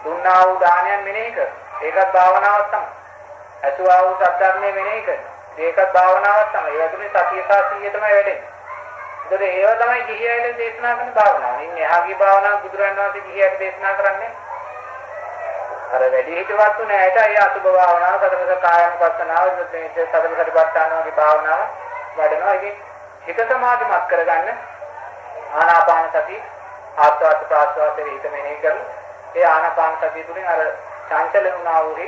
දුන්නා වූ දානයන් මෙනෙහි කරනවා. ඒකත් භාවනාවක් තමයි. අසුවා වූ සද්ධර්මයේ මෙනෙහි කරනවා. ඒකත් භාවනාවක් තමයි. ඒ තුනේ සතිය සහ සීය තමයි වැඩෙන්නේ. ඒතකොට ඒව තමයි ගිහියන්ට දේශනා කරන භාවනාව. ඉන්නේ එහාගේ භාවනාව බුදුරජාණන් වහන්සේ ගිහියන්ට දේශනා කරන්නේ. අර වැඩි හිතවත් උනේ ඇයට ඒ අසුභ භාවනාව, සතරක කායනුපස්සනාව, සතර සතිපට්ඨාන වගේ භාවනාව වඩනවා. ඉතින් හිත සමාධිමත් කරගන්න ආනාපාන සතිය ආස්වාද ප්‍රාස්වාදයේ හිත මෙනෙහි කරලා ඒ ආනාපාන සතිය තුළින් අර චංචල වුණා වූ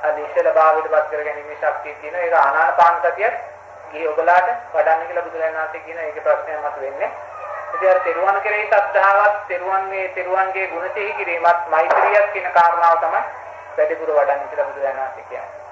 අනිශ්චල භාවයටපත් කර ගැනීමේ ශක්තිය තියෙන ඒක ආනාපාන සතිය ගිහි ඔබලාට වඩන්න කියලා බුදුරජාණන් වහන්සේ කියන ඒකේ ප්‍රශ්නයක් මත වෙන්නේ ඉතින් අර තෙරුවන් කෙරෙහි ශ්‍රද්ධාවත් තෙරුවන්ගේ ගුණ සිහි කිරීමත් මෛත්‍රියත් කියන කාරණාව තමයි වැඩිපුර වඩන්නේ කියලා බුදුරජාණන් වහන්සේ කියන්නේ.